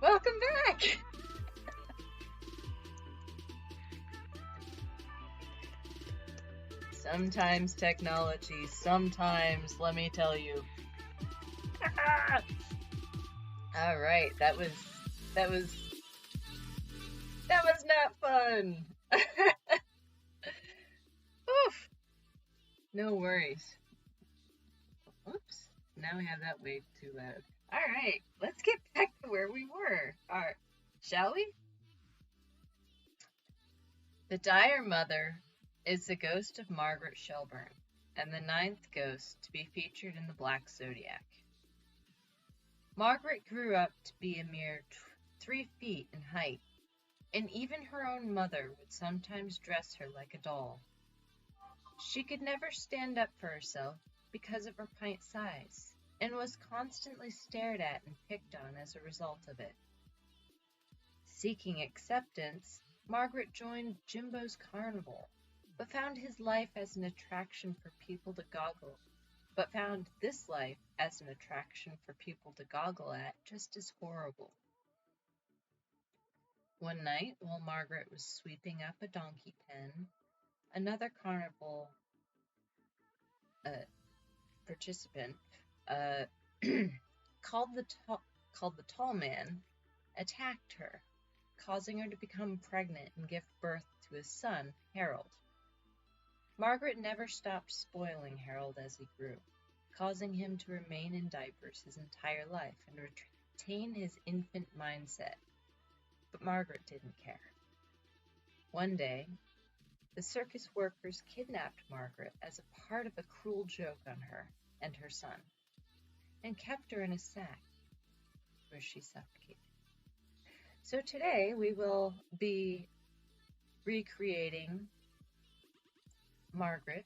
Welcome back! Sometimes technology, sometimes, let me tell you. Alright, that was, that was not fun! Oof! No worries. Oops, now we have that way too loud. Alright, let's get back to where we were. Alright, shall we? The Dire Mother is the ghost of Margaret Shelburne, and the ninth ghost to be featured in the Black Zodiac. Margaret grew up to be a mere 3 feet in height, and even her own mother would sometimes dress her like a doll. She could never stand up for herself because of her pint size, and was constantly stared at and picked on as a result of it. Seeking acceptance, Margaret joined Jimbo's carnival, but found his life as an attraction for people to goggle at just as horrible. One night, while Margaret was sweeping up a donkey pen, another carnival participant called the tall man attacked her, causing her to become pregnant and give birth to a son, Harold. Margaret never stopped spoiling Harold as he grew, causing him to remain in diapers his entire life and retain his infant mindset. But Margaret didn't care. One day, the circus workers kidnapped Margaret as a part of a cruel joke on her and her son, and kept her in a sack, where she suffocated. So today we will be recreating Margaret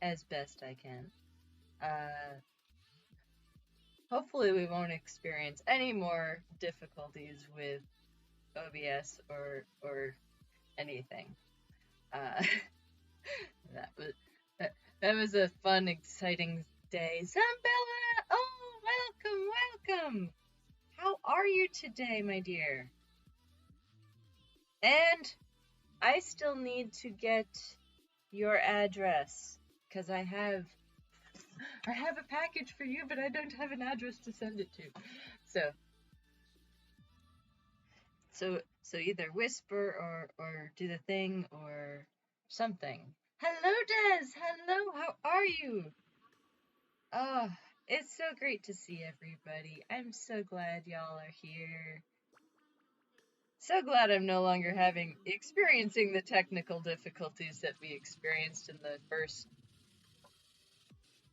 as best I can. Hopefully we won't experience any more difficulties with OBS or anything. That was a fun, exciting day. Zambella! Oh, welcome! How are you today, my dear? And I still need to get your address, because I have a package for you, but I don't have an address to send it to. So either whisper or do the thing or something. Hello, Des! Hello, how are you? Oh, it's so great to see everybody. I'm so glad y'all are here. So glad I'm no longer experiencing the technical difficulties that we experienced in the first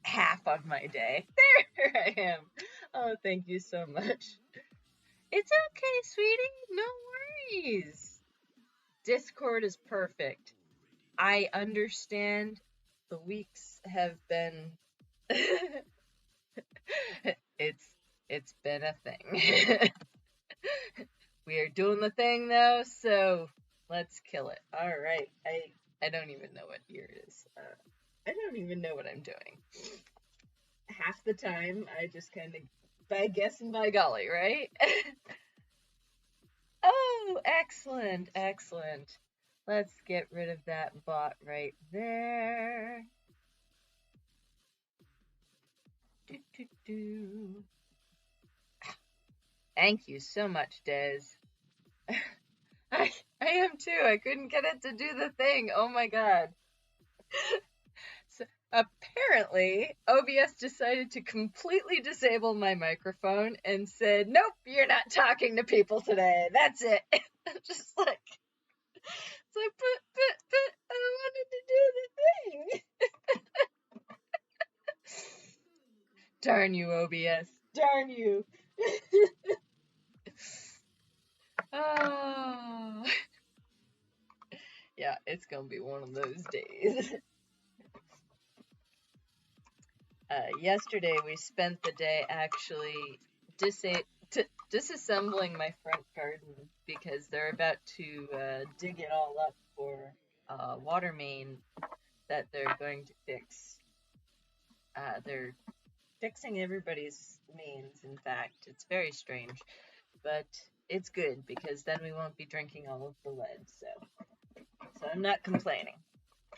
half of my day. There I am. Oh, thank you so much. It's okay, sweetie. No worries. Discord is perfect. I understand the weeks have been... it's been a thing. We are doing the thing, though, so let's kill it. Alright, I don't even know what year it is. I don't even know what I'm doing. Half the time, I just kind of by guess and by golly, right? Oh, excellent. Let's get rid of that bot right there. Thank you so much, Des. I am too. I couldn't get it to do the thing. Oh my god. So apparently, OBS decided to completely disable my microphone and said, nope, you're not talking to people today. That's it. Just like, it's like, but I wanted to do the thing. Darn you, OBS. Darn you. Oh. Yeah, it's gonna be one of those days. Yesterday we spent the day actually disassembling my front garden because they're about to dig it all up for a water main that they're going to fix. They're fixing everybody's mains, in fact. It's very strange. but it's good because then we won't be drinking all of the lead. So I'm not complaining.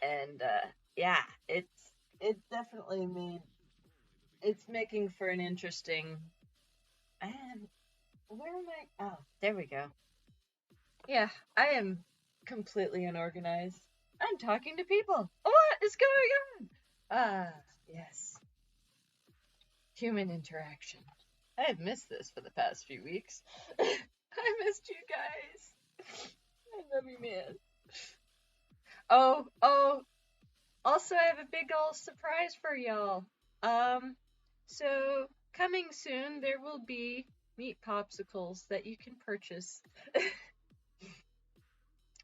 And yeah, it's definitely it's making for an interesting. And where am I? Oh, there we go. Yeah, I am completely unorganized. I'm talking to people. What is going on? Ah, yes. Human interaction. I have missed this for the past few weeks. I missed you guys. I love you, man. Oh, also I have a big ol' surprise for y'all. So coming soon there will be meat popsicles that you can purchase.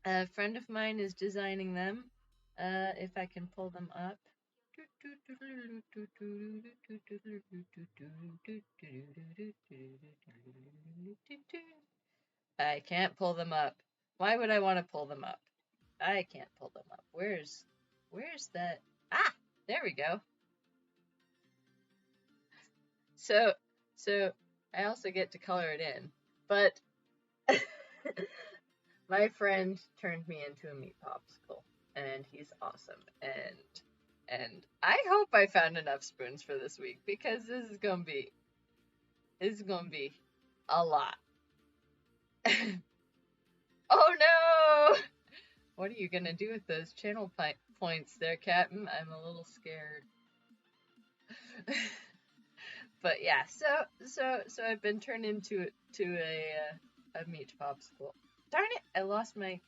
A friend of mine is designing them. If I can pull them up. I can't pull them up. Why would I want to pull them up? I can't pull them up. Where's that? Ah, there we go. So I also get to color it in, but my friend turned me into a meat popsicle, and he's awesome. And I hope I found enough spoons for this week because this is gonna be a lot. Oh no! What are you gonna do with those channel points there, Captain? I'm a little scared. But yeah, so I've been turned into a meat popsicle. Darn it! I lost my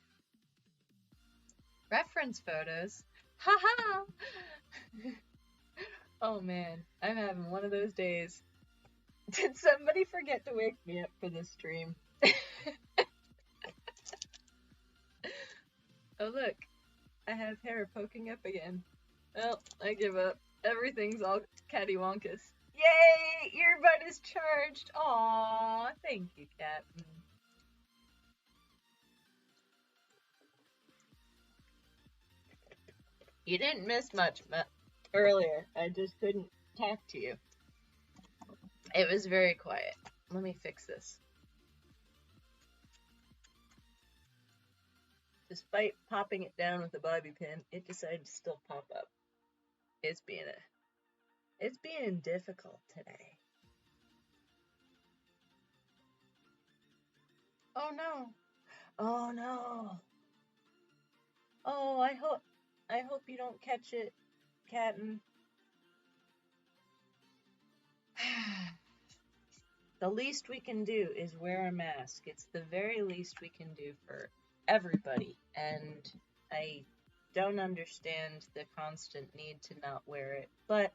reference photos. Haha! Oh man, I'm having one of those days. Did somebody forget to wake me up for this stream? Oh look, I have hair poking up again. Well, I give up. Everything's all cattywampus. Yay! Earbud is charged. Aww, thank you, Captain. You didn't miss much earlier. I just couldn't talk to you. It was very quiet. Let me fix this. Despite popping it down with a bobby pin, it decided to still pop up. It's being difficult today. Oh no. Oh no. Oh, I hope you don't catch it, Captain. The least we can do is wear a mask. It's the very least we can do for everybody. And I don't understand the constant need to not wear it. But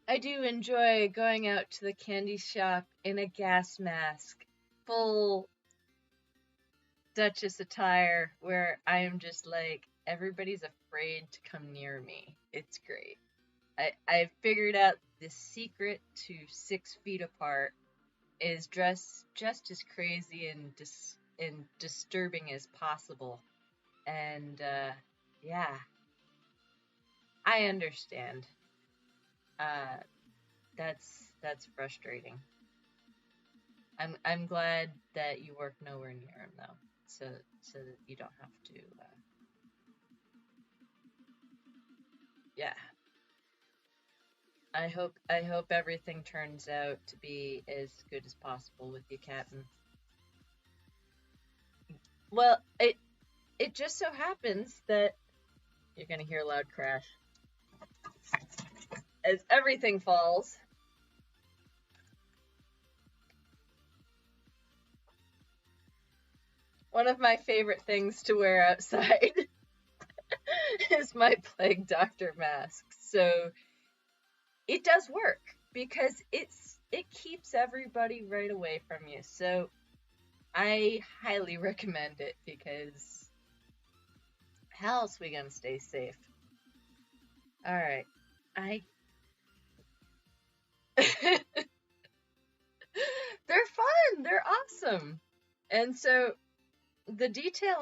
I do enjoy going out to the candy shop in a gas mask, full Duchess attire, where I am just like, everybody's afraid to come near me. It's great. I figured out the secret to 6 feet apart is dress just as crazy and disturbing as possible. And yeah, I understand. That's frustrating. I'm glad that you work nowhere near him though, so that you don't have to. Yeah. I hope everything turns out to be as good as possible with you, Captain. Well, it just so happens that you're gonna hear a loud crash as everything falls. One of my favorite things to wear outside is my Plague Doctor mask. So it does work because it keeps everybody right away from you. So I highly recommend it because how else are we gonna stay safe? Alright. They're fun. They're awesome. And so the detail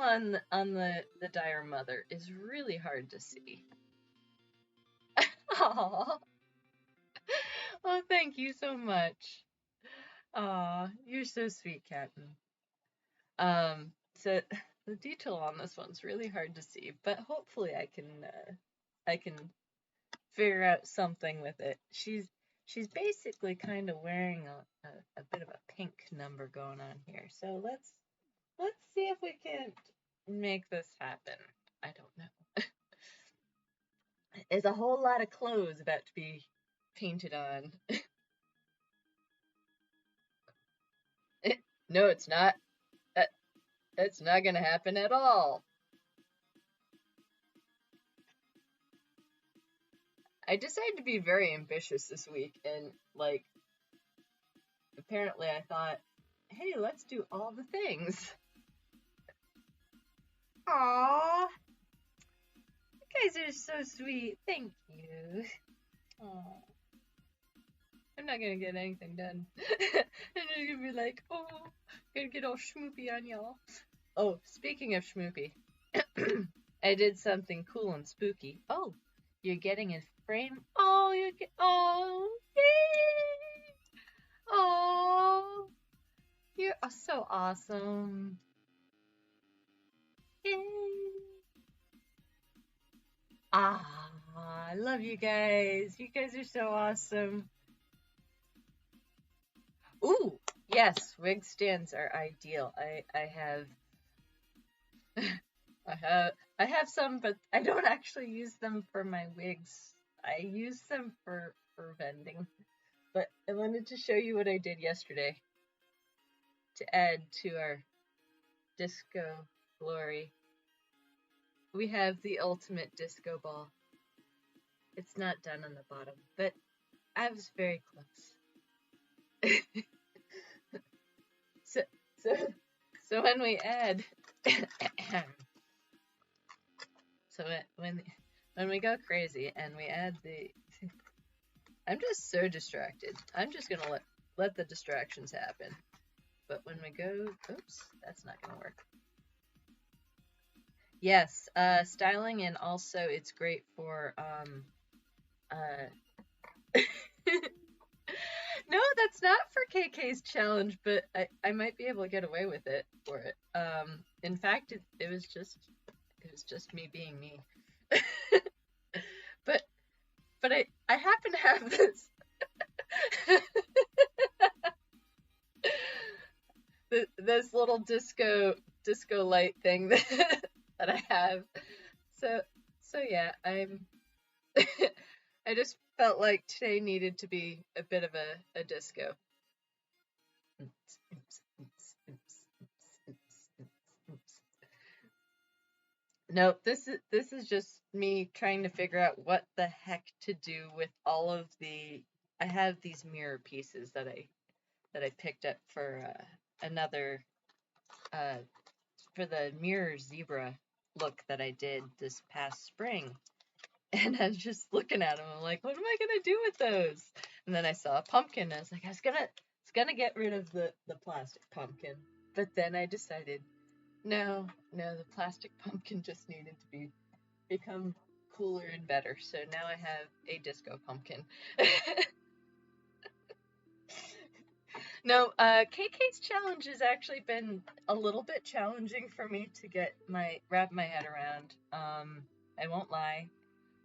on the dire mother is really hard to see. Aww. Oh, thank you so much. Aw, you're so sweet, Captain. So the detail on this one's really hard to see, but hopefully I can figure out something with it. She's basically kind of wearing a bit of a pink number going on here. So let's see if we can make this happen. I don't know. There's a whole lot of clothes about to be painted on. No, it's not. That's not gonna happen at all. I decided to be very ambitious this week, and like, apparently I thought, hey, let's do all the things. Aww, you guys are so sweet. Thank you. Aww. I'm not gonna get anything done. I'm just gonna be like, oh, gonna get all schmoopy on y'all. Oh, speaking of schmoopy, I did something cool and spooky. Oh, you're getting a frame. Oh, yay! Oh, you're so awesome. Yay! Ah, I love you guys. You guys are so awesome. Ooh, yes, wig stands are ideal. I have some, but I don't actually use them for my wigs. I use them for vending. But I wanted to show you what I did yesterday to add to our disco glory. We have the ultimate disco ball. It's not done on the bottom, but I was very close. So when we add, so when we go crazy and we add the, I'm just so distracted. I'm just gonna let the distractions happen. But when we go, oops, that's not gonna work. Yes, styling, and also it's great for no, that's not for KK's challenge, but I might be able to get away with it for it. In fact, it was just me being me. but I happen to have this little disco light thing that I have. So yeah, I just felt like today needed to be a bit of a disco. Nope, this is just me trying to figure out what the heck to do with all of the. I have these mirror pieces that I picked up for another for the mirror zebra look that I did this past spring. And I was just looking at them. I'm like, what am I gonna do with those? And then I saw a pumpkin. And I was like, I was gonna get rid of the plastic pumpkin. But then I decided, no, the plastic pumpkin just needed to become cooler and better. So now I have a disco pumpkin. No, KK's challenge has actually been a little bit challenging for me to wrap my head around. I won't lie.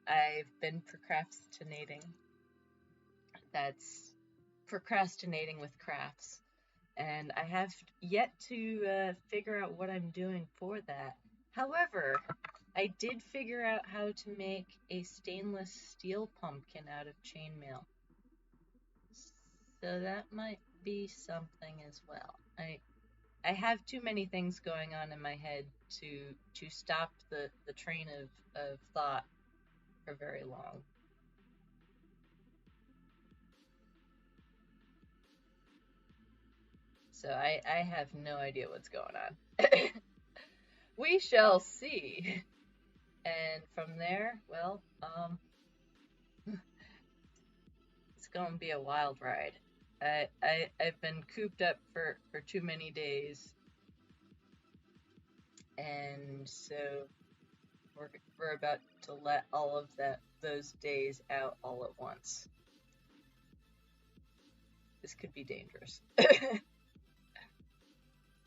I've been procrastinating. That's procrastinating with crafts. And I have yet to figure out what I'm doing for that. However, I did figure out how to make a stainless steel pumpkin out of chainmail. So that might be something as well. I have too many things going on in my head to stop the train of thought for very long. So I have no idea what's going on. We shall see. And from there, well, it's gonna be a wild ride. I've been cooped up for too many days, and so we're about to let all of those days out all at once. This could be dangerous.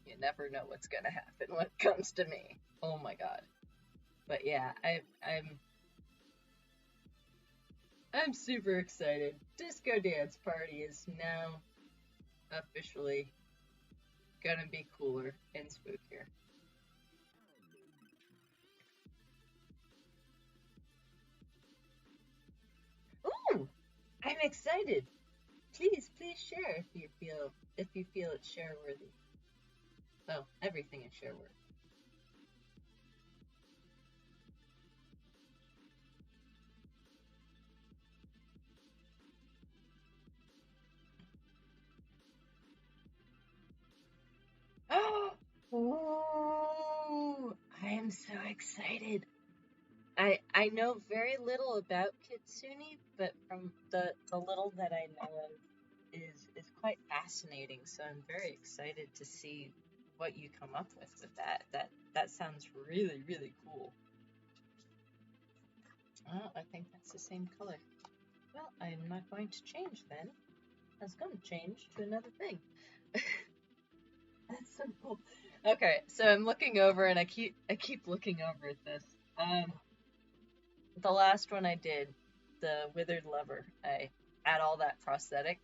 You never know what's gonna happen when it comes to me. Oh my god. But yeah, I'm super excited. Disco Dance Party is now officially gonna be cooler and spookier. Ooh, I'm excited. Please share if you feel it's share worthy. Well, everything is share worthy. Oh, I am so excited. I know very little about Kitsune, but from the little that I know of is quite fascinating. So I'm very excited to see what you come up with that. That sounds really cool. Oh, I think that's the same color. Well, I'm not going to change then. I was going to change to another thing. That's so cool. Okay, so I'm looking over and I keep looking over at this. The last one I did, the Withered Lover, I had all that prosthetic,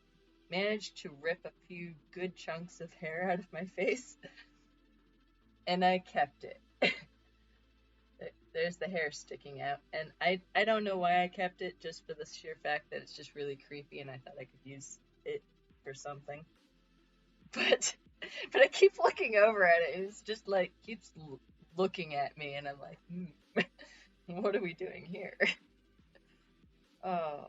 managed to rip a few good chunks of hair out of my face, and I kept it. There's the hair sticking out, and I don't know why I kept it, just for the sheer fact that it's just really creepy, and I thought I could use it for something. But I keep looking over at it, and it's just like keeps looking at me, and I'm like, what are we doing here? Oh,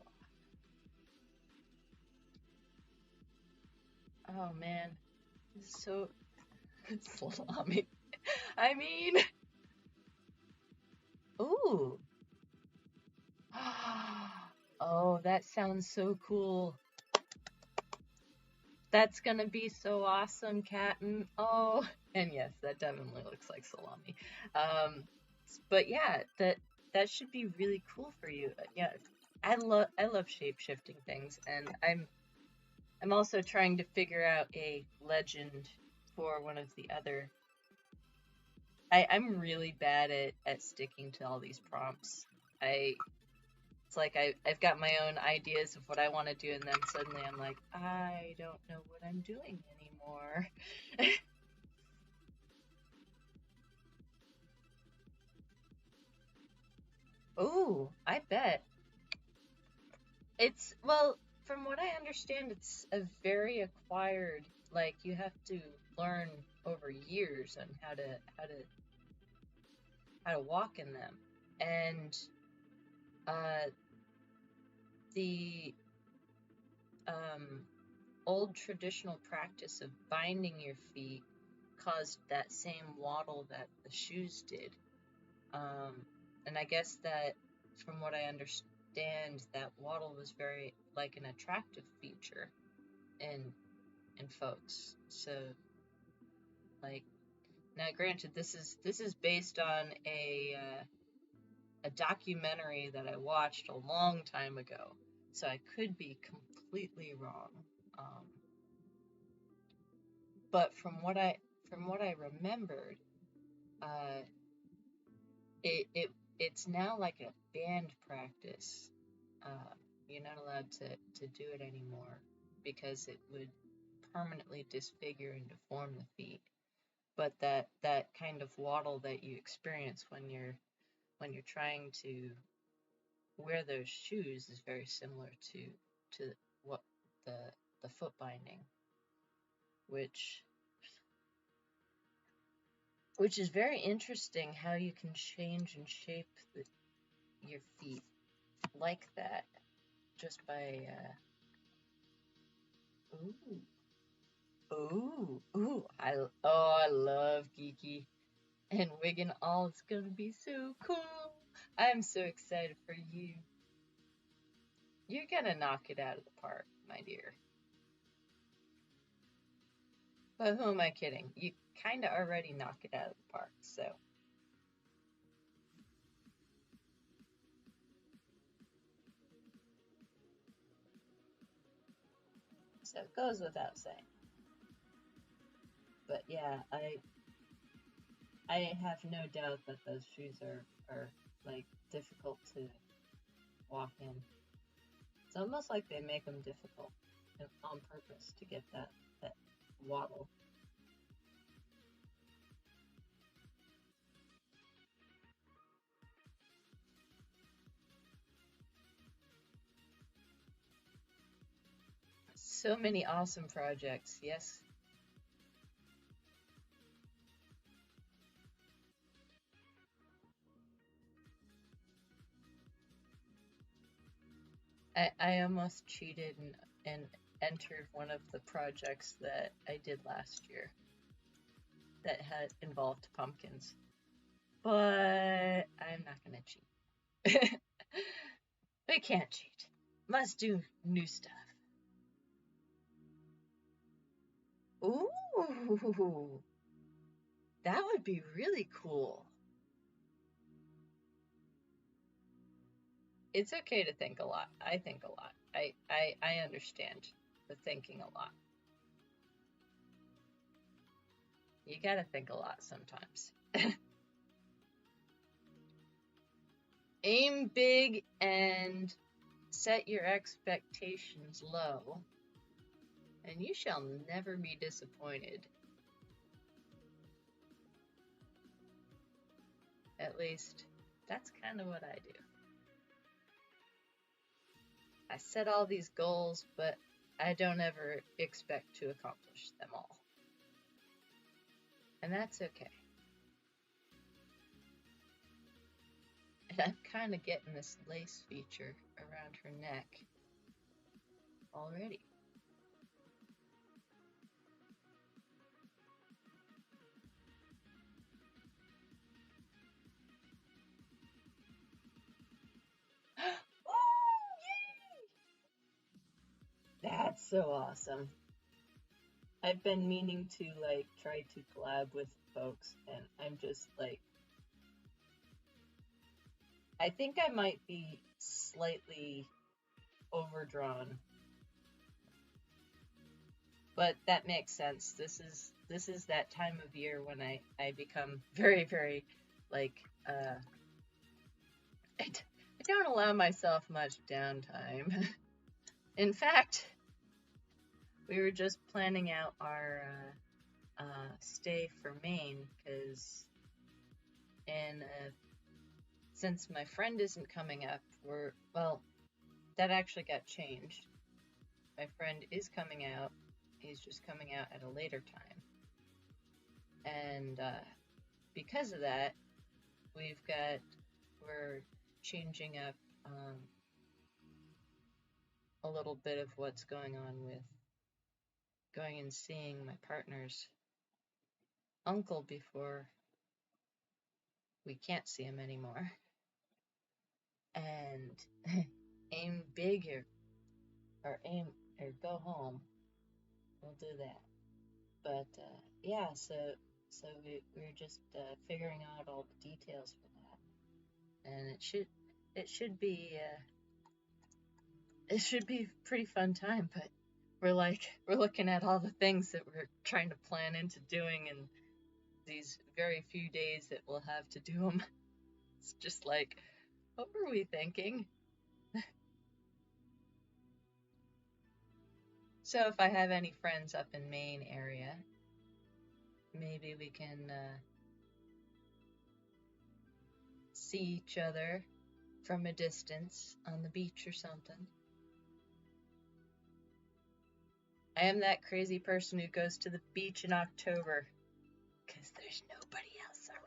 oh man, this is so salami. I mean, ooh. Oh, that sounds so cool. That's gonna be so awesome, Captain. Oh, and yes, that definitely looks like salami. But yeah, that should be really cool for you. Yeah, I love shape shifting things, and I'm also trying to figure out a legend for one of the other. I'm really bad at sticking to all these prompts. It's like I've got my own ideas of what I want to do, and then suddenly I'm like, I don't know what I'm doing anymore. Ooh, I bet. Well, from what I understand, it's a very acquired, like you have to learn over years on how to walk in them. And uh, the um, old traditional practice of binding your feet caused that same waddle that the shoes did. And I guess that, from what I understand, that waddle was very like an attractive feature in folks. So, like, now granted, this is based on a documentary that I watched a long time ago, so I could be completely wrong. Um, but from what I remembered, uh, it's now like a band practice. You're not allowed to do it anymore because it would permanently disfigure and deform the feet. But that kind of waddle that you experience when you're trying to wear those shoes is very similar to what the foot binding, which is very interesting how you can change and shape your feet like that just by I love Geeky and Wigan all. It's gonna be so cool. I'm so excited for you. You're gonna knock it out of the park, my dear. But who am I kidding? You kinda already knock it out of the park, so. So it goes without saying. But yeah, I have no doubt that those shoes are like difficult to walk in. It's almost like they make them difficult on purpose to get that waddle. So many awesome projects. Yes. I almost cheated and entered one of the projects that I did last year that had involved pumpkins. But I'm not gonna cheat. We can't cheat. Must do new stuff. Ooh, that would be really cool. It's okay to think a lot. I think a lot. I understand the thinking a lot. You gotta think a lot sometimes. Aim big and set your expectations low, and you shall never be disappointed. At least, that's kind of what I do. I set all these goals, but I don't ever expect to accomplish them all. And that's okay. And I'm kind of getting this lace feature around her neck already. Oh, yay! That's so awesome. I've been meaning to like try to collab with folks, and I'm just like, I think I might be slightly overdrawn, but that makes sense. This is that time of year when I become very like I don't allow myself much downtime. In fact, we were just planning out our stay for Maine because since my friend isn't coming up, that actually got changed. My friend is coming out. He's just coming out at a later time. And because of that, we're changing up a little bit of what's going on with going and seeing my partner's uncle before we can't see him anymore. And aim big or go home. We'll do that. But yeah, so we're just figuring out all the details for that, and it should be a pretty fun time. But we're looking at all the things that we're trying to plan into doing in these very few days that we'll have to do them. It's just like, what were we thinking? So if I have any friends up in Maine area, maybe we can see each other from a distance on the beach or something. I am that crazy person who goes to the beach in October because there's nobody else around.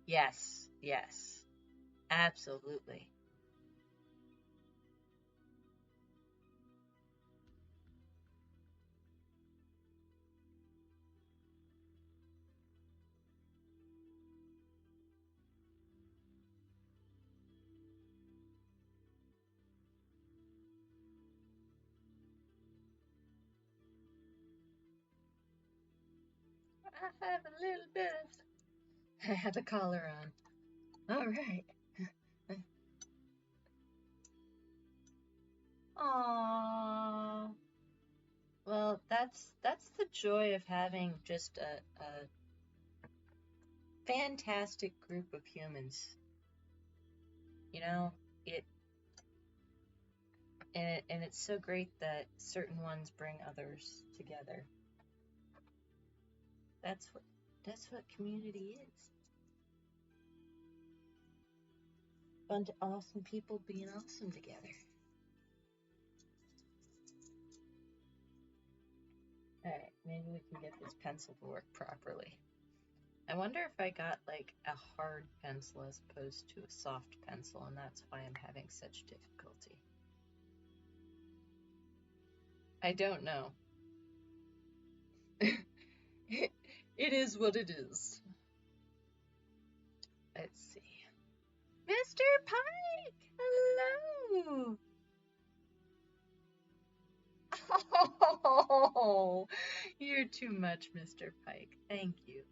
Yes, absolutely. I have a little bit of. I have the collar on. All right. Aww. Well, that's the joy of having just a fantastic group of humans. You know, it and it's so great that certain ones bring others together. That's what community is. Bunch of awesome people being awesome together. Alright, maybe we can get this pencil to work properly. I wonder if I got like a hard pencil as opposed to a soft pencil, and that's why I'm having such difficulty. I don't know. It is what it is. Let's see. Mr. Pike! Hello! Oh, you're too much, Mr. Pike. Thank you.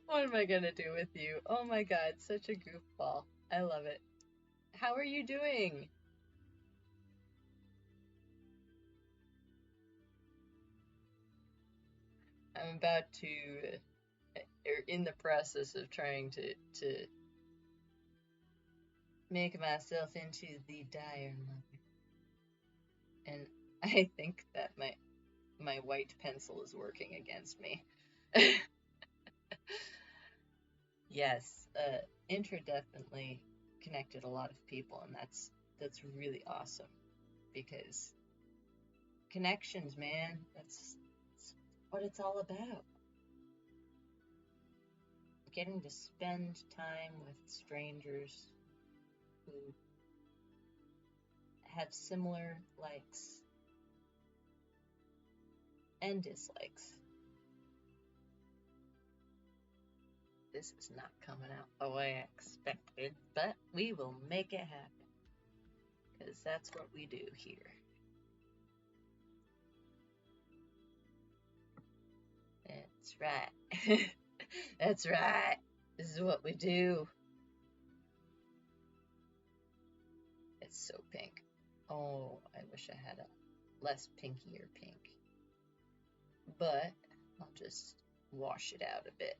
What am I gonna do with you? Oh my god, such a goofball. I love it. How are you doing? I'm about to, in the process of trying to make myself into the Dire Mother. And I think that my white pencil is working against me. Yes, Intra definitely connected a lot of people, and that's really awesome because connections, man, that's what it's all about. Getting to spend time with strangers who have similar likes and dislikes. This is not coming out the way I expected, but we will make it happen. Because that's what we do here. That's right. That's right. This is what we do. It's so pink. Oh, I wish I had a less pinkier pink. But I'll just wash it out a bit.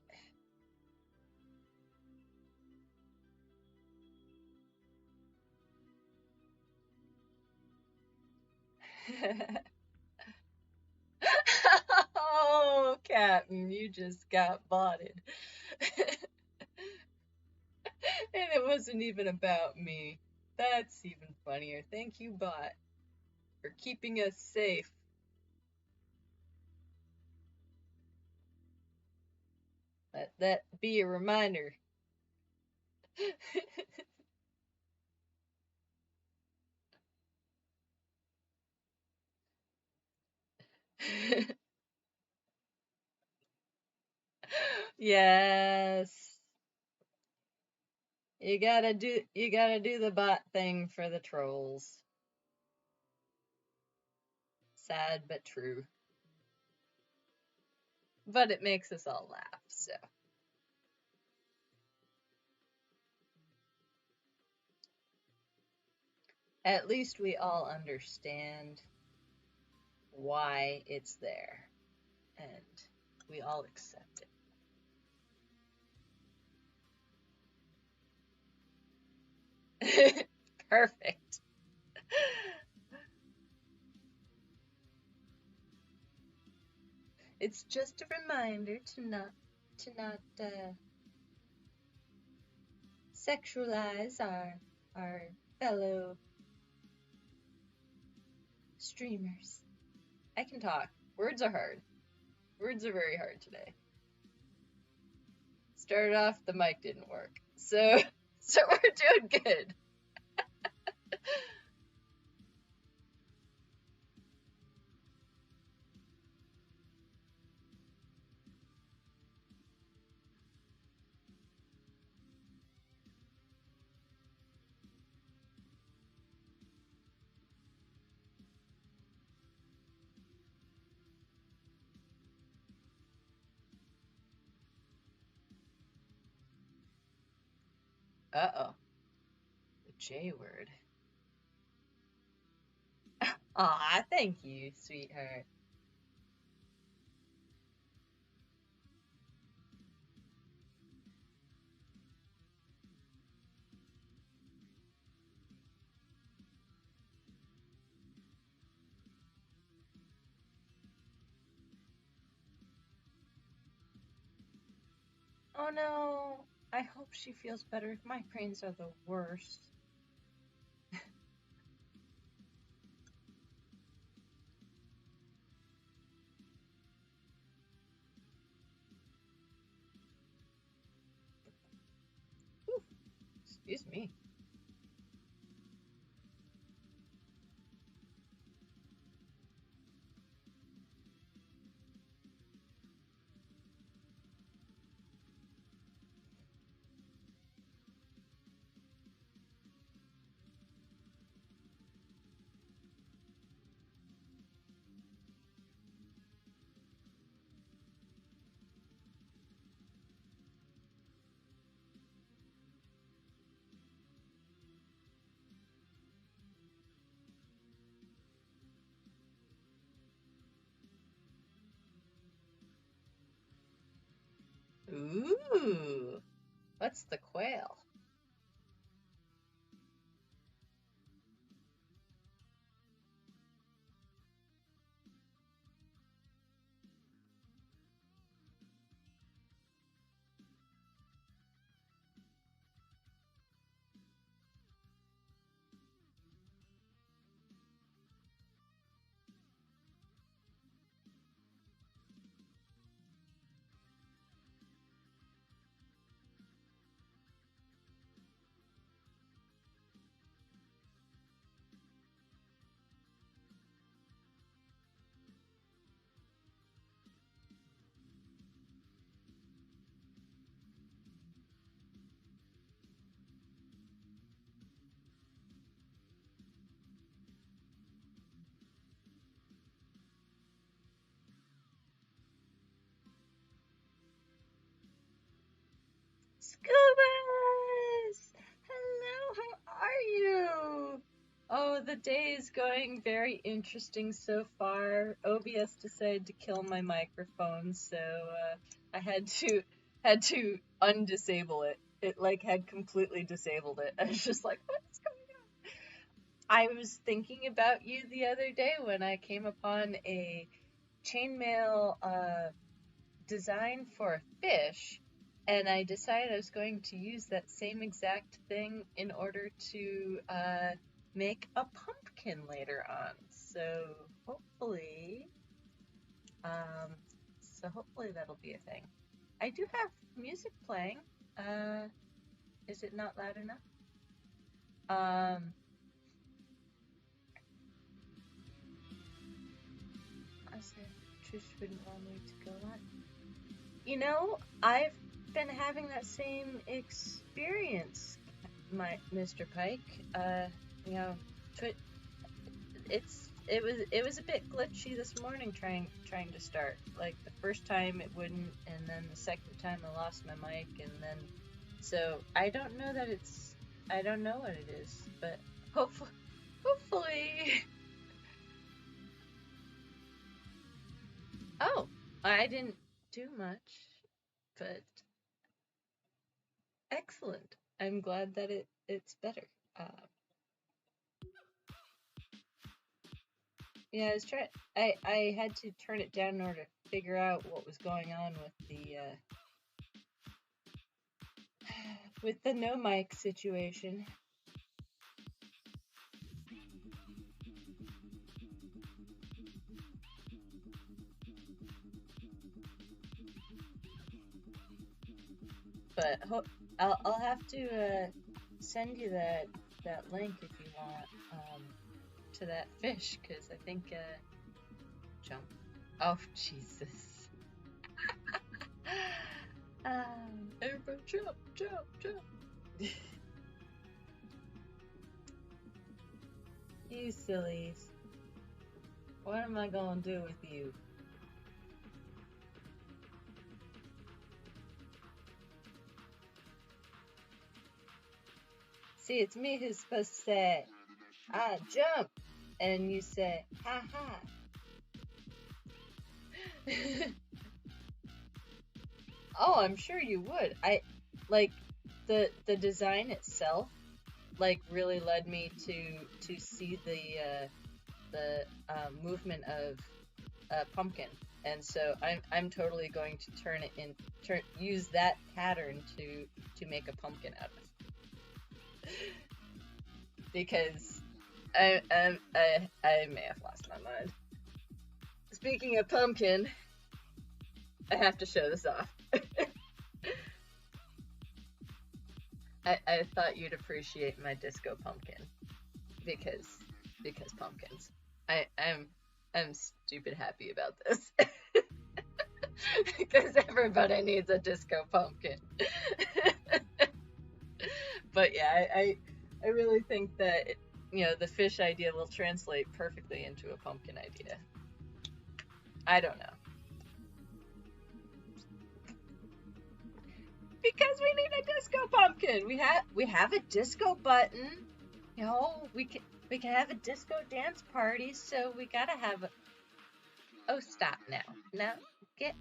Oh, Captain, you just got botted. And it wasn't even about me. That's even funnier. Thank you, bot, for keeping us safe. Let that be a reminder. Yes. You gotta do the bot thing for the trolls. Sad but true. But it makes us all laugh, so. At least we all understand why it's there, and we all accept it. Perfect. It's just a reminder to not sexualize our fellow streamers. I can talk. Words are hard. Words are very hard today. Started off, the mic didn't work. So we're doing good. Uh-oh. The J word. Aw, thank you, sweetheart. Oh no, I hope she feels better. Migraines are the worst. Whew, excuse me. Ooh, what's the quail? Scoobas! Hello, how are you? Oh, the day is going very interesting so far. OBS decided to kill my microphone, so I had to undisable it. It like had completely disabled it. I was just like, what's going on? I was thinking about you the other day when I came upon a chainmail design for a fish, and I decided I was going to use that same exact thing in order to make a pumpkin later on. Hopefully, um, so hopefully that'll be a thing. I do have music playing. Uh, is it not loud enough? I said Trish wouldn't want me to go on. You know, I've been having that same experience, Mr. Pike. You know, it was a bit glitchy this morning trying to start. Like the first time it wouldn't, and then the second time I lost my mic, and then so I don't know that I don't know what it is, but hopefully. Oh, I didn't do much, but excellent. I'm glad that it's better. Uh, yeah, I had to turn it down in order to figure out what was going on with the no mic situation. But I'll have to send you that link if you want to that fish, because I think jump. Oh Jesus! Everybody jump! You sillies! What am I gonna do with you? See, it's me who's supposed to say, jump, and you say, ha ha. Oh, I'm sure you would. Like, the design itself, like, really led me to see the movement of pumpkin, and so I'm totally going to use that pattern to make a pumpkin out of, because I may have lost my mind. Speaking of pumpkin, I have to show this off. I thought you'd appreciate my disco pumpkin because pumpkins. I'm stupid happy about this because everybody needs a disco pumpkin. But yeah, I really think that, you know, the fish idea will translate perfectly into a pumpkin idea. I don't know. Because we need a disco pumpkin. We have a disco button. You know, we can have a disco dance party, so we gotta have a... Oh, stop now. Now, get...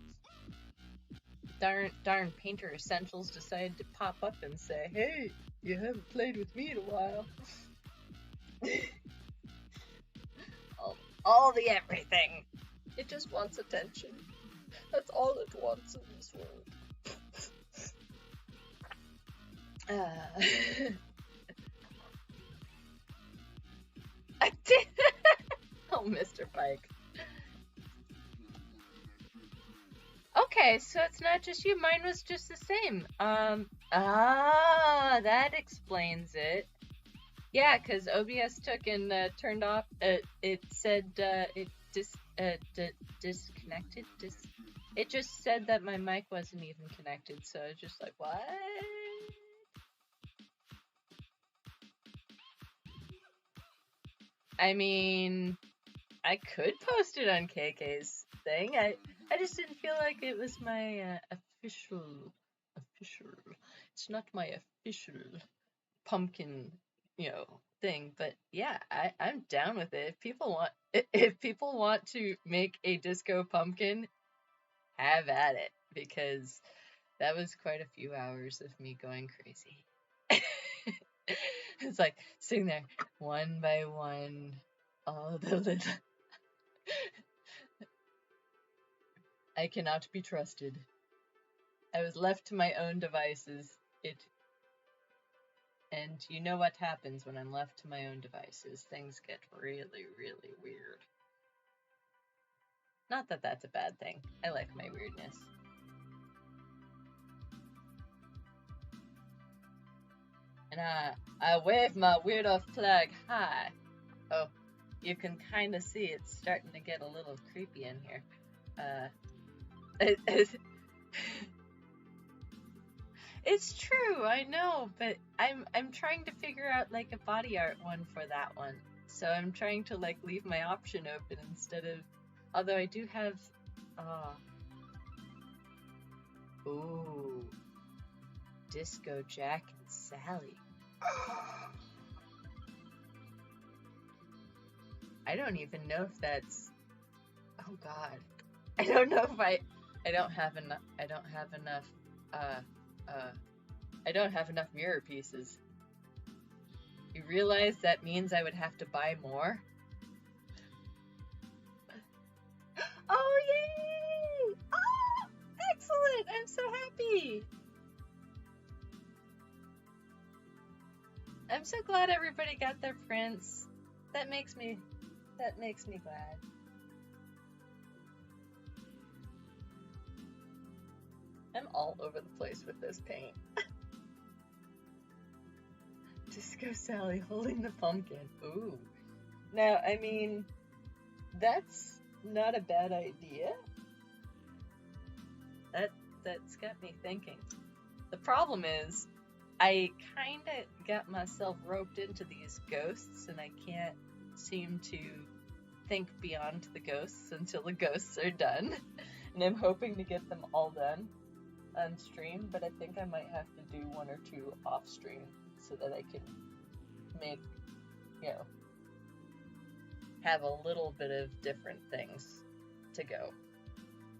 Darn Painter Essentials decided to pop up and say, hey, you haven't played with me in a while. all the everything. It just wants attention. That's all it wants in this world. I did. Oh, Mr. Pike. Okay, so it's not just you. Mine was just the same. That explains it. Yeah, because OBS took and turned off. It said it disconnected. It just said that my mic wasn't even connected. So I was just like, what? I mean, I could post it on KK's thing. I just didn't feel like it was my official. It's not my official pumpkin, you know, thing. But yeah, I'm down with it. If people want to make a disco pumpkin, have at it, because that was quite a few hours of me going crazy. It's like sitting there one by one, all the little... I cannot be trusted. I was left to my own devices. And you know what happens when I'm left to my own devices. Things get really, really weird. Not that that's a bad thing. I like my weirdness. And I wave my weirdo flag high. Oh, you can kind of see it's starting to get a little creepy in here. It's true, I know, but I'm trying to figure out like a body art one for that one. So I'm trying to like leave my option open instead of... Although I do have... Ooh. Disco Jack and Sally. I don't even know if that's... Oh god. I don't know if I don't have enough mirror pieces. You realize that means I would have to buy more? Oh, yay! Oh, excellent! I'm so happy! I'm so glad everybody got their prints. That makes me glad. I'm all over the place with this paint. Disco Sally holding the pumpkin. Ooh. Now, I mean, that's not a bad idea. That's got me thinking. The problem is, I kinda got myself roped into these ghosts, and I can't seem to think beyond the ghosts until the ghosts are done. And I'm hoping to get them all done. on stream, but I think I might have to do 1 or 2 off stream so that I can make, have a little bit of different things to go.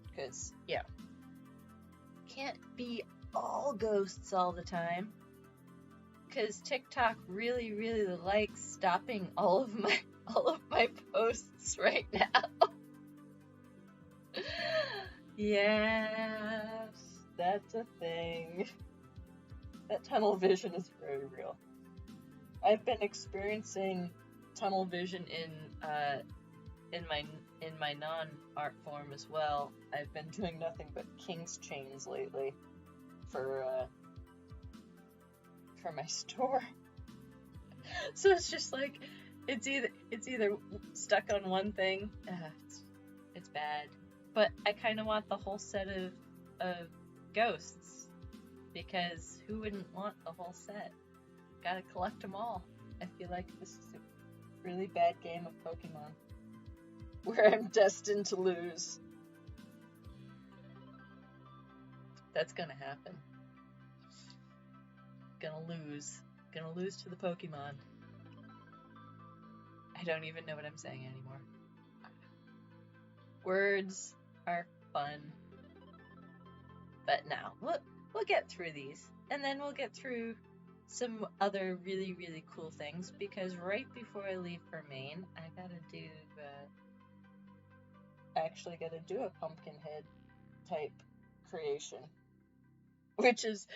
Because, can't be all ghosts all the time. Because TikTok really, really likes stopping all of my posts right now. Yes, that's a thing. That tunnel vision is very real. I've been experiencing tunnel vision in my non-art form as well. I've been doing nothing but King's chains lately for my store. So it's just like it's either stuck on one thing. It's bad. But I kind of want the whole set of ghosts, because who wouldn't want the whole set? Gotta collect them all. I feel like this is a really bad game of Pokemon where I'm destined to lose. That's gonna happen. Gonna lose to the Pokemon. I don't even know what I'm saying anymore. Words are fun. But now, we'll get through these. And then we'll get through some other really, really cool things, because right before I leave for Maine, I gotta do a Pumpkinhead type creation. Which is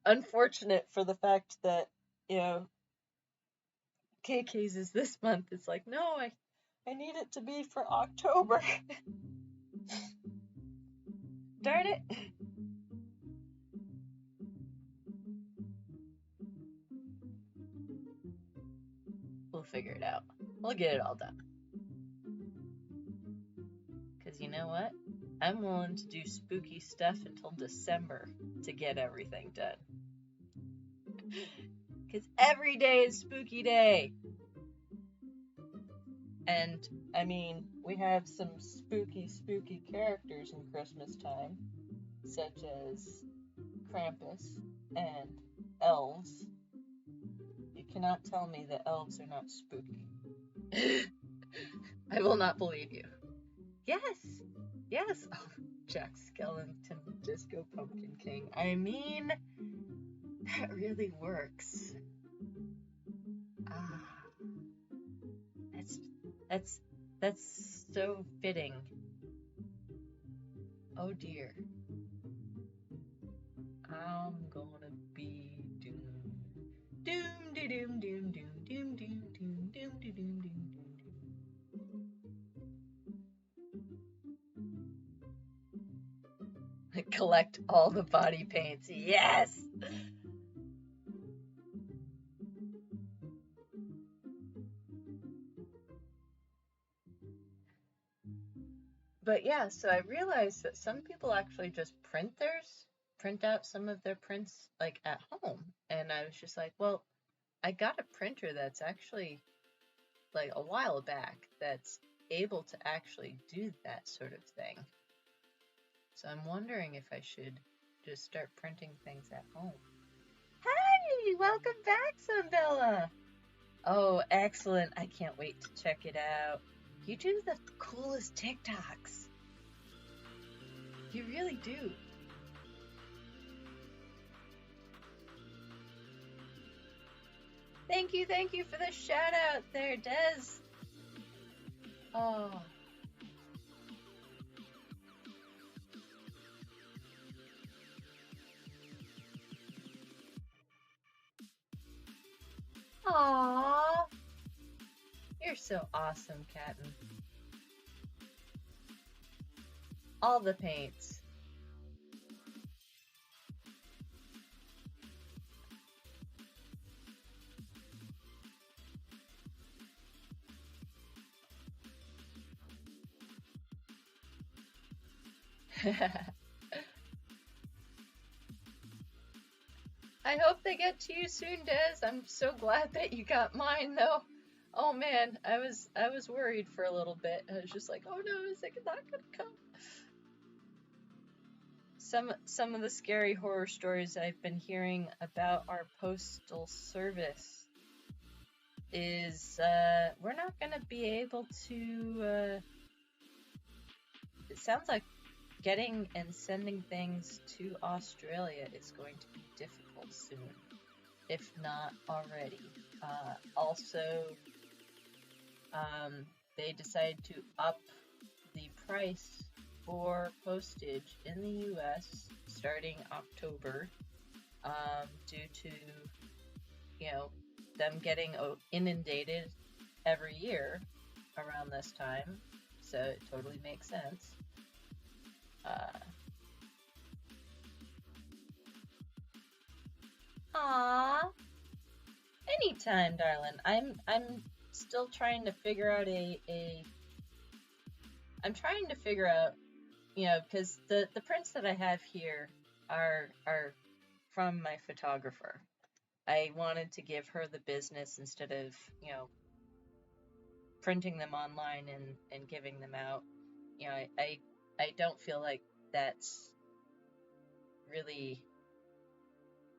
unfortunate for the fact that, KK's is this month. It's like, no, I need it to be for October. Darn it. We'll figure it out. We'll get it all done. Because you know what? I'm willing to do spooky stuff until December to get everything done. Because every day is spooky day. And, I mean, we have some spooky characters in Christmas time, such as Krampus and elves. You cannot tell me that elves are not spooky. I will not believe you. Yes. Oh, Jack Skellington, Disco Pumpkin King. I mean, that really works. That's so fitting. Oh dear. I'm gonna be doomed. Doom de doom doom doom doom doom doom doom doom doom doom. Collect all the body paints. Yes! But yeah, so I realized that some people actually just print out some of their prints like at home. And I was just like, well, I got a printer that's actually like a while back that's able to actually do that sort of thing. So I'm wondering if I should just start printing things at home. Hey, welcome back, Sunbella. Oh, excellent. I can't wait to check it out. You do the coolest TikToks. You really do. Thank you for the shout out there, Des. Oh. Aww. You're so awesome, Captain. All the paints. I hope they get to you soon, Des. I'm so glad that you got mine, though. Oh man, I was worried for a little bit. I was just like, oh no, is it not gonna come? some of the scary horror stories I've been hearing about our postal service is we're not going to be able to. It sounds like getting and sending things to Australia is going to be difficult soon, if not already. Also, they decided to up the price for postage in the US starting October, due to, them getting inundated every year around this time. So it totally makes sense. Aww. Anytime, darling. I'm still trying to figure out I'm trying to figure out, because the prints that I have here are from my photographer. I wanted to give her the business instead of, printing them online and giving them out. I don't feel like that's really,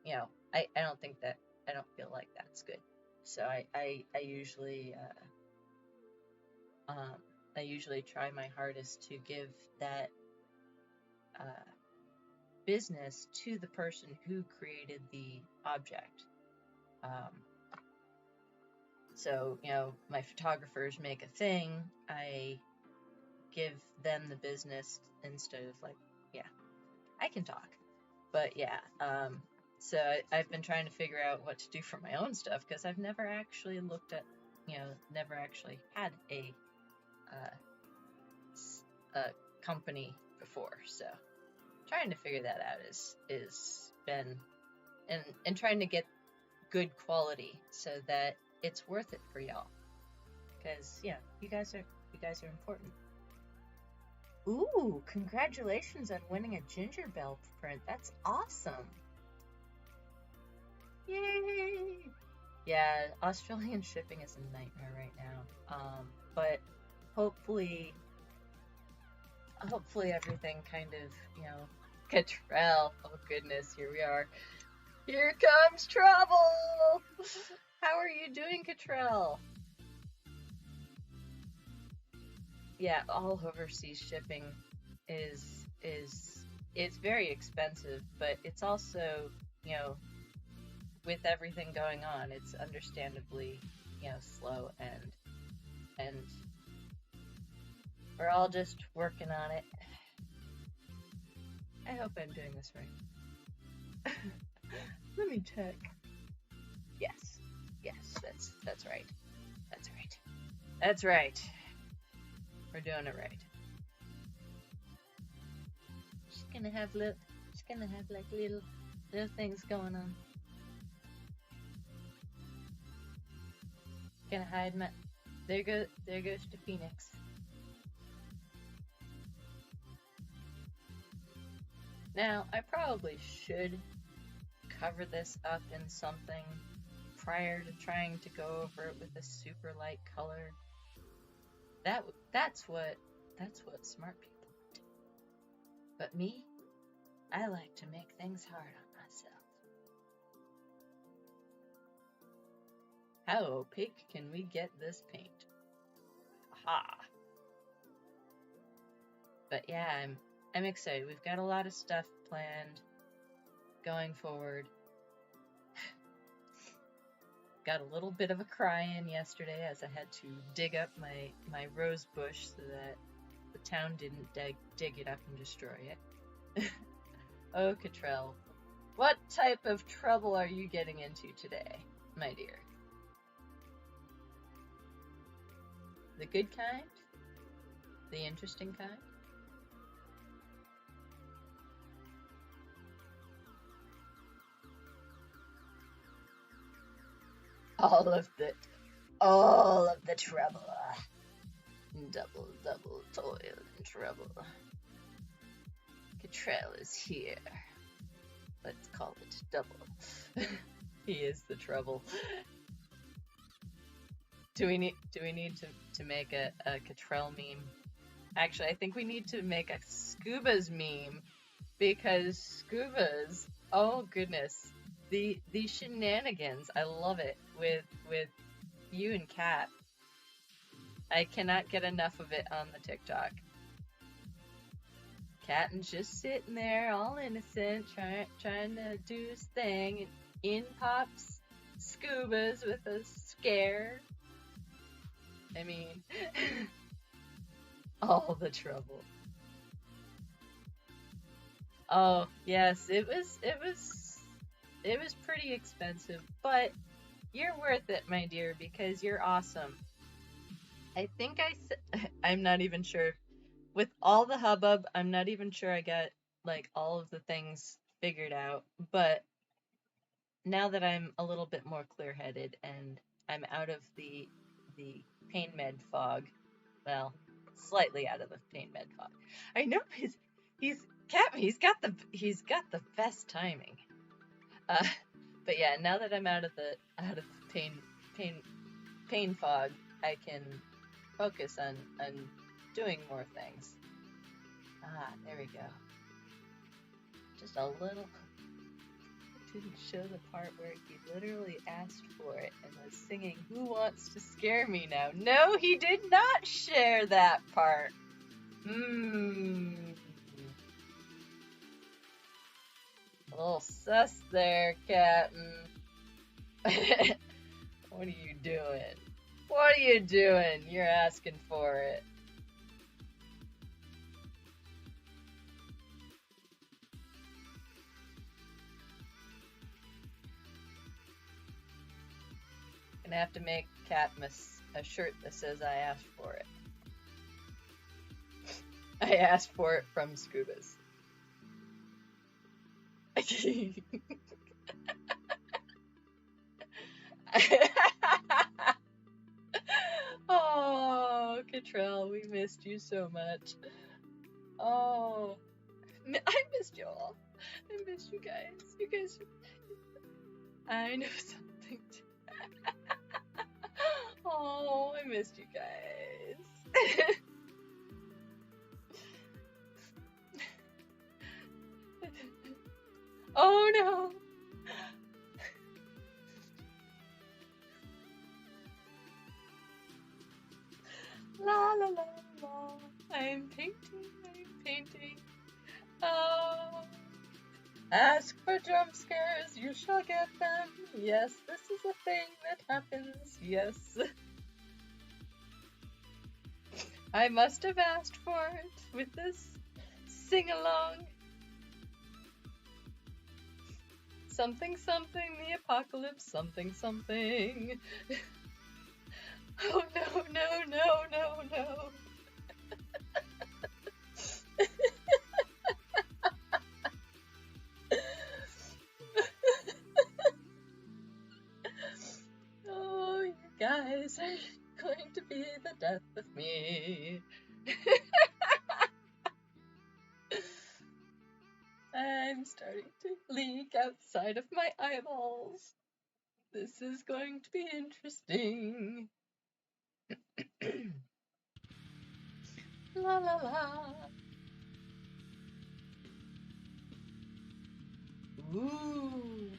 I don't feel like that's good. So I usually try my hardest to give that business to the person who created the object. So, my photographers make a thing, I give them the business instead of I can talk. But yeah, so I've been trying to figure out what to do for my own stuff, because I've never actually looked at, never actually had a company before. So trying to figure that out is been, and trying to get good quality so that it's worth it for y'all. Because you guys are important. Ooh, congratulations on winning a Ginger Bell print. That's awesome. Yay! Yeah, Australian shipping is a nightmare right now. But hopefully everything kind of, Cottrell. Oh goodness, here we are. Here comes trouble! How are you doing, Cottrell? Yeah, all overseas shipping is it's very expensive, but it's also, with everything going on, it's understandably, slow, and we're all just working on it. I hope I'm doing this right. Let me check. Yes, that's right. That's right. We're doing it right. She's gonna have like little things going on. Gonna hide my. There goes the Phoenix. Now, I probably should cover this up in something prior to trying to go over it with a super light color. That's what smart people do. But me, I like to make things hard on myself. How opaque can we get this paint? Aha! But yeah, I'm excited. We've got a lot of stuff planned going forward. Got a little bit of a cry-in yesterday as I had to dig up my rose bush so that the town didn't dig it up and destroy it. Oh, Cottrell, what type of trouble are you getting into today, my dear? The good kind? The interesting kind? All of the trouble. Double toil and trouble. Cottrell is here. Let's call it double. He is the trouble. Do we need to make a Cottrell meme? Actually, I think we need to make a Scuba's meme, because Scuba's, oh goodness, the shenanigans, I love it with you and Kat. I cannot get enough of it on the TikTok. Catton's just sitting there, all innocent, trying to do his thing, and in pops Scuba's with a scare. I mean, all the trouble. Oh yes, it was pretty expensive, but you're worth it, my dear, because you're awesome. I think I'm not even sure. With all the hubbub, I'm not even sure I got like all of the things figured out, but now that I'm a little bit more clear-headed and I'm out of the pain med fog, well, slightly out of the pain med fog. I know he's got the best timing. But yeah, now that I'm out of the pain fog, I can focus on doing more things. Ah, there we go. Just a little. Didn't show the part where he literally asked for it and was singing "Who Wants to Scare Me Now?" No, he did not share that part. A little sus there, Captain. What are you doing? What are you doing? You're asking for it. Gonna have to make Catmus a shirt that says I asked for it. I asked for it from Scubas. Oh, Cottrell, we missed you so much. Oh, I missed you all. I missed you guys. You guys. I know something too. Oh, I missed you guys. Oh no. La la la la. I'm painting. Oh. Ask for jump scares, you shall get them. Yes, this is a thing that happens. Yes. I must have asked for it with this sing-along. Something, the apocalypse, something. Oh no. Oh, you guys are going to be the death of me. I'm starting to leak outside of my eyeballs. This is going to be interesting. La la la. Ooh.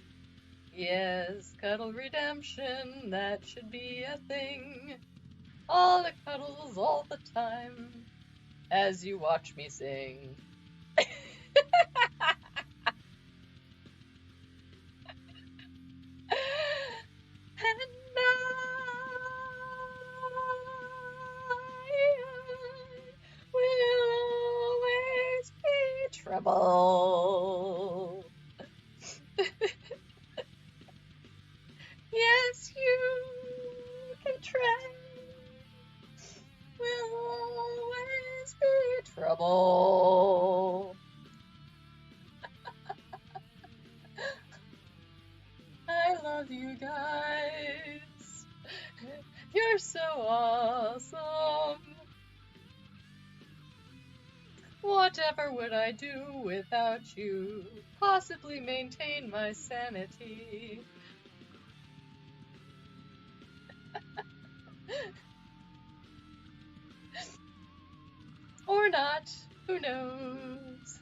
Yes, cuddle redemption, that should be a thing. All the cuddles all the time as you watch me sing. Trouble. Yes, you can try. Will always be trouble. I love you guys. You're so awesome. Whatever would I do without you? Possibly maintain my sanity. Or not, who knows?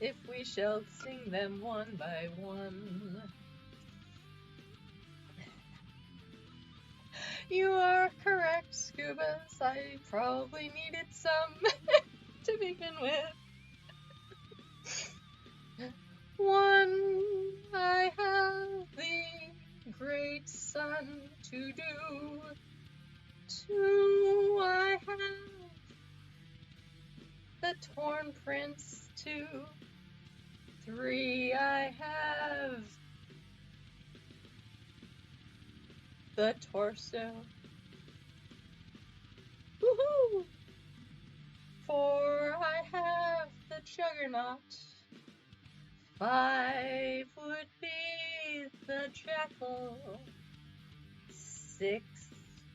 if we shall sing them one by one. You are correct, Scubas. I probably needed some to begin with. One, I have the great sun to do. Two, I have the torn prince to. Three, I have the torso. Woohoo! Four, I have the juggernaut. Five would be the jackal. Six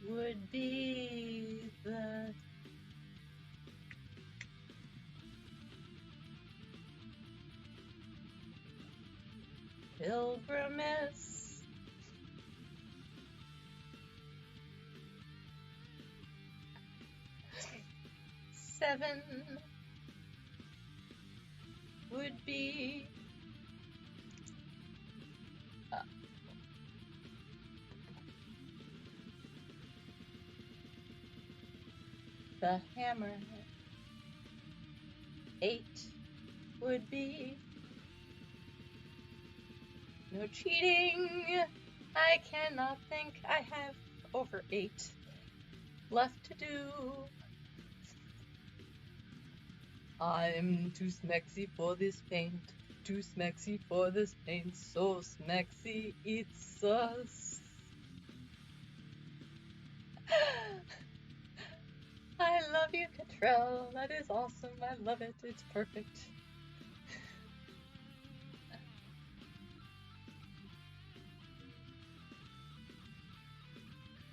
would be the pilgrimess. Seven would be the hammer. 8 would be no cheating. I cannot think. I have over 8 left to do. I'm too smexy for this paint. Too smexy for this paint. So smexy, it's us. I love you, Cottrell. That is awesome. I love it. It's perfect.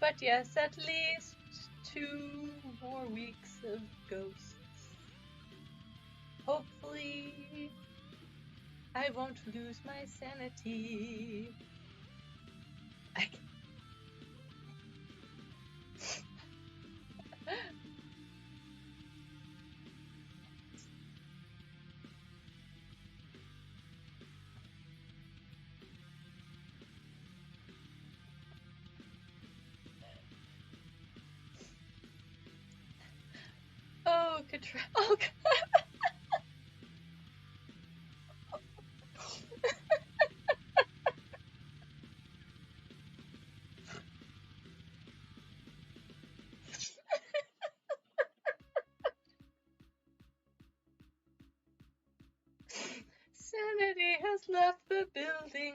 But yes, at least 2 more weeks of Ghosts. Hopefully, I won't lose my sanity. Oh, Cottrell. Oh, sanity has left the building.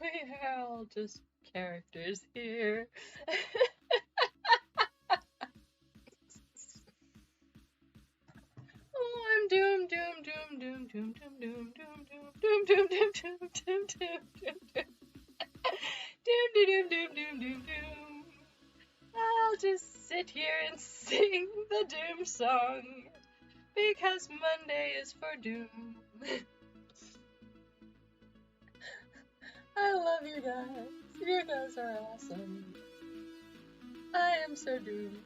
We are all just characters here. Oh, I'm doomed, doomed, doomed, doomed, doomed, doomed, doomed, doomed, doomed, doomed, doomed, doomed, doomed, doomed, doomed, doomed, doomed, doomed, doomed. I'll just sit here and sing the Doom song because Monday is for Doom. I love you guys. You guys are awesome. I am so doomed.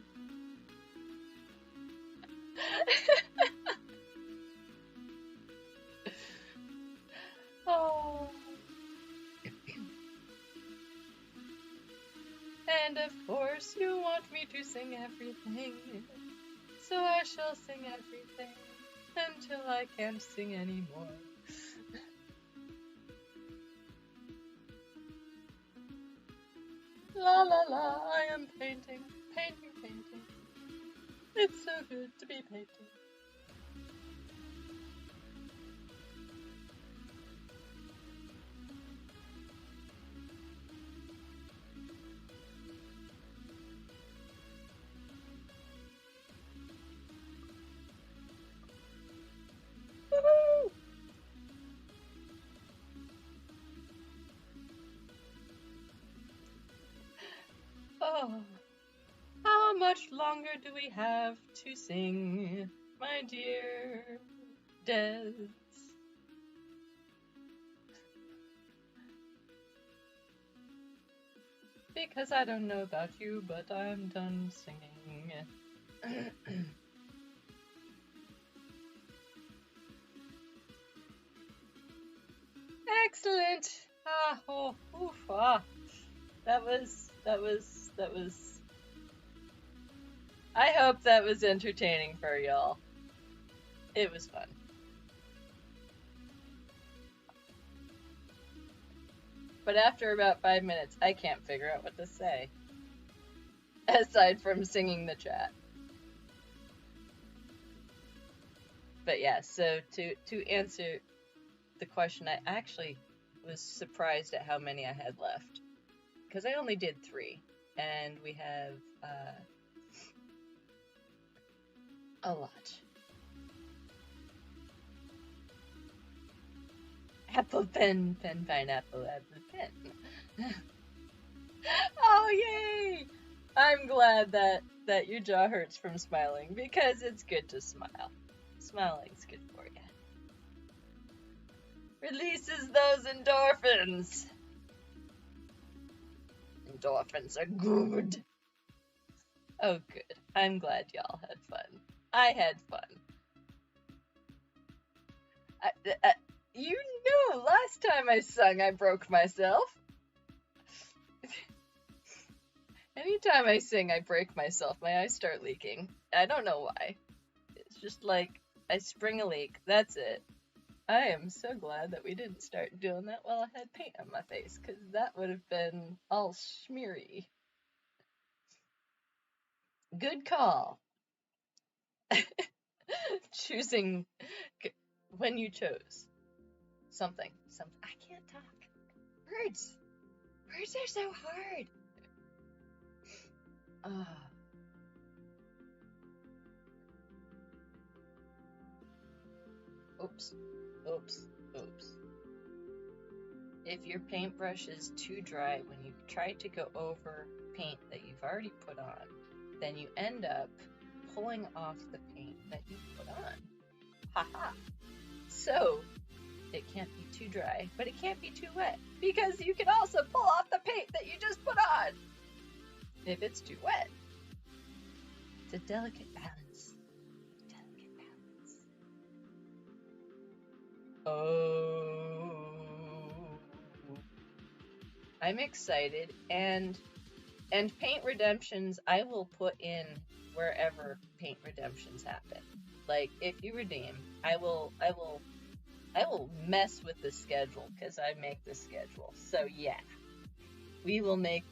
Oh. And of course you want me to sing everything, so I shall sing everything until I can't sing anymore. La la la, I am painting, painting, painting. It's so good to be painting. Woohoo! Oh, how much longer do we have to sing, my dear Des? Because I don't know about you, but I'm done singing. Excellent. That was. I hope that was entertaining for y'all. It was fun. But after about 5 minutes, I can't figure out what to say. Aside from singing the chat. But yeah, so to answer the question, I actually was surprised at how many I had left. Because I only did 3. And we have a lot. Apple, pen, pineapple, apple, pen. Oh, yay! I'm glad that your jaw hurts from smiling, because it's good to smile. Smiling's good for you. Releases those endorphins. Endorphins are good. Oh, good. I'm glad y'all had fun. I had fun. You knew last time I sung I broke myself. Anytime I sing, I break myself. My eyes start leaking. I don't know why. It's just like I spring a leak. That's it. I am so glad that we didn't start doing that while I had paint on my face, because that would have been all smeary. Good call. Choosing when you chose something. I can't talk. Words are so hard. Oops. If your paintbrush is too dry when you try to go over paint that you've already put on, then you end up pulling off the paint that you put on. Haha. So, it can't be too dry, but it can't be too wet, because you can also pull off the paint that you just put on if it's too wet. It's a delicate balance. Oh, I'm excited, and paint redemptions I will put in wherever paint redemptions happen. Like, if you redeem, I will mess with the schedule, because I make the schedule. So yeah, we will make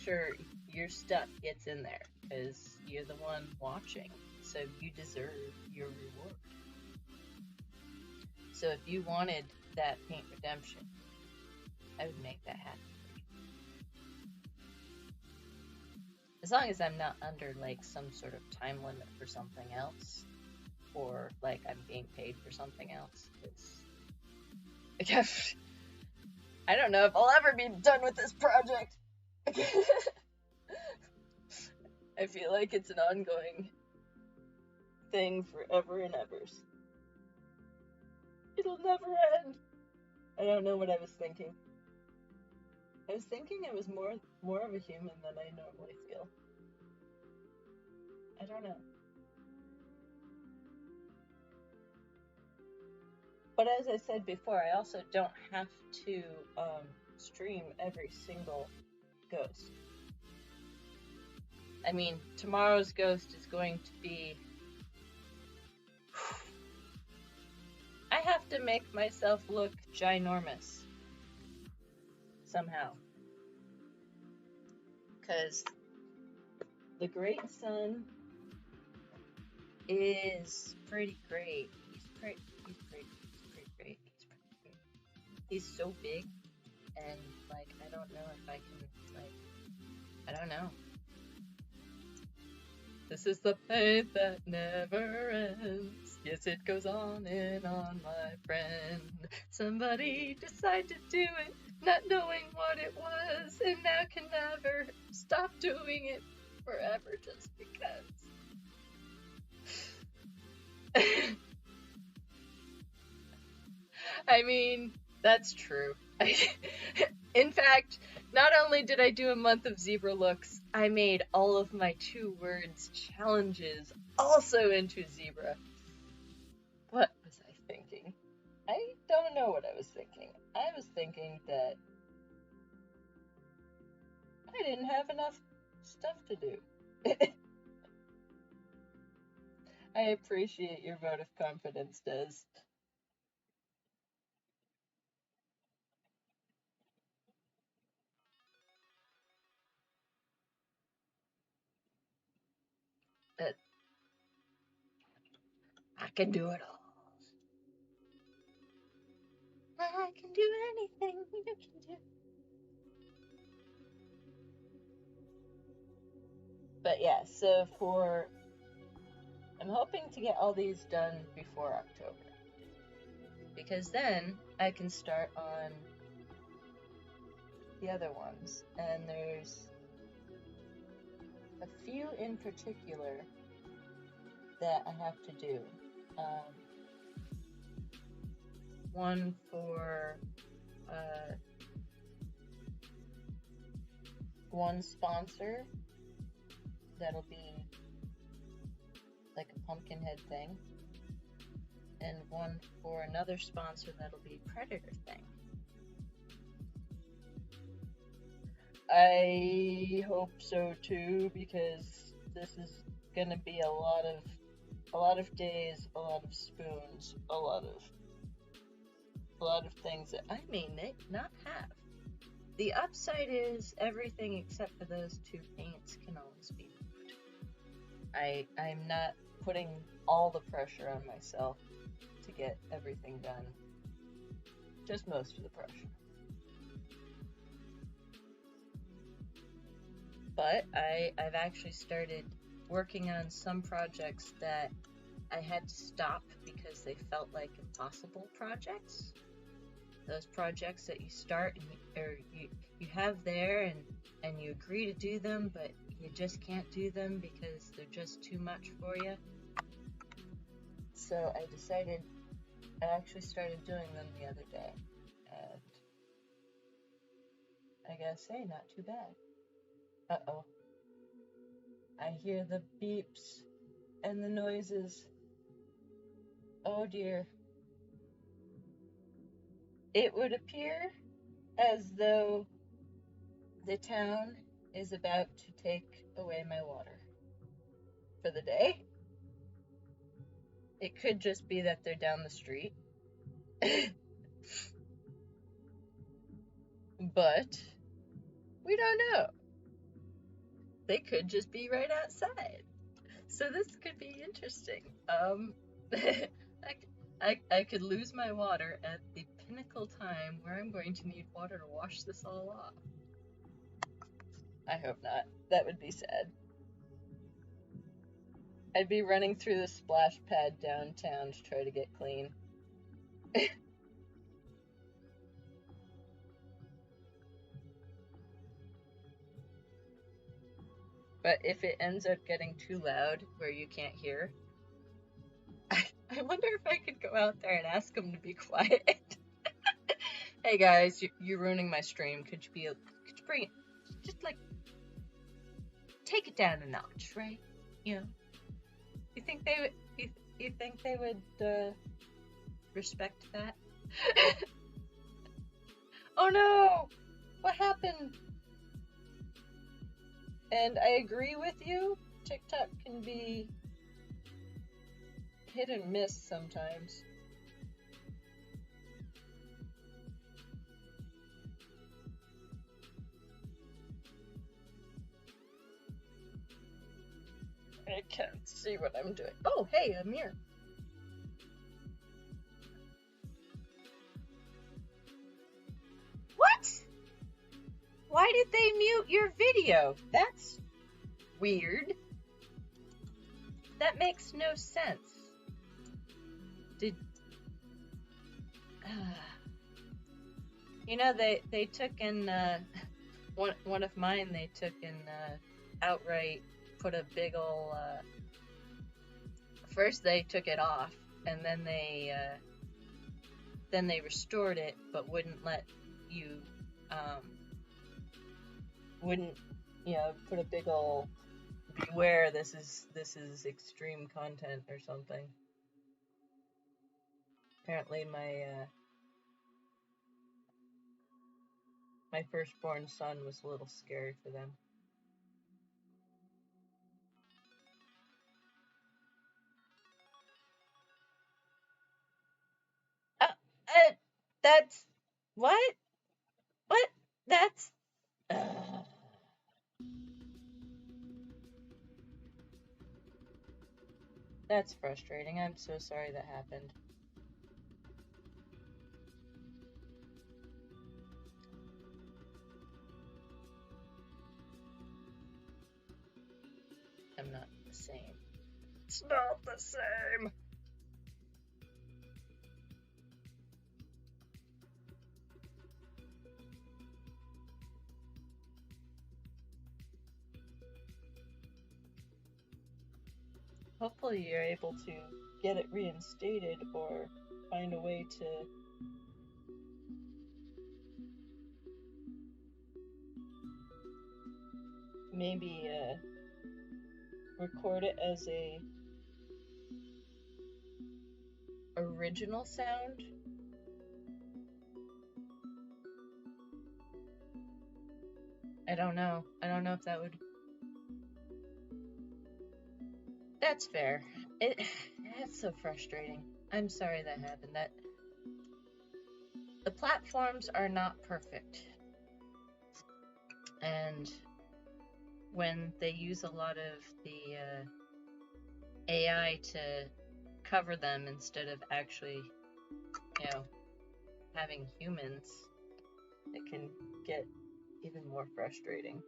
sure your stuff gets in there, because you're the one watching, so you deserve your reward. So if you wanted that paint redemption, I would make that happen. As long as I'm not under, like, some sort of time limit for something else, or, like, I'm being paid for something else, because I don't know if I'll ever be done with this project. I feel like it's an ongoing thing forever and ever. It'll never end. I don't know what I was thinking. I was thinking I was more of a human than I normally feel. I don't know. But as I said before, I also don't have to stream every single ghost. I mean, tomorrow's ghost is going to be... I have to make myself look ginormous. Somehow. Because the Great Sun is pretty great. He's pretty great. He's so big, and, like, I don't know if I can, like, I don't know. This is the pain that never ends. Yes, it goes on and on, my friend. Somebody decided to do it, not knowing what it was, and now can never stop doing it forever just because. I mean, that's true. In fact, not only did I do a month of zebra looks, I made all of my 2 words challenges also into zebra. What was I thinking? I don't want to know what I was thinking? I was thinking that I didn't have enough stuff to do. I appreciate your vote of confidence, Des. That I can do it all. I can do anything you can do. But yeah, so I'm hoping to get all these done before October. Because then I can start on the other ones. And there's a few in particular that I have to do. One for one sponsor that'll be like a pumpkin head thing, and one for another sponsor that'll be predator thing. I hope so too, because this is gonna be a lot of days, a lot of spoons, a lot of things that I may not have. The upside is everything except for those 2 paints can always be moved. I'm not putting all the pressure on myself to get everything done. Just most of the pressure. But I've actually started working on some projects that I had to stop because they felt like impossible projects. Those projects that you start and you have there and you agree to do them, but you just can't do them because they're just too much for you. So I actually started doing them the other day, and I gotta say, not too bad. Uh-oh. I hear the beeps and the noises. Oh dear. It would appear as though the town is about to take away my water for the day. It could just be that they're down the street. But we don't know. They could just be right outside. So this could be interesting. I could lose my water at the pinnacle time where I'm going to need water to wash this all off. I hope not. That would be sad. I'd be running through the splash pad downtown to try to get clean. But if it ends up getting too loud where you can't hear, I wonder if I could go out there and ask them to be quiet. Hey guys, you're ruining my stream. Could you bring it, just like, take it down a notch, right? You know, you think they would respect that? Oh no! What happened? And I agree with you, TikTok can be hit and miss sometimes. I can't see what I'm doing. Oh, hey, Amir. What? Why did they mute your video? That's weird. That makes no sense. You know, they took in, one of mine, they took and outright put a big ol', first they took it off, and then they restored it, but wouldn't let you, put a big ol' beware, this is extreme content or something. Apparently my firstborn son was a little scary for them. That's what? What? That's that's frustrating. I'm so sorry that happened. I'm not the same. It's not the same. Hopefully you're able to get it reinstated or find a way to maybe record it as a original sound. I don't know. I don't know if that would... That's fair. That's so frustrating. I'm sorry that happened. The platforms are not perfect. And when they use a lot of the AI to cover them instead of actually, having humans, it can get even more frustrating.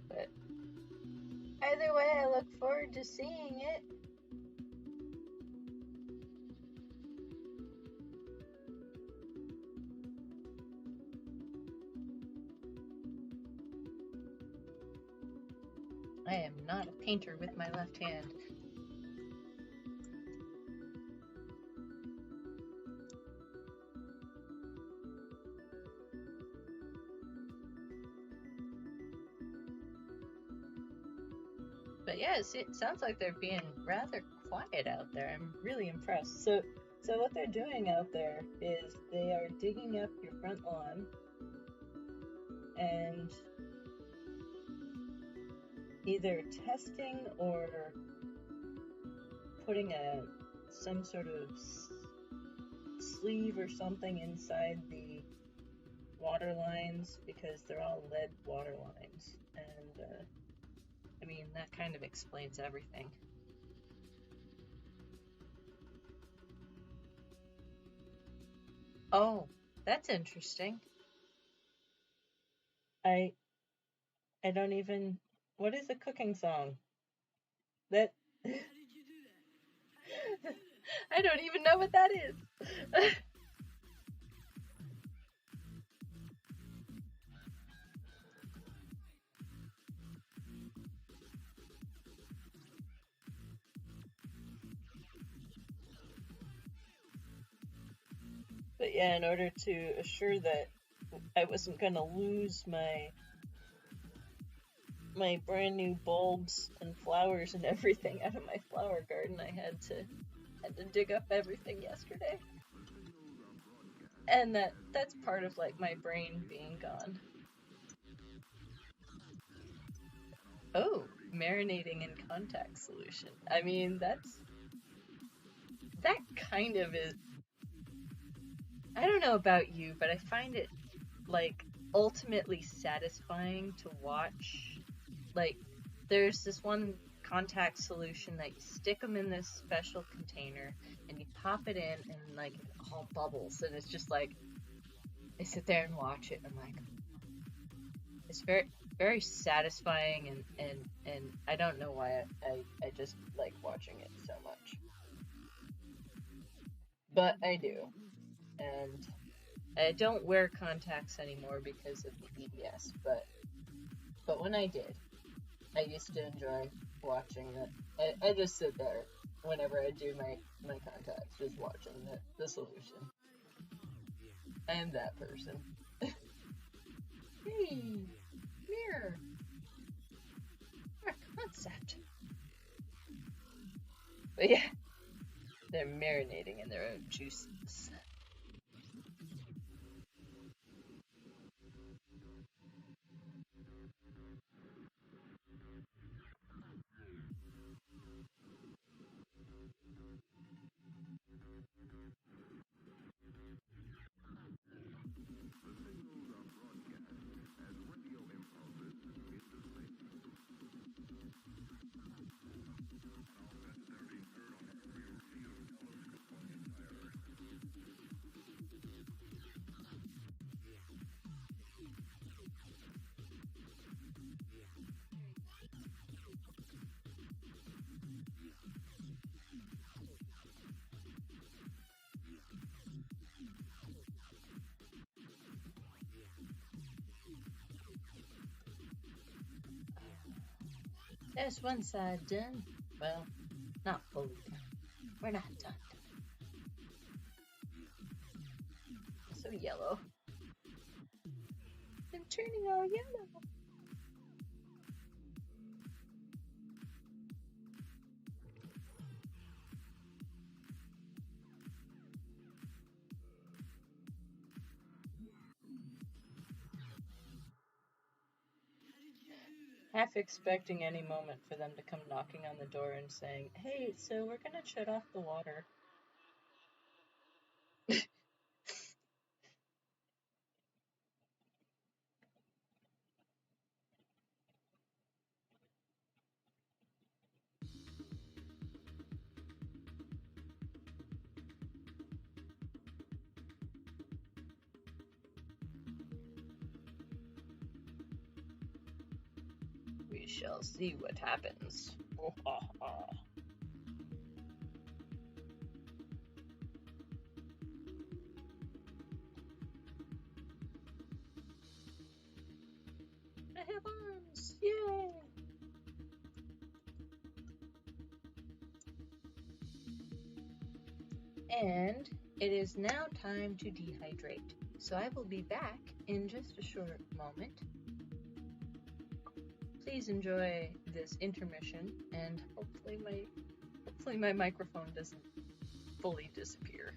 But either way, I look forward to seeing it. I am not a painter with my left hand. But yeah, it sounds like they're being rather quiet out there. I'm really impressed. So what they're doing out there is they are digging up your front lawn and either testing or putting some sort of sleeve or something inside the water lines, because they're all lead water lines, and I mean, that kind of explains everything. Oh, that's interesting. I don't even... What is a cooking song? That... I don't even know what that is. But yeah, in order to assure that I wasn't gonna lose my brand new bulbs and flowers and everything out of my flower garden, I had to dig up everything yesterday. And that's part of like my brain being gone. Oh, marinating in contact solution. I mean, that kind of is... I don't know about you, but I find it like ultimately satisfying to watch. Like, there's this one contact solution that you stick them in this special container and you pop it in and like it all bubbles, and it's just like I sit there and watch it and I'm like, it's very, very satisfying, and I don't know why I just like watching it so much, but I do. And I don't wear contacts anymore because of the EDS, but when I did, I used to enjoy watching it. I just sit there whenever I do my contacts, just watching the solution. I am that person. Hey, mirror. Our concept. But yeah, they're marinating in their own juices. There's one side done. Well, not fully done. We're not done. So yellow. I'm turning all yellow. Half expecting any moment for them to come knocking on the door and saying, "Hey, so we're gonna shut off the water." We shall see what happens. Oh, ha, ha. I have arms! Yay! And it is now time to dehydrate. So I will be back in just a short moment. Please enjoy this intermission, and hopefully my microphone doesn't fully disappear.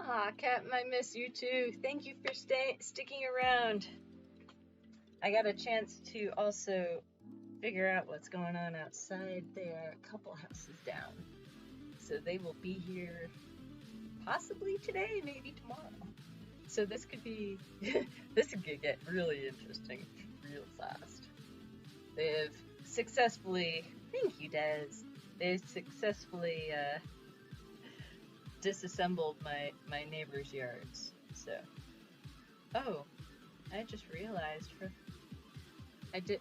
Aw, Captain, I miss you too. Thank you for sticking around. I got a chance to also figure out what's going on outside there, a couple houses down. so they will be here possibly today, maybe tomorrow. So this could be, this could get really interesting real fast. They have successfully, thank you, Des. They've successfully disassembled my neighbor's yards. So, oh, I just realized I did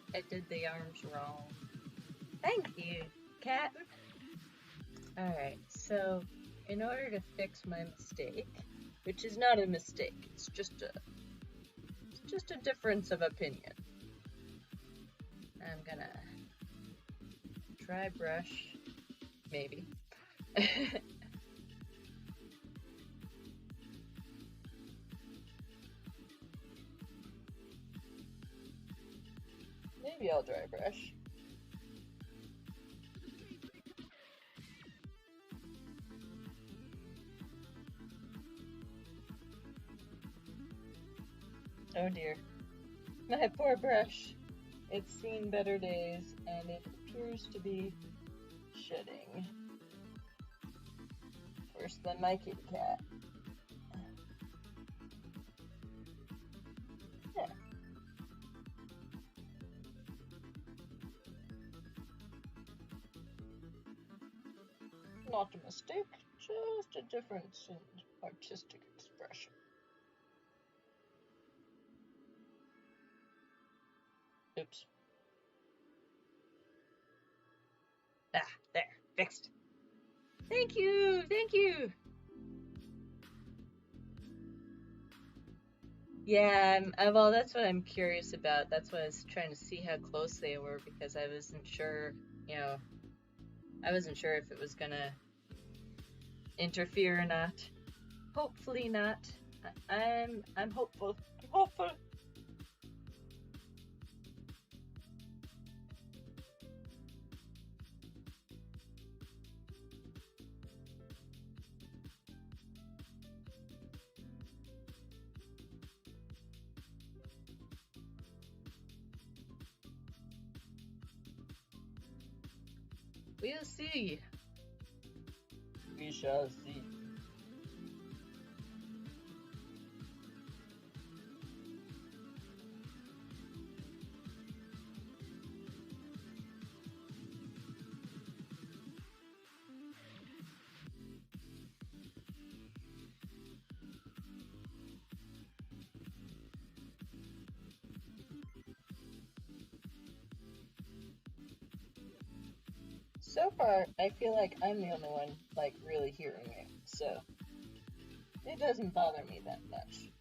the arms wrong. Thank you, cat. All right, so in order to fix my mistake, which is not a mistake, it's just a difference of opinion. I'm gonna dry brush, maybe. Maybe I'll dry brush. Oh dear. My poor brush. It's seen better days, and it appears to be shedding. Worse than my kitty cat. Yeah. Not a mistake, just a difference in artistic expression. Oops. Ah, there, fixed. Thank you, thank you. Yeah, well, that's what I'm curious about. That's why I was trying to see how close they were, because I wasn't sure, I wasn't sure if it was gonna interfere or not. Hopefully not. I'm hopeful. I'm hopeful. We'll see. We shall see. So far, I feel like I'm the only one, like, really hearing it, so it doesn't bother me that much.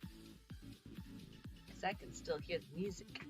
Because I can still hear the music.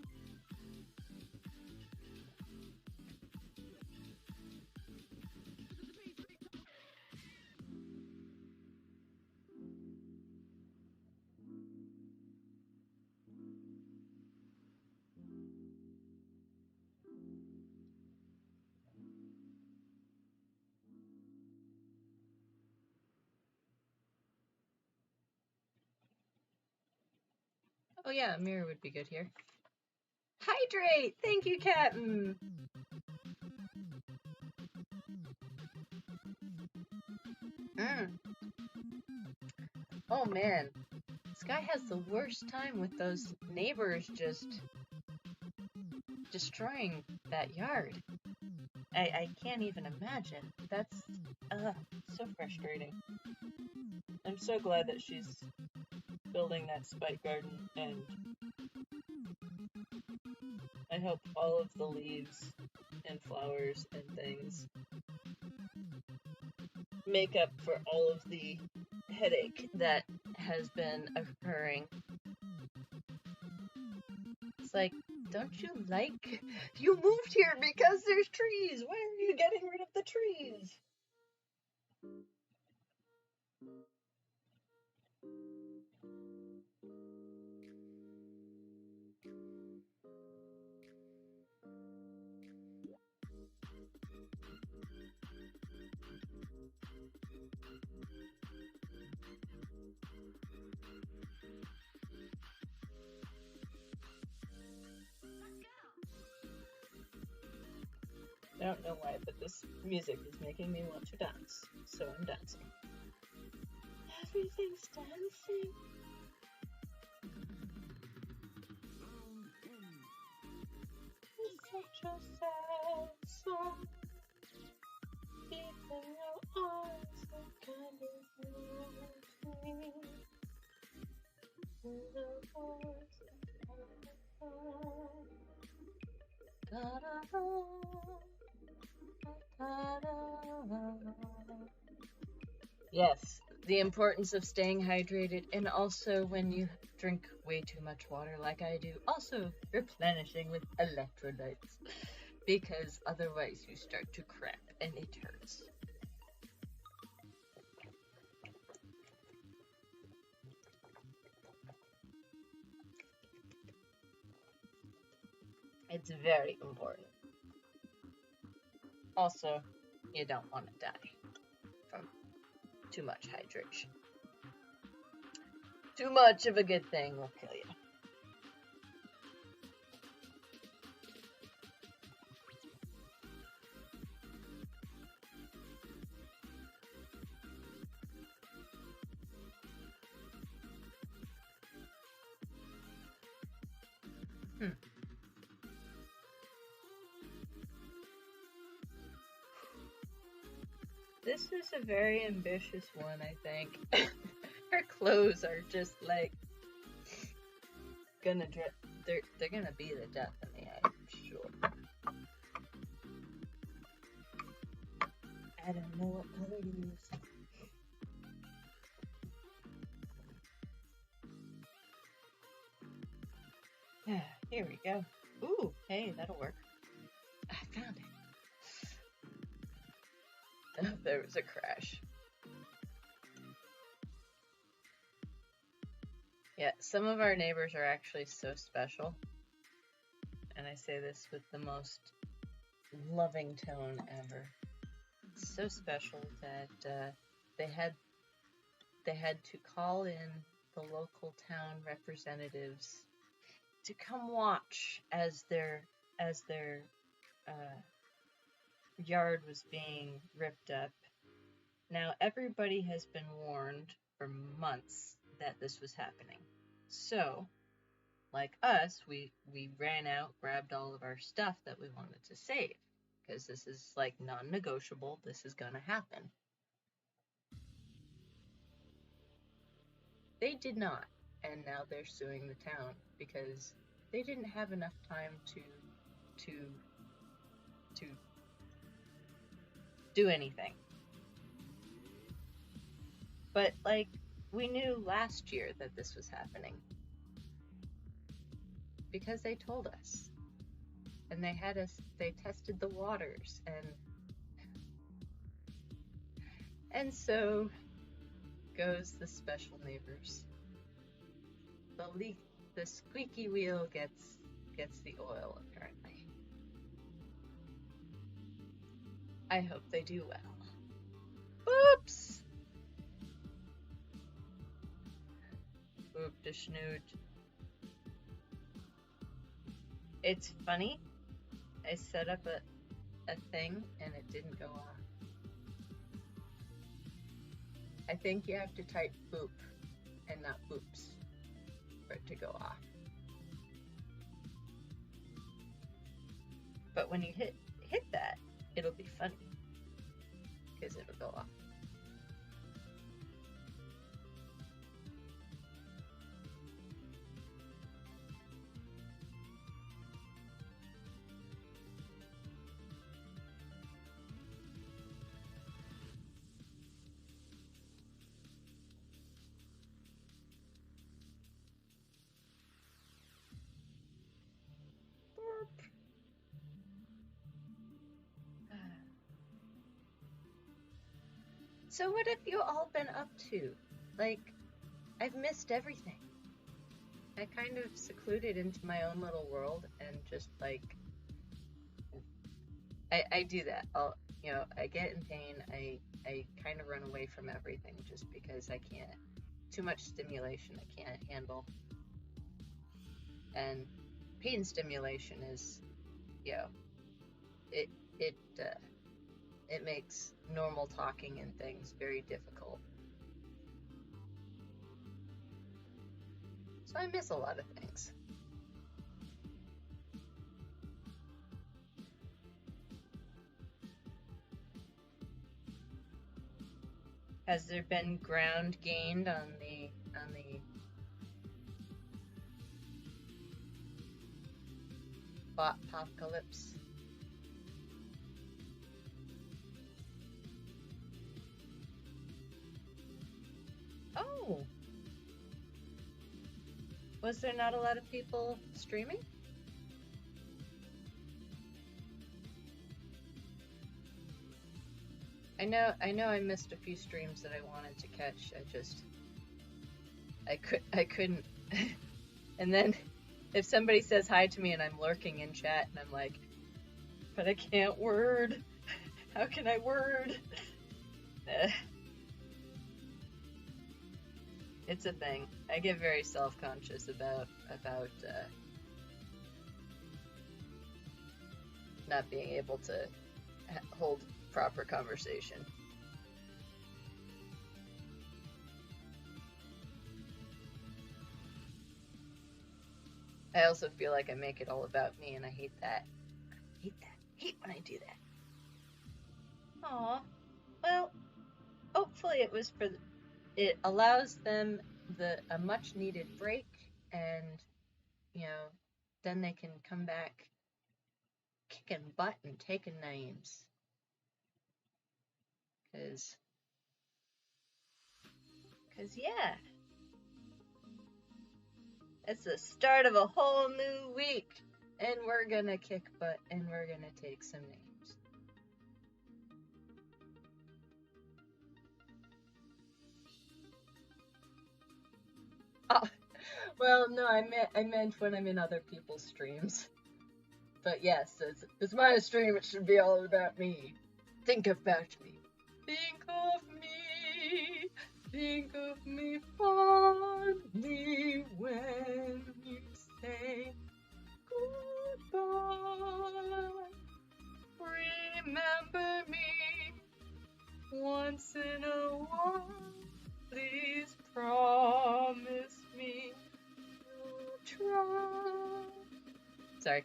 Oh yeah, a mirror would be good here. Hydrate! Thank you, Captain! Oh man, this guy has the worst time with those neighbors just destroying that yard. I can't even imagine. That's so frustrating. I'm so glad that she's building that spike garden, and I hope all of the leaves and flowers and things make up for all of the headache that has been occurring. It's like, don't you like? You moved here because there's trees. Why are you getting rid of the trees? I don't know why, but this music is making me want to dance, so I'm dancing. Everything's dancing. It's such a sad song. Deep in your eyes, that kind of me. The voice Yes, the importance of staying hydrated, and also when you drink way too much water like I do, also replenishing with electrolytes, because otherwise you start to cramp and it hurts. It's very important. Also, you don't want to die from too much hydration. Too much of a good thing will kill you. This is a very ambitious one, I think. Her clothes are just like gonna drip. They're gonna be the death of me, I'm sure. I don't know what color to use. Here we go. Ooh, hey, that'll work. I found it. Oh, there was a crash. Yeah, some of our neighbors are actually so special. And I say this with the most loving tone ever. It's so special that they had to call in the local town representatives to come watch as their yard was being ripped up. Now everybody has been warned for months that this was happening. So, like us, we ran out, grabbed all of our stuff that we wanted to save, because this is like non-negotiable. This is gonna happen. They did not, and now they're suing the town because they didn't have enough time to do anything. But like, we knew last year that this was happening because they told us, and they tested the waters, and so goes the special neighbors. The squeaky wheel gets the oil, apparently. I hope they do well. Oops! Oop de snoot. It's funny. I set up a thing and it didn't go off. I think you have to type boop and not boops for it to go off. But when you hit that, it'll be funny because it'll go off. So what have you all been up to? Like, I've missed everything. I kind of secluded into my own little world and just like, I do that. I get in pain. I kind of run away from everything just because I can't. Too much stimulation I can't handle. And pain stimulation is, it makes normal talking and things very difficult. So I miss a lot of things. Has there been ground gained on the apocalypse? Oh, was there not a lot of people streaming? I know I missed a few streams that I wanted to catch. I couldn't. And then if somebody says hi to me and I'm lurking in chat and I'm like, but I can't word. How can I word? It's a thing. I get very self-conscious about not being able to hold proper conversation. I also feel like I make it all about me, and I hate that. I hate when I do that. Aw. Well, hopefully it allows them a much needed break, and then they can come back kicking butt and taking names. Cause yeah, it's the start of a whole new week, and we're gonna kick butt and we're gonna take some names. Oh, well, no, I meant when I'm in other people's streams. But yes, it's my stream. It should be all about me. Think about me. Think of me. Think of me fondly when you say goodbye. Remember me once in a while. Please promise me you'll try. Sorry.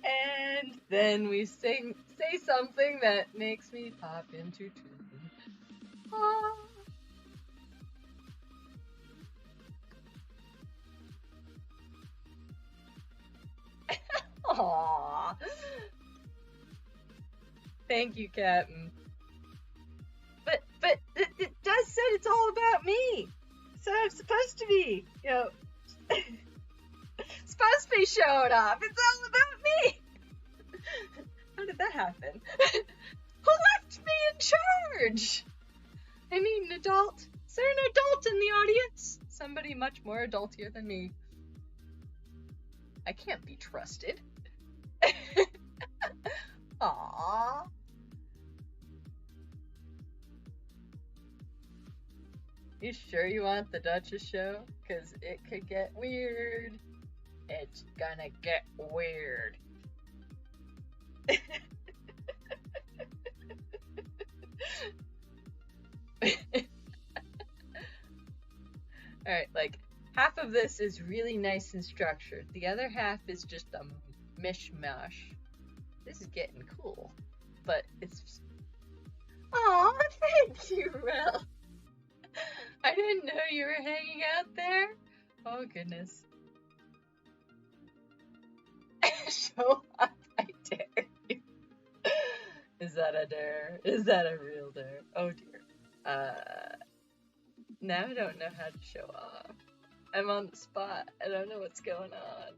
And then we say something that makes me pop into tune. Ah. Aww. Thank you, Captain. But it does say it's all about me. So I'm supposed to be, supposed to be showing off. It's all about me. How did that happen? Who left me in charge? I need an adult. Is there an adult in the audience? Somebody much more adultier than me. I can't be trusted. Aww. You sure you want the Duchess show? Because it could get weird. It's gonna get weird. Alright, like, half of this is really nice and structured. The other half is just a mishmash. This is getting cool. But it's... Aw, thank you, Rel. I didn't know you were hanging out there. Oh, goodness. Show up, I dare you. Is that a dare? Is that a real dare? Oh, dear. Now I don't know how to show off. I'm on the spot. I don't know what's going on.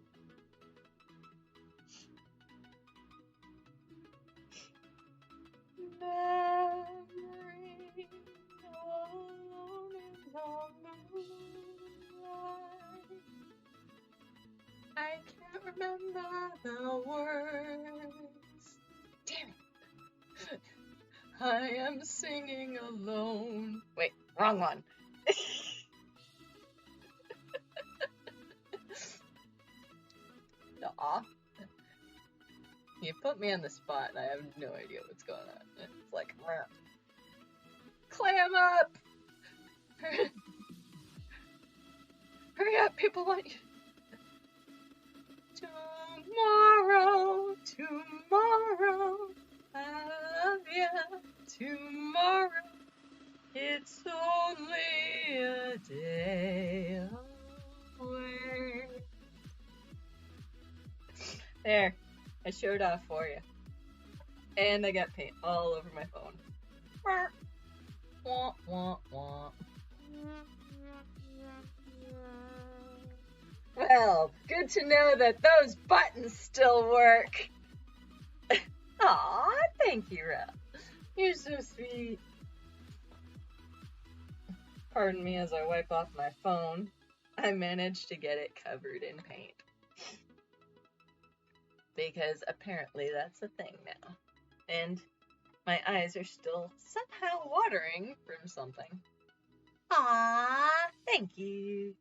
Memory alone in the moonlight. I can't remember the words. Damn it. I am singing alone. Wait, wrong one. Aw. You put me on the spot and I have no idea what's going on. It's like, clam up! Hurry up, people want you. Tomorrow, I love you. Tomorrow, it's only a day away. There, I showed off for you. And I got paint all over my phone. Wah, wah, wah. Well, good to know that those buttons still work. Aw, thank you, Ralph. You're so sweet. Pardon me as I wipe off my phone. I managed to get it covered in paint. Because apparently that's a thing now. And my eyes are still somehow watering from something. Aww, thank you.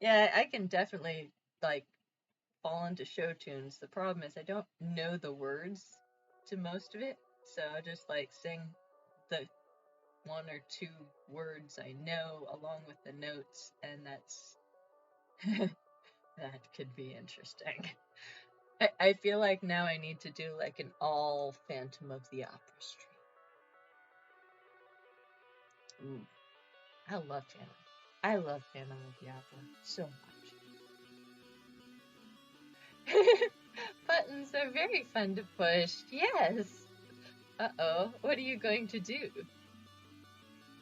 Yeah, I can definitely, like, fall into show tunes. The problem is I don't know the words to most of it, so I just, like, sing the 1 or 2 words I know along with the notes, and that's... that could be interesting. I feel like now I need to do, like, an all Phantom of the Opera stream. Ooh, I love Phantom. I love Phantom of the Opera so much. Buttons are very fun to push, yes. Uh-oh, what are you going to do?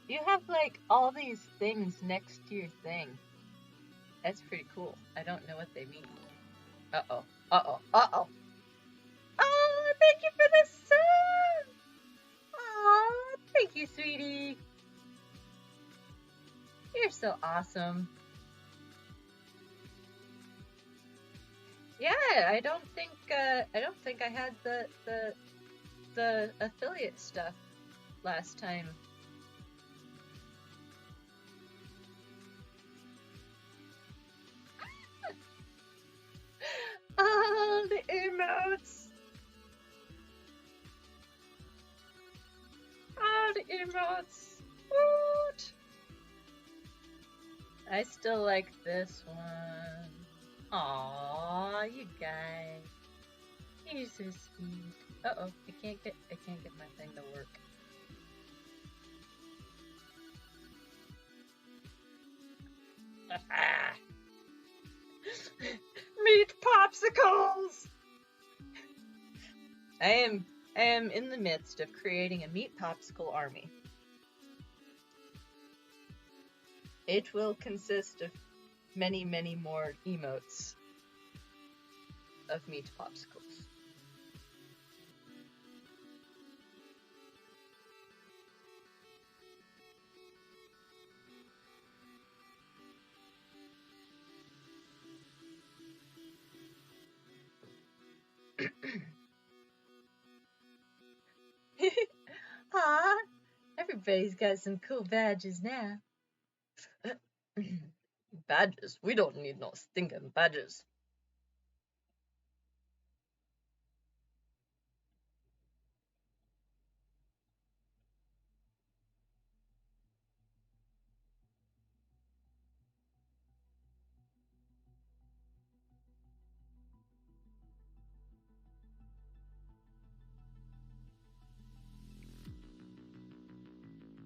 You have, like, all these things next to your thing. That's pretty cool. I don't know what they mean. Uh-oh, uh-oh, uh-oh. Oh, thank you for the sub! Aw, thank you, sweetie. You're so awesome. Yeah, I don't think I had the affiliate stuff last time. Oh, the emotes. Oh, the emotes. Woot. I still like this one. Aww, you guys. You're so sweet. Uh-oh, I can't get my thing to work. Meat popsicles! I am in the midst of creating a meat popsicle army. It will consist of many, many more emotes of meat popsicles. Aw, everybody's got some cool badges now. Badges? We don't need no stinking badges.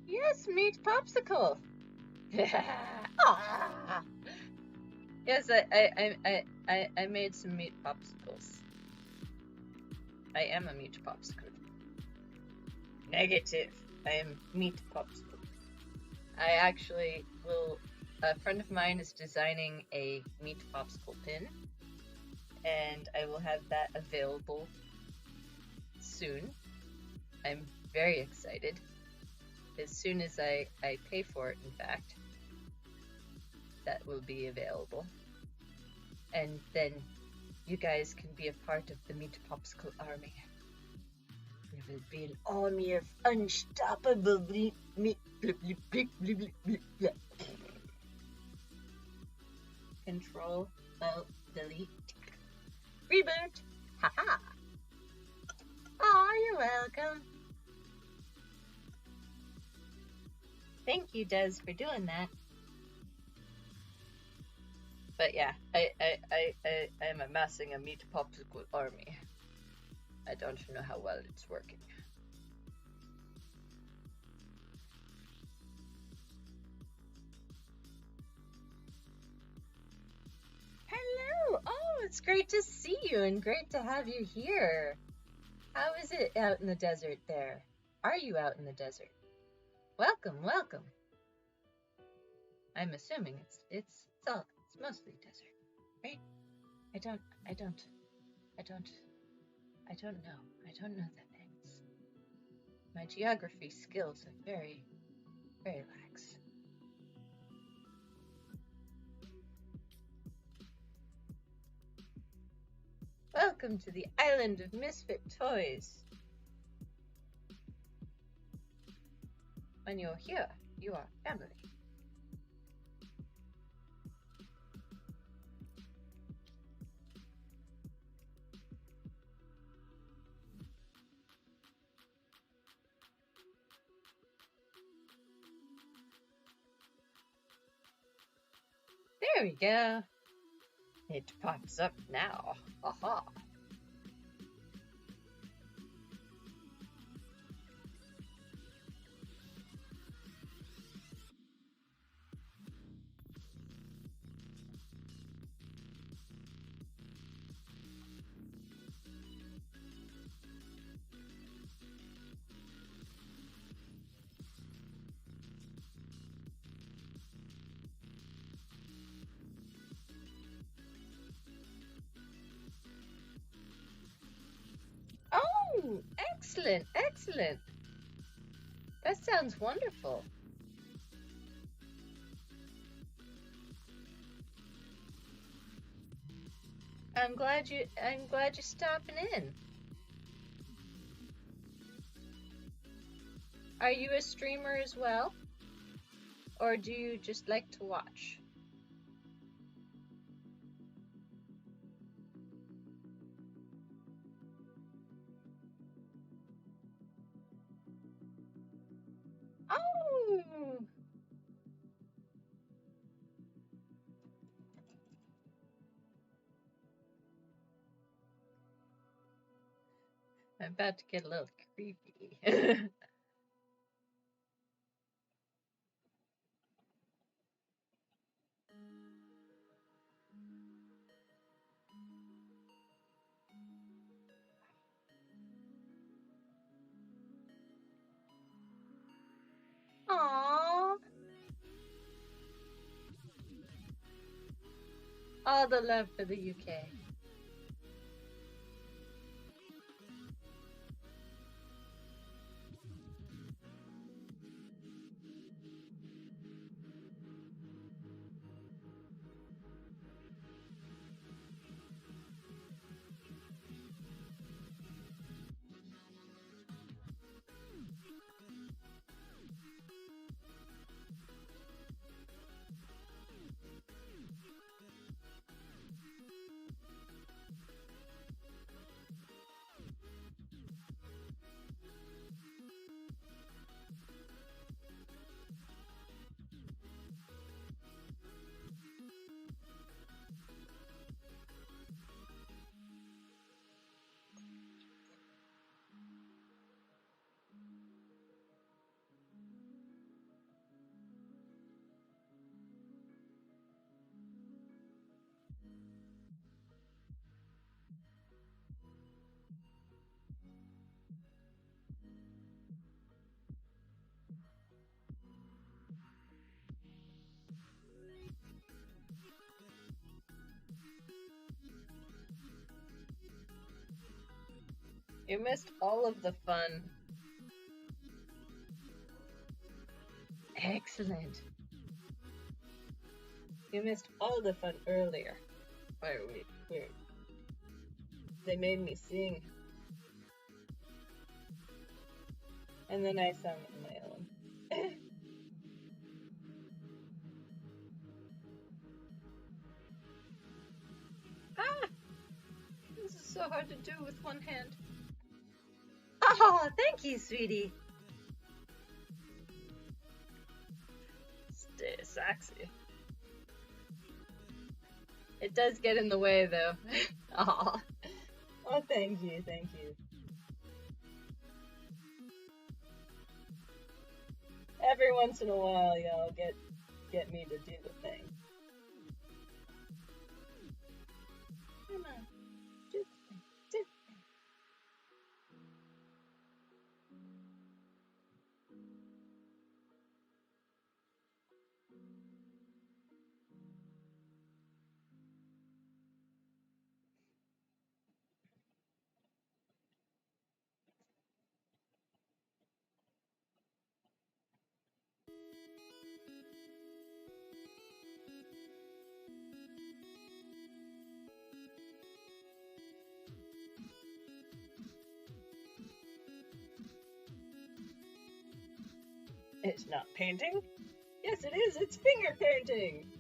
Yes, meat popsicle. Yes, I made some meat popsicles. I am a meat popsicle. Negative. I am meat popsicle. I actually will. A friend of mine is designing a meat popsicle pin, and I will have that available soon. I'm very excited. As soon as I pay for it, in fact, that will be available. And then you guys can be a part of the Meat Popsicle army. It will be an army of unstoppable meat. Control, Alt, Delete, Reboot. Haha! Oh, you're welcome. Thank you, Des, for doing that. But yeah, I am amassing a meat popsicle army. I don't know how well it's working. Hello! Oh, it's great to see you and great to have you here. How is it out in the desert there? Are you out in the desert? Welcome, welcome. I'm assuming it's mostly desert, right? I don't know. I don't know the things. My geography skills are very, very lax. Welcome to the island of misfit toys. When you're here, you are family. There we go. It pops up now. Aha. Oh, excellent, excellent. That sounds wonderful. I'm glad you're stopping in. Are you a streamer as well? Or do you just like to watch? Oh! I'm about to get a little creepy. Aww. All the love for the UK. You missed all of the fun. Excellent. You missed all the fun earlier. Wait. They made me sing. And then I sung on my own. Ah! This is so hard to do it with one hand. Oh, thank you, sweetie. Stay sexy. It does get in the way, though. Oh, thank you, thank you. Every once in a while, y'all get me to do the thing. Come on, do the thing, do the thing. It's not painting. Yes, it is. It's finger painting.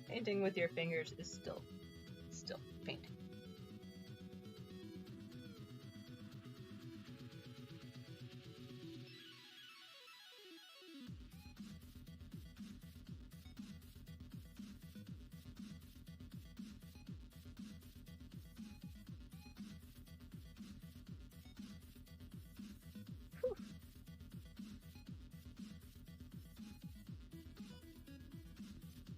Painting with your fingers is still painting.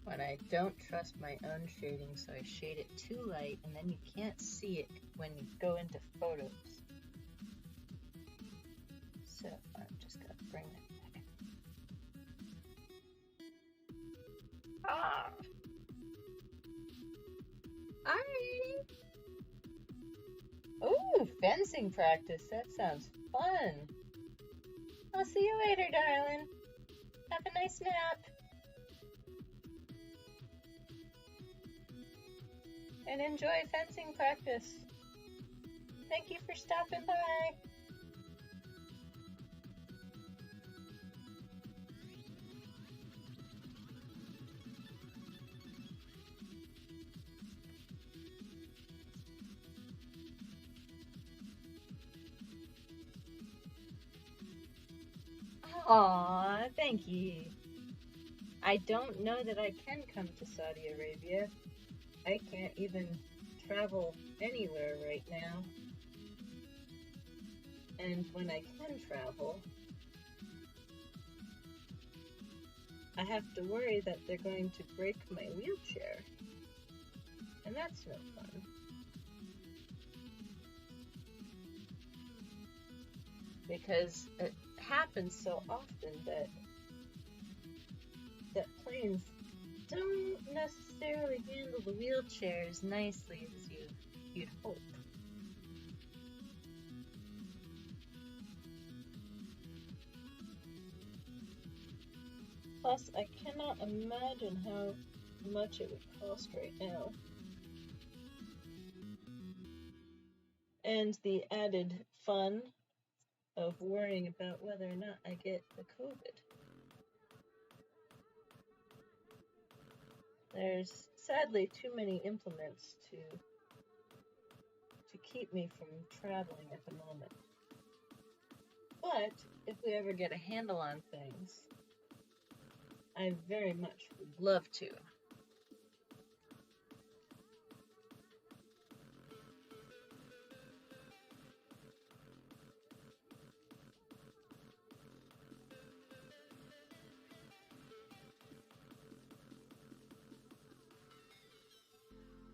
When I don't trust my own shading, so I shade it too light, and then you can't see it when you go into photos. So I'm just gonna bring that back. Ah! Alrighty. Ooh, fencing practice. That sounds fun. I'll see you later, darling. Have a nice nap. And enjoy fencing practice. Thank you for stopping by. Aw, thank you. I don't know that I can come to Saudi Arabia. I can't even travel anywhere right now. And when I can travel, I have to worry that they're going to break my wheelchair. And that's no fun. Because it happens so often that planes don't necessarily handle the wheelchair as nicely as you'd hope. Plus, I cannot imagine how much it would cost right now. And the added fun of worrying about whether or not I get the COVID. There's sadly too many implements to keep me from traveling at the moment. But if we ever get a handle on things, I very much would love to.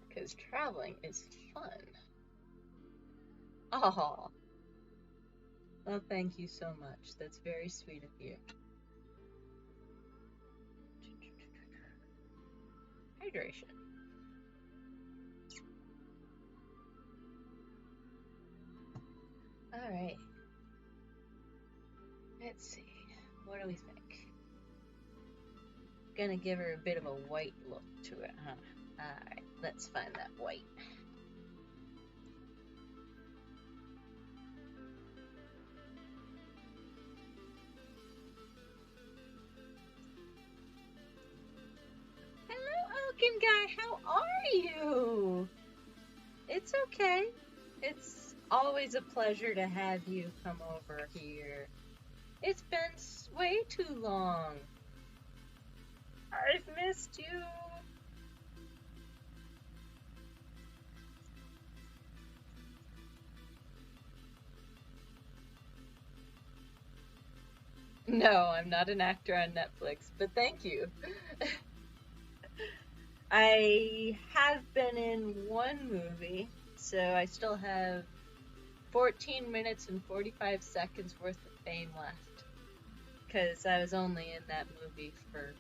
Because traveling is fun. Oh, well, thank you so much. That's very sweet of you. Hydration. All right. Let's see. What do we think? Gonna give her a bit of a white look to it, huh? Alright, let's find that white. Hello, Oaken Guy, how are you? It's okay. It's always a pleasure to have you come over here. It's been way too long. I've missed you. No, I'm not an actor on Netflix, but thank you. I have been in one movie, so I still have 14 minutes and 45 seconds worth of fame left. Because I was only in that movie for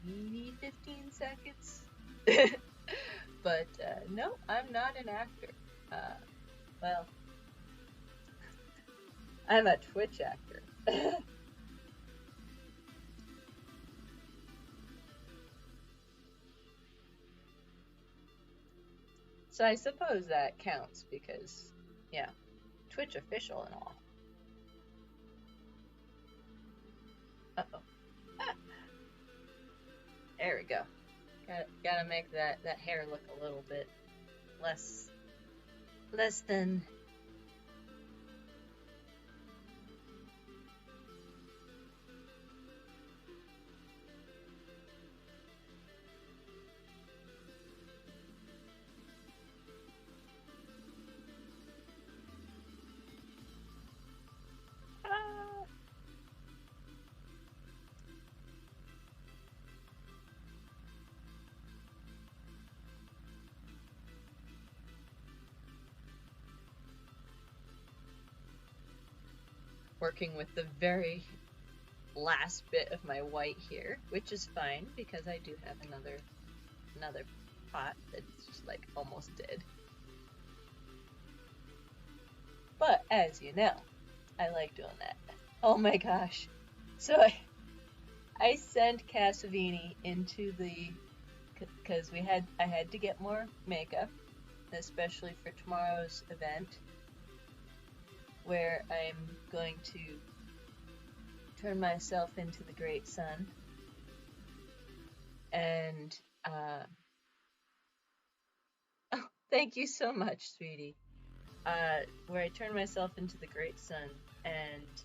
maybe 15 seconds. But no, I'm not an actor. Well, I'm a Twitch actor. So I suppose that counts because, yeah, Twitch official and all. Uh-oh. Ah, there we go. Gotta make that hair look a little bit less than. Ah. Working with the very last bit of my white here, which is fine because I do have another pot that's just like almost dead. But as you know, I like doing that. Oh my gosh. So I sent Casavini into the, because I had to get more makeup, especially for tomorrow's event, where I'm going to turn myself into the great sun. And oh, thank you so much, sweetie. Where I turned myself into the great sun, and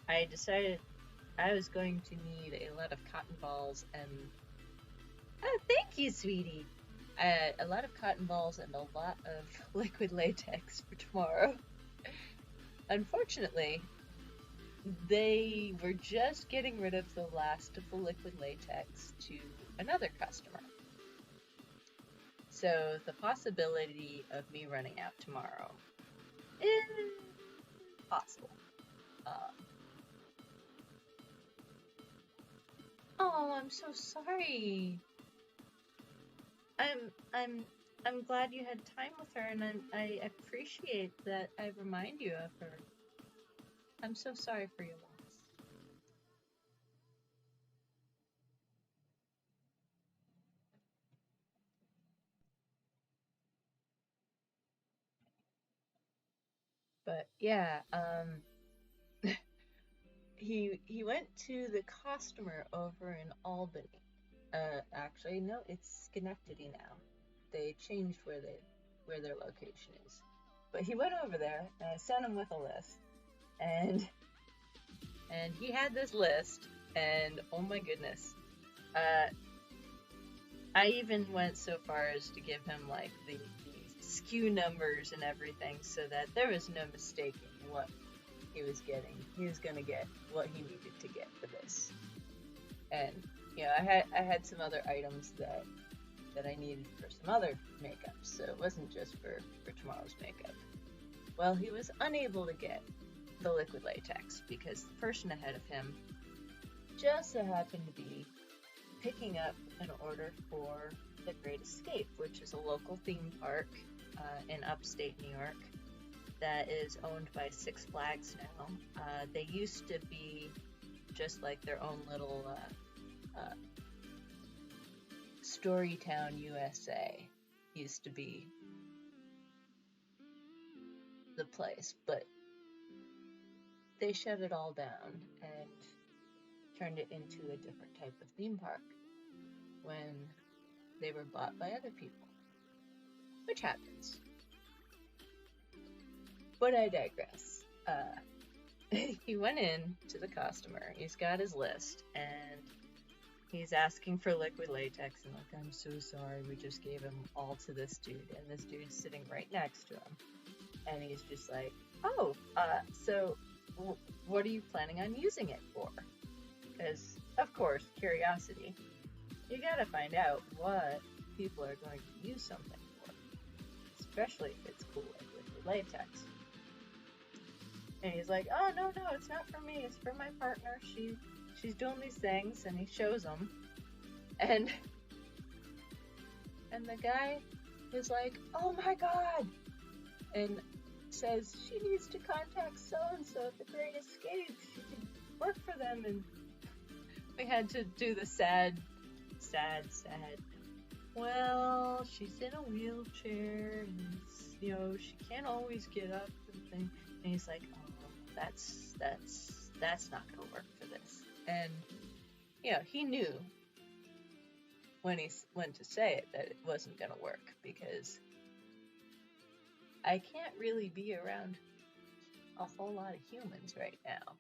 I decided I was going to need a lot of cotton balls and. Oh, thank you, sweetie. A lot of cotton balls and a lot of liquid latex for tomorrow. Unfortunately, they were just getting rid of the last of the liquid latex to another customer. So the possibility of me running out tomorrow is possible. Oh, I'm so sorry. I'm glad you had time with her, and I appreciate that I remind you of her. I'm so sorry for your loss. But yeah, he went to the customer over in Albany. Actually, no, it's Schenectady now. They changed where their location is. But he went over there, and I sent him with a list, and he had this list, and oh my goodness, I even went so far as to give him like the SKU numbers and everything, so that there was no mistaking what he was getting. He was gonna get what he needed to get for this. And I had some other items that I needed for some other makeup, so it wasn't just for tomorrow's makeup. Well, he was unable to get the liquid latex because the person ahead of him just so happened to be picking up an order for The Great Escape, which is a local theme park in upstate New York that is owned by Six Flags now. They used to be just like their own little Storytown, USA used to be the place, but they shut it all down and turned it into a different type of theme park, when they were bought by other people, which happens. But I digress. He went in to the customer. He's got his list, and he's asking for liquid latex, and like, I'm so sorry, we just gave him all to this dude, and this dude's sitting right next to him, and he's just like, oh, so what are you planning on using it for? Because, of course, curiosity. You gotta find out what people are going to use something for, especially if it's cool like liquid latex. And he's like, oh, no, it's not for me, it's for my partner, she's doing these things, and he shows them, and the guy is like, oh my god, and says she needs to contact so-and-so at the Great Escape, she can work for them, and we had to do the sad, well, she's in a wheelchair, and she can't always get up and thing, and he's like, oh, that's not gonna work for this. And he knew when he went to say it that it wasn't gonna work, because I can't really be around a whole lot of humans right now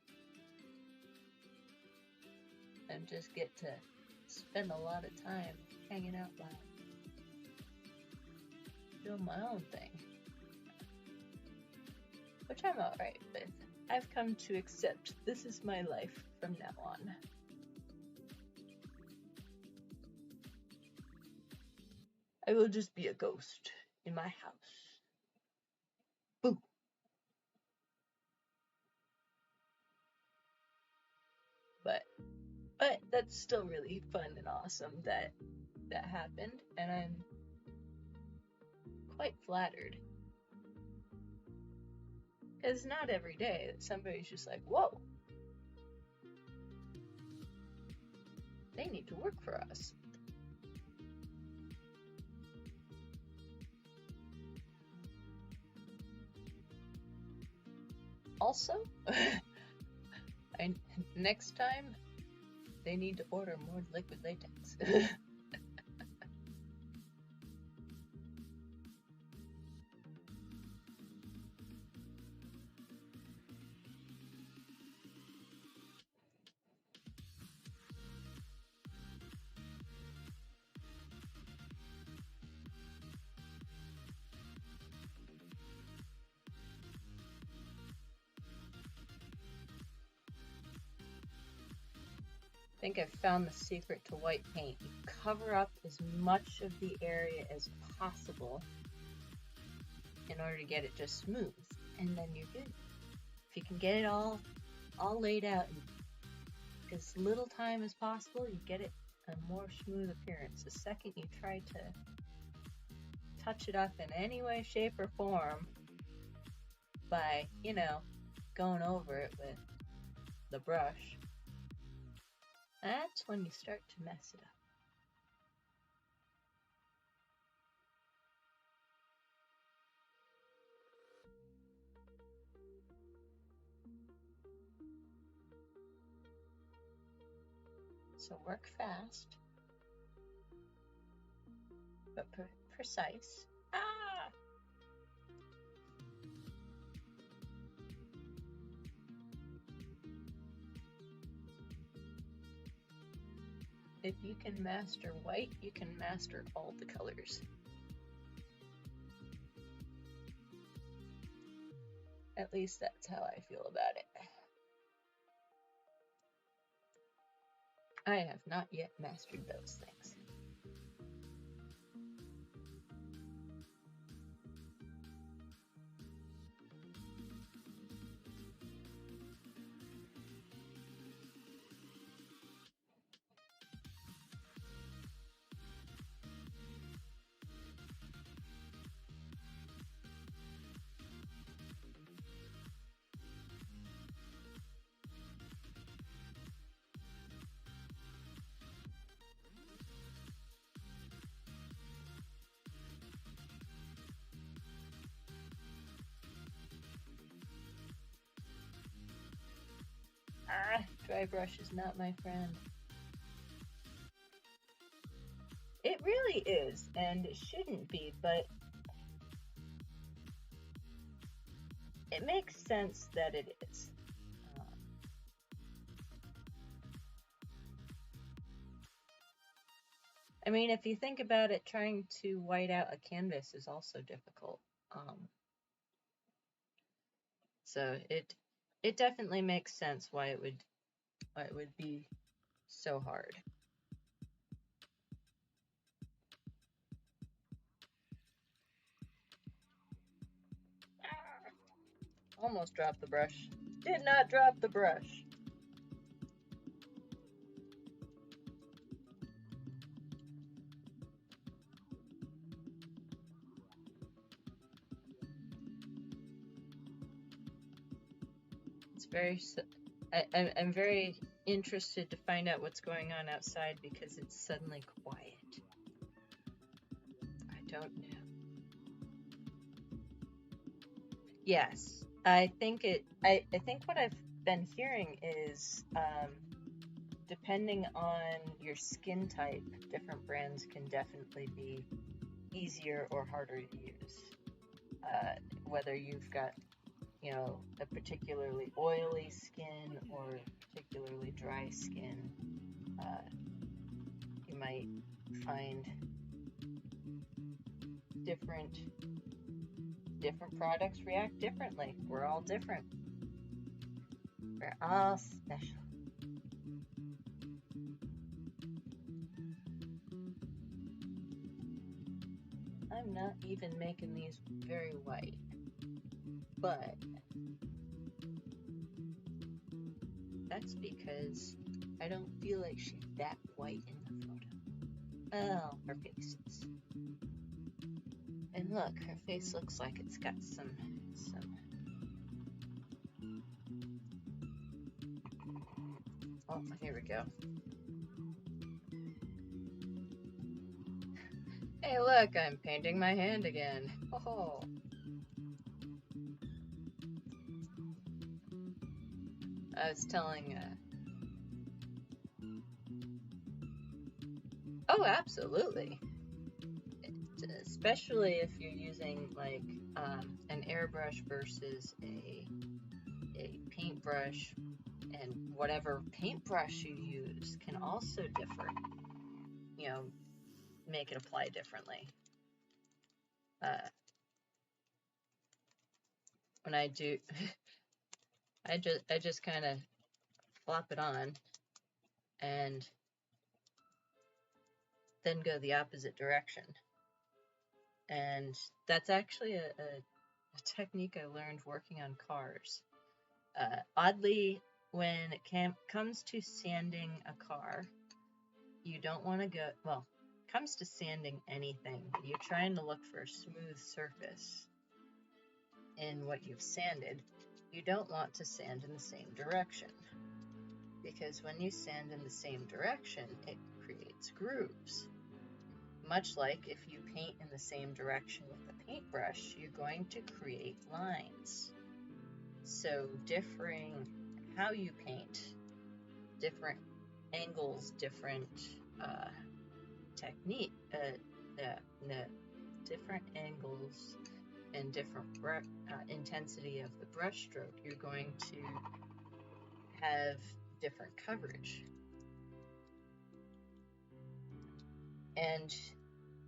and just get to spend a lot of time hanging out loud, doing my own thing, which I'm alright with. I've come to accept this is my life from now on. I will just be a ghost in my house. Boo. But that's still really fun and awesome that happened, and I'm quite flattered. Because not every day that somebody's just like, whoa, they need to work for us. Also, next time, they need to order more liquid latex. I think I've found the secret to white paint. You cover up as much of the area as possible in order to get it just smooth, and then you're good. If you can get it all laid out in as little time as possible, you get it a more smooth appearance. The second you try to touch it up in any way, shape, or form by, going over it with the brush, that's when you start to mess it up. So work fast, but precise. Ah! If you can master white, you can master all the colors. At least that's how I feel about it. I have not yet mastered those things. Dry brush is not my friend. really is, and it shouldn't be, but it makes sense that it is. I mean, if you think about it, trying to white out a canvas is also difficult. So it definitely makes sense why it would be so hard. Almost dropped the brush. Did not drop the brush. It's very. I'm very interested to find out what's going on outside because it's suddenly quiet. I don't know. Yes, I think I think what I've been hearing is depending on your skin type, different brands can definitely be easier or harder to use. Whether you've got, you know, a particularly oily skin or particularly dry skin, you might find different products react differently. We're all different. We're all special. I'm not even making these very white, but that's because I don't feel like she's that white in the photo. Oh, her face is. And look, her face looks like it's got some. Oh, here we go. Hey, look, I'm painting my hand again. Oh. I was telling. Oh, absolutely. Especially if you're using like an airbrush versus a paintbrush, and whatever paintbrush you use can also differ. You know, make it apply differently. When I do, I just kind of flop it on and then go the opposite direction. And that's actually a technique I learned working on cars. Oddly, when it comes to sanding a car, you don't want to go, well, comes to sanding anything, you're trying to look for a smooth surface in what you've sanded. You don't want to sand in the same direction, because when you sand in the same direction, it creates grooves. Much like if you paint in the same direction with a paintbrush, you're going to create lines. So differing how you paint, different angles, different technique, different angles and different intensity of the brush stroke, you're going to have different coverage. And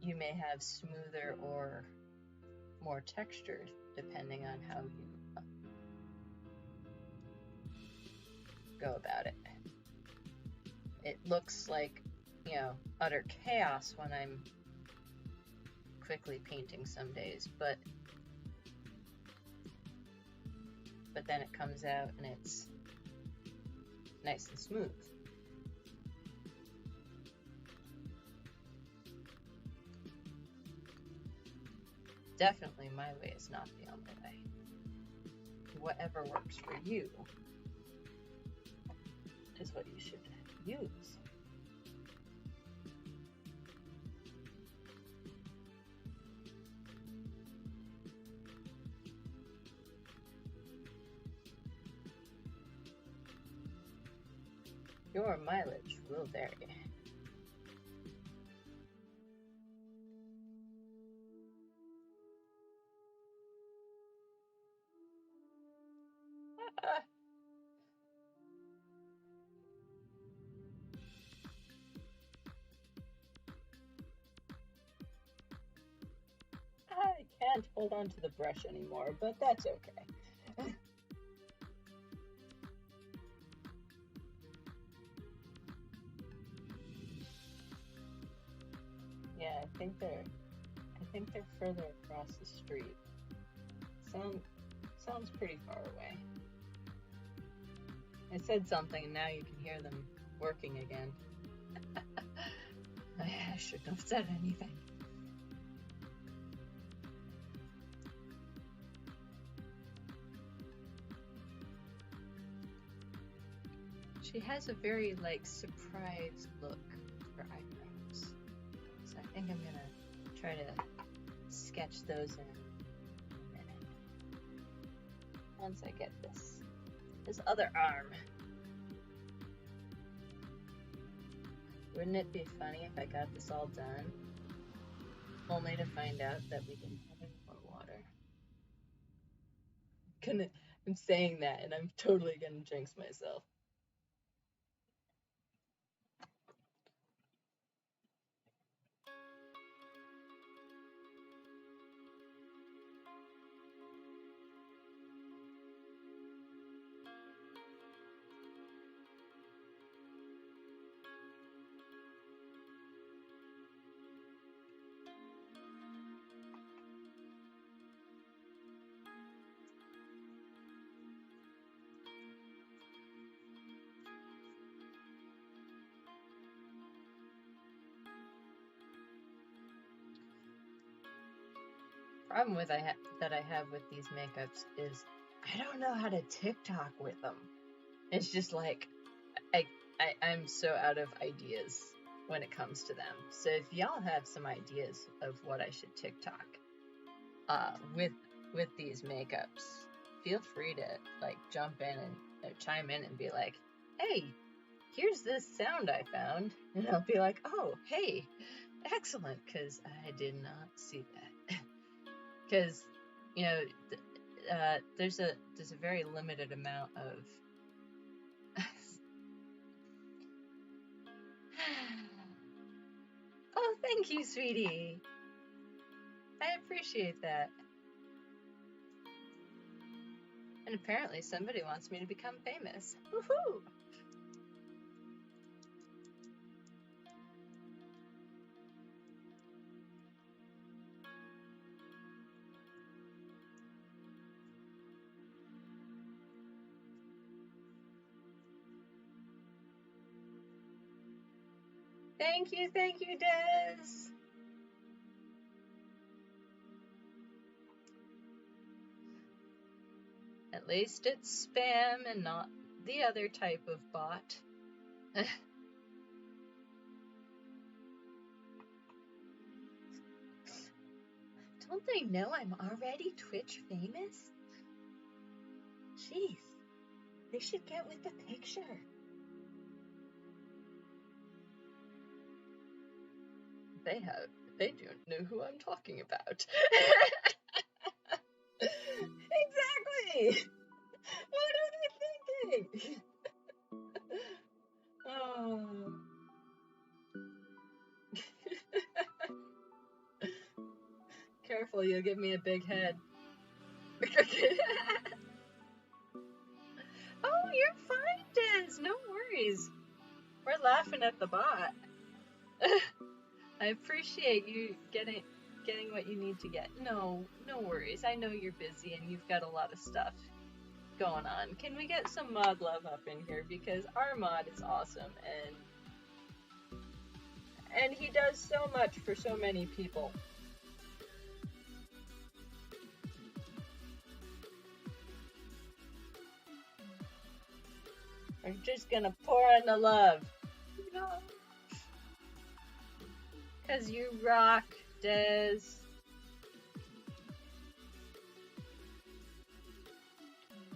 you may have smoother or more texture depending on how you go about it. It looks like, you know, utter chaos when I'm quickly painting some days, but then it comes out and it's nice and smooth. Definitely my way is not the only way. Whatever works for you is what you should use. Your mileage will vary. I can't hold on to the brush anymore, but that's okay. Yeah, I think they're further across the street. Sounds pretty far away. I said something and now you can hear them working again. I shouldn't have said anything. She has a very, like, surprised look with her eyebrows. So I think I'm gonna try to sketch those in a minute. Once I get this other arm. Wouldn't it be funny if I got this all done, only to find out that we didn't have any more water? I'm saying that and I'm totally gonna jinx myself. Problem with that I have with these makeups is I don't know how to TikTok with them. It's just like I'm so out of ideas when it comes to them. So if y'all have some ideas of what I should TikTok with these makeups, feel free to like jump in and chime in and be like, hey, here's this sound I found, and I'll be like, oh, hey, excellent, because I did not see that. Because you know, there's a very limited amount of oh, thank you, sweetie. I appreciate that. And apparently somebody wants me to become famous. Woohoo! Thank you, Des. At least it's spam and not the other type of bot. Don't they know I'm already Twitch famous? Jeez, they should get with the picture. They don't know who I'm talking about. Exactly! What are they thinking? Oh. Careful, you'll give me a big head. Oh, you're fine, Des. No worries. We're laughing at the bot. I appreciate you getting what you need to get. No worries. I know you're busy and you've got a lot of stuff going on. Can we get some mod love up in here? Because our mod is awesome and he does so much for so many people. I'm just gonna pour in the love. No. Cause you rock, Des.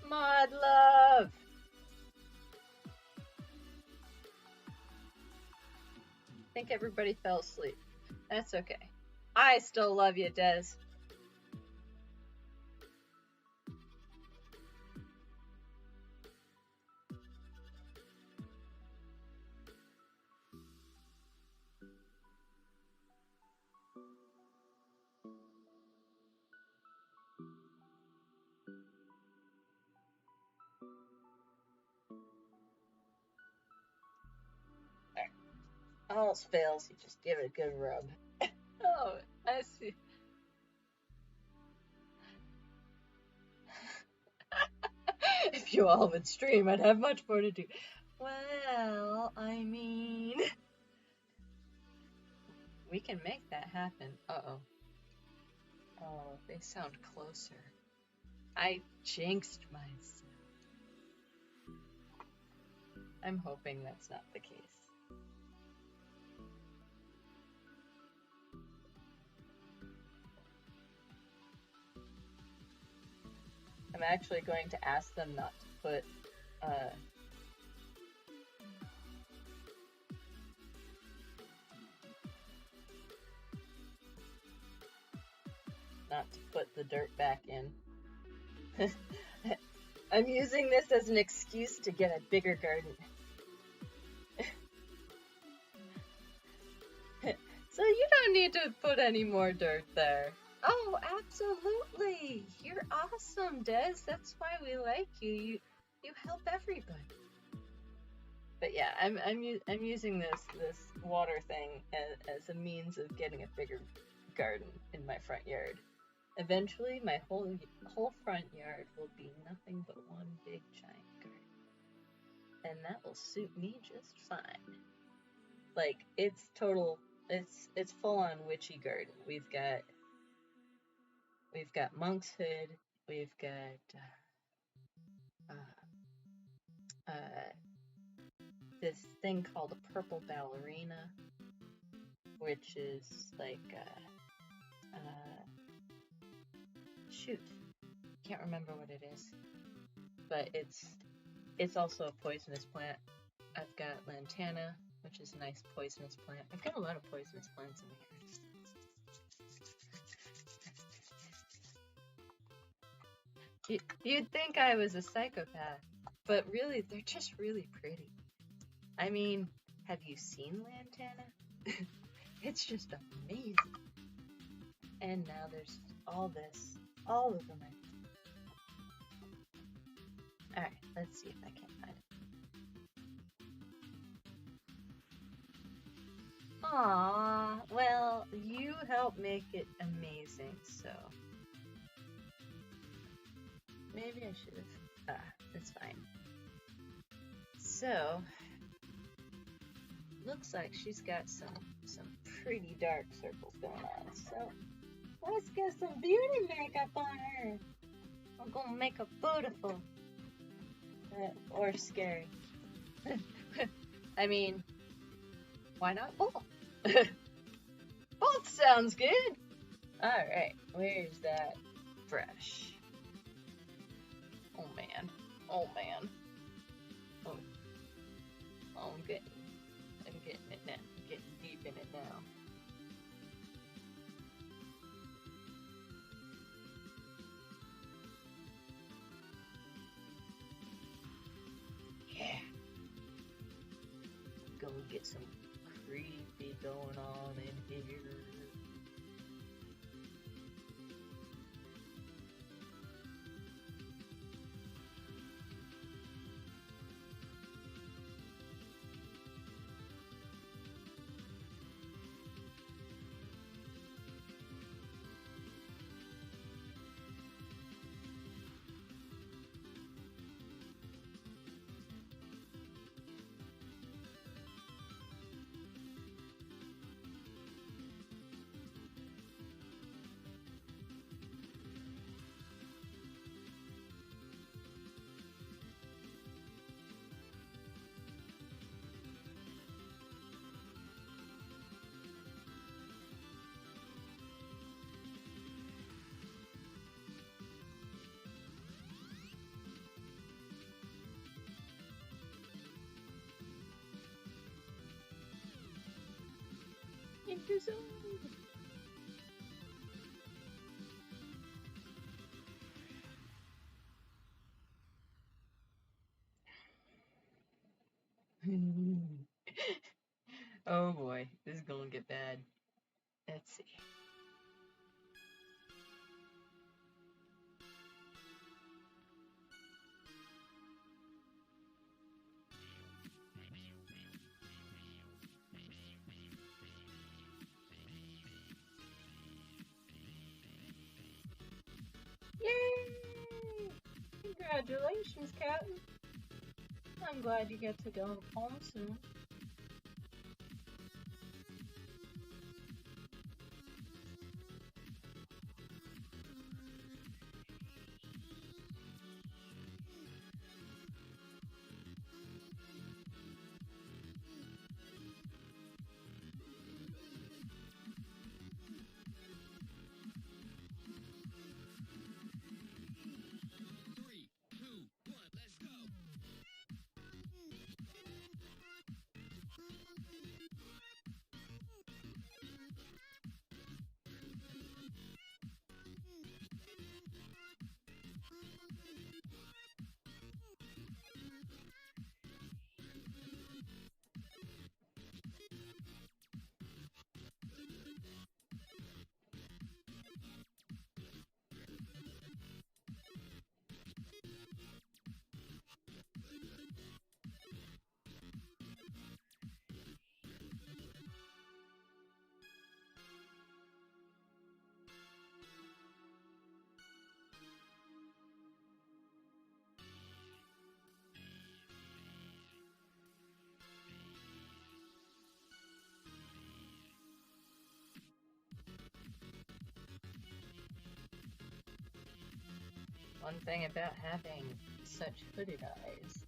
Mod love. I think everybody fell asleep. That's okay. I still love you, Des. All else fails, you just give it a good rub. Oh, I see. If you all would stream, I'd have much more to do. Well, I mean... We can make that happen. Uh-oh. Oh, they sound closer. I jinxed myself. I'm hoping that's not the case. I'm actually going to ask them not to put, the dirt back in. I'm using this as an excuse to get a bigger garden. So you don't need to put any more dirt there. Oh, absolutely. You're awesome, Des. That's why we like you. You help everybody. But yeah, I'm using this water thing as a means of getting a bigger garden in my front yard. Eventually, my whole front yard will be nothing but one big giant garden, and that will suit me just fine. Like it's full on witchy garden. We've got monkshood. We've got this thing called a purple ballerina, which is like shoot, can't remember what it is, but it's also a poisonous plant. I've got lantana, which is a nice poisonous plant. I've got a lot of poisonous plants in here. You'd think I was a psychopath, but really, they're just really pretty. I mean, have you seen lantana? It's just amazing. And now there's all over my... Alright, let's see if I can find it. Aww, well, you helped make it amazing, so... Maybe I should have... that's fine. So... Looks like she's got some pretty dark circles going on, so... Let's get some beauty makeup on her. I'm gonna make her beautiful. Or scary. I mean, why not both? Both sounds good. Alright, where's that brush? Oh man. Oh man. Oh, I'm getting it now. I'm getting deep in it now. Yeah. Gonna get some creepy going on in here. Into zone. Oh boy, this is gonna get bad. Let's see. Yay! Congratulations, Captain. I'm glad you get to go home soon. One thing about having such hooded eyes is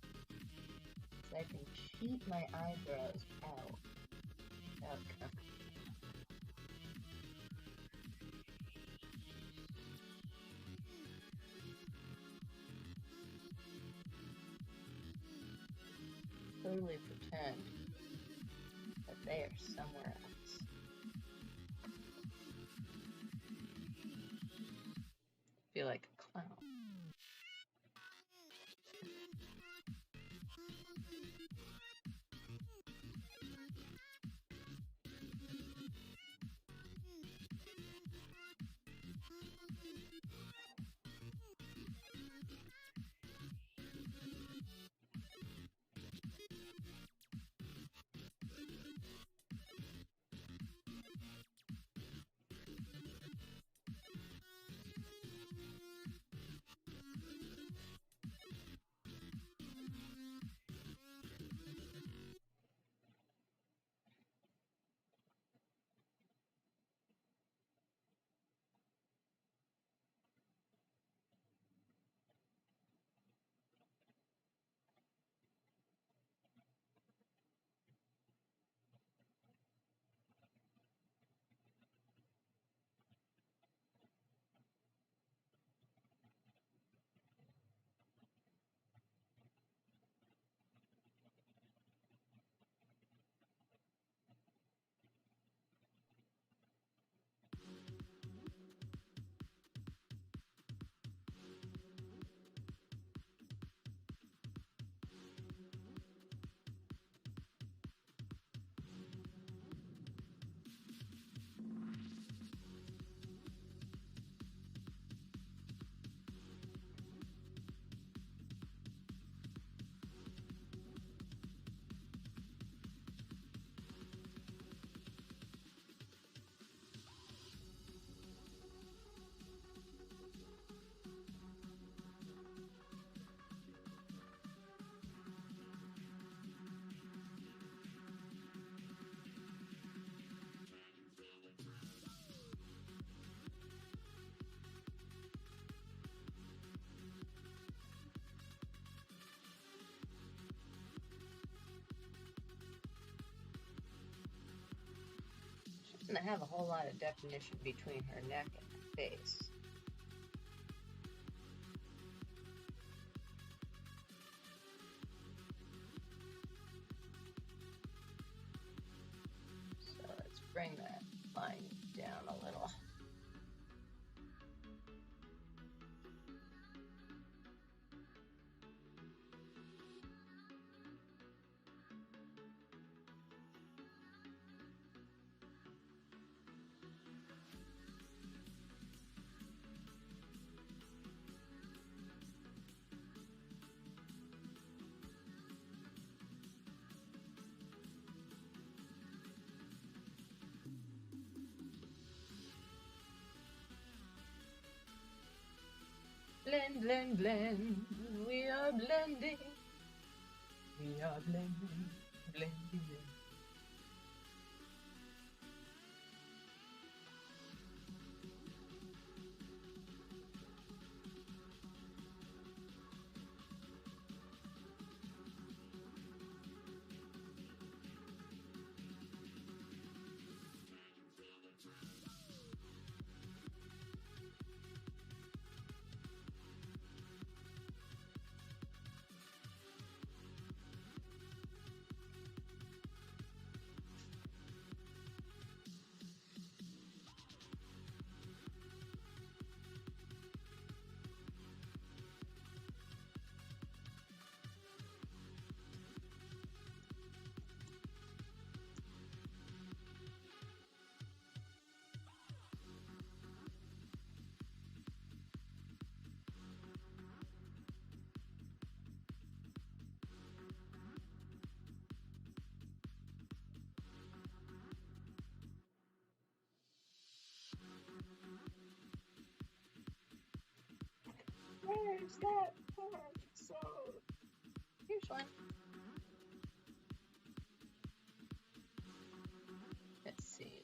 I can cheat my eyebrows out without totally pretend that they are somewhere else. Feel like a clown. She doesn't have a whole lot of definition between her neck and her face. So let's bring that line down a little. Blend, blend, blend. We are blending. We are blending, blending. Where's that part? So, here's one. Let's see.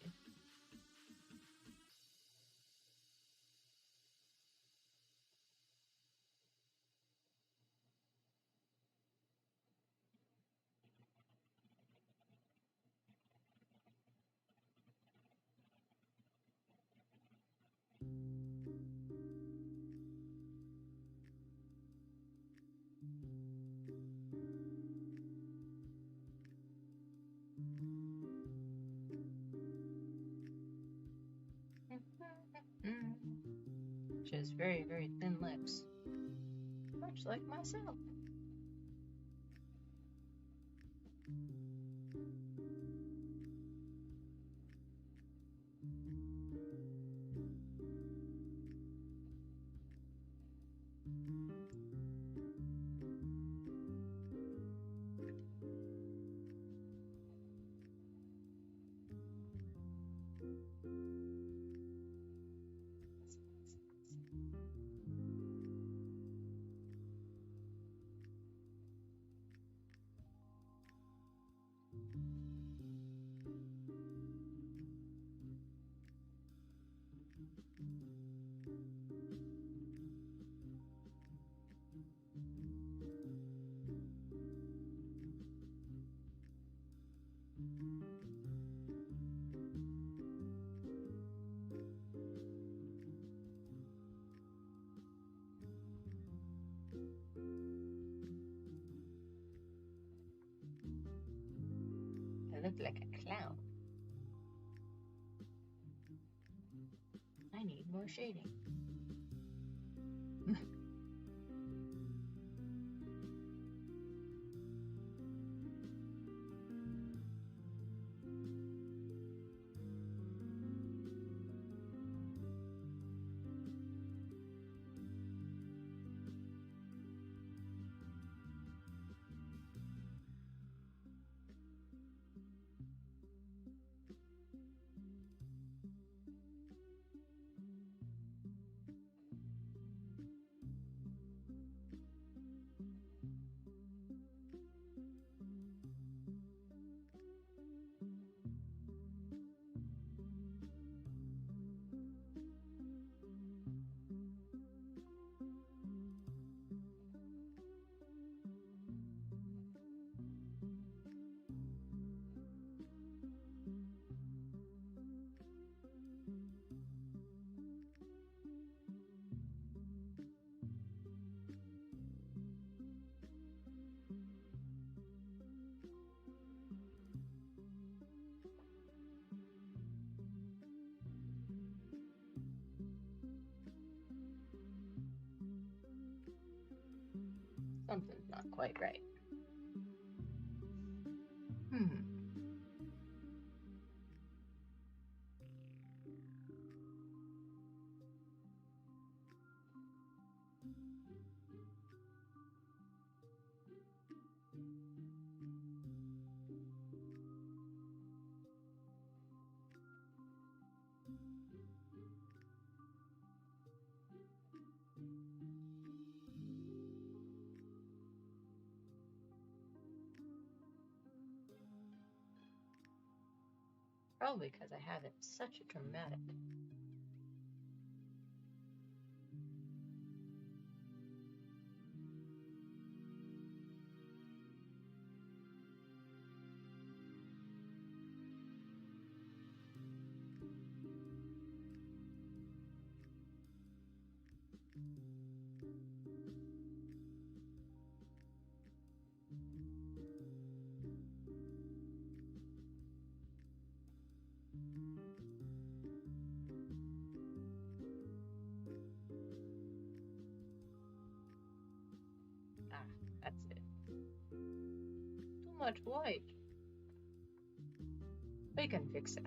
She has very, very thin lips, much like myself. I look like a clown. I need more shading. Something's not quite right. Probably because I have it such a dramatic. Ah, that's it. Too much white. We can fix that.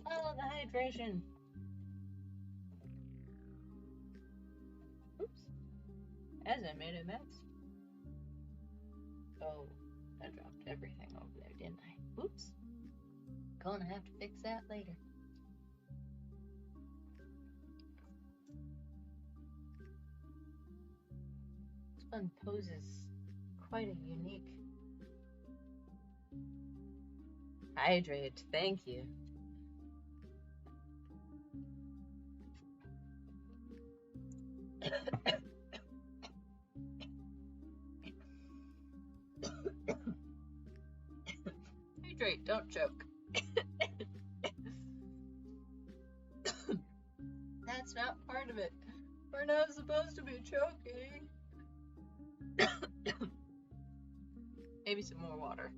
Oh, the hydration. Oops. As I made a mess. Oh, I dropped everything over there, didn't I? Oops. Gonna have to fix that later. This one poses quite a unique. Hydrate, thank you. Hydrate, don't choke. That's not part of it. We're not supposed to be choking. Maybe some more water.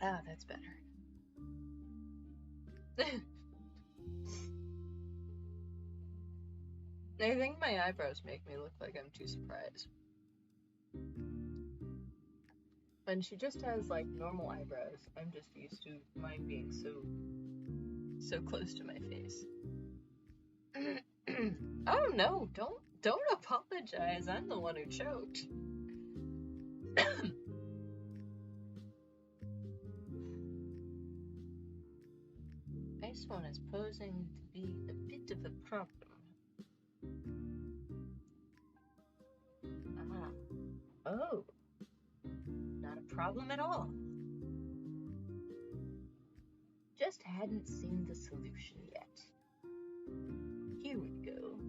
Ah, that's better. I think my eyebrows make me look like I'm too surprised. When she just has like normal eyebrows, I'm just used to mine being so close to my face. Oh no, don't apologize. I'm the one who choked. This one is posing to be a bit of a problem. Ah. Oh. Not a problem at all. Just hadn't seen the solution yet. Here we go.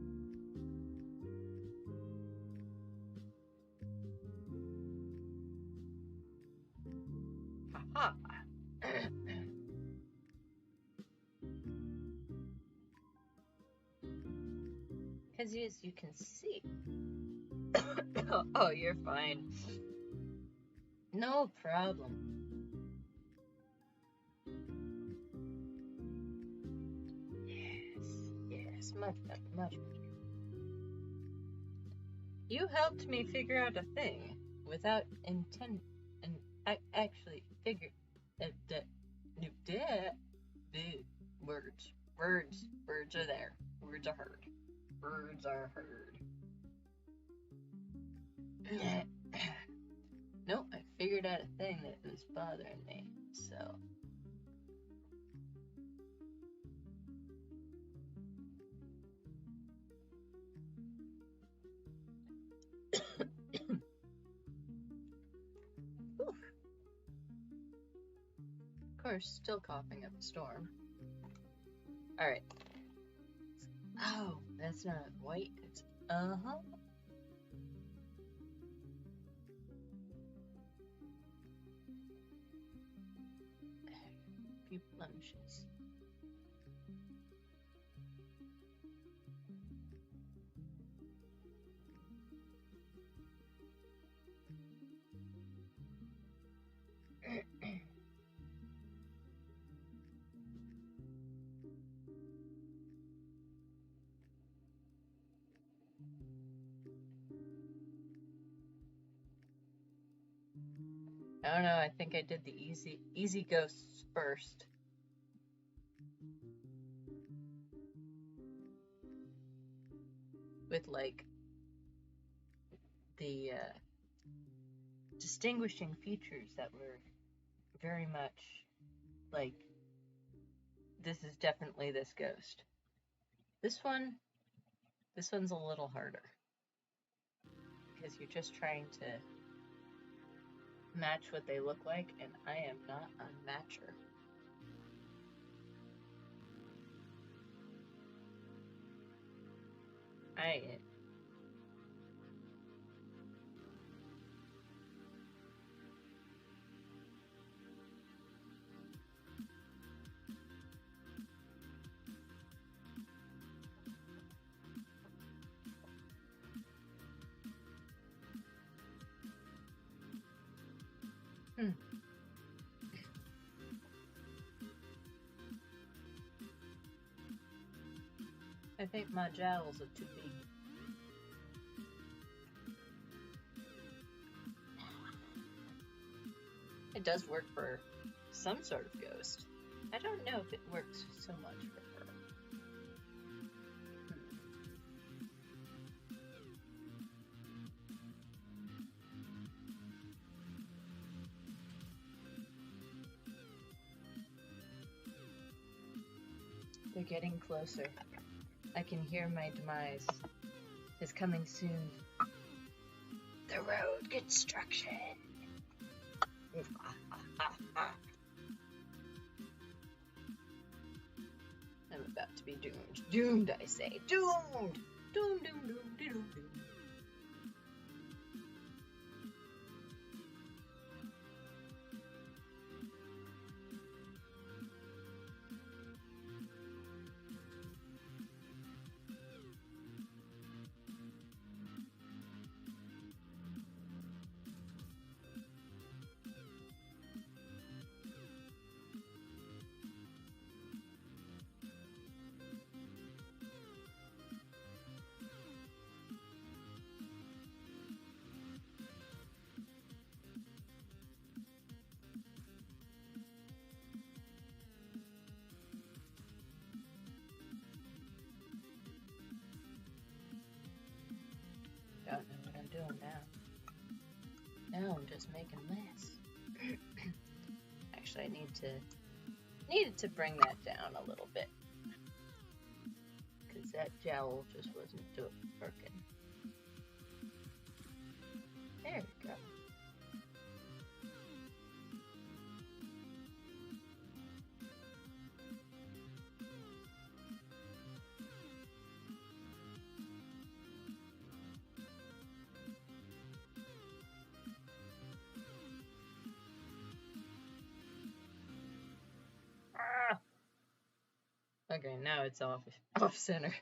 Haha. Because as you can see. Oh, you're fine. No problem. Yes, much better, much better. You helped me figure out a thing without intent, and I actually figured that words are there. Words are heard. Words are heard. Nope, I figured out a thing that was bothering me, so. Of course, still coughing up a storm. Alright. Oh, that's not white, it's uh-huh. A few blemishes. I don't know, I think I did the easy ghosts first. With like the distinguishing features that were very much like, this is definitely this ghost. This one's a little harder because you're just trying to match what they look like, and I am not a matcher. I think my jowls are too big. It does work for some sort of ghost. I don't know if it works so much for her. They're getting closer. I can hear my demise is coming soon. The road construction. I'm about to be doomed. Doomed, I say. Doomed! Doomed, doomed, doomed, doomed, doomed. Don't know what I'm doing now. Now I'm just making mess. Actually, I needed to bring that down a little bit, because that jowl just wasn't working. There we go. Okay, now it's off center.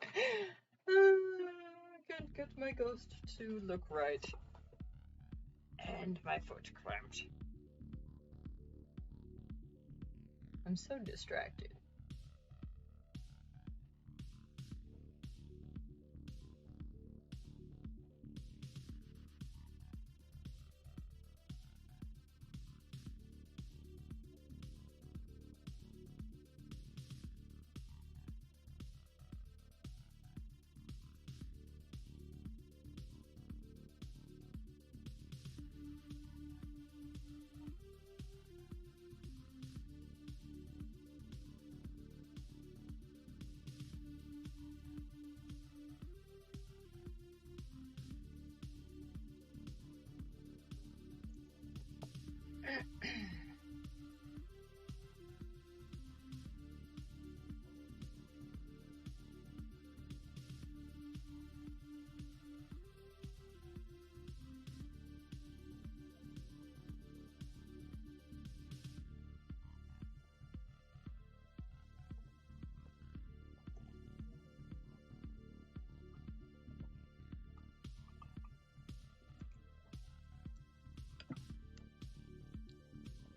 I can't get my ghost to look right. And my foot clamped. I'm so distracted.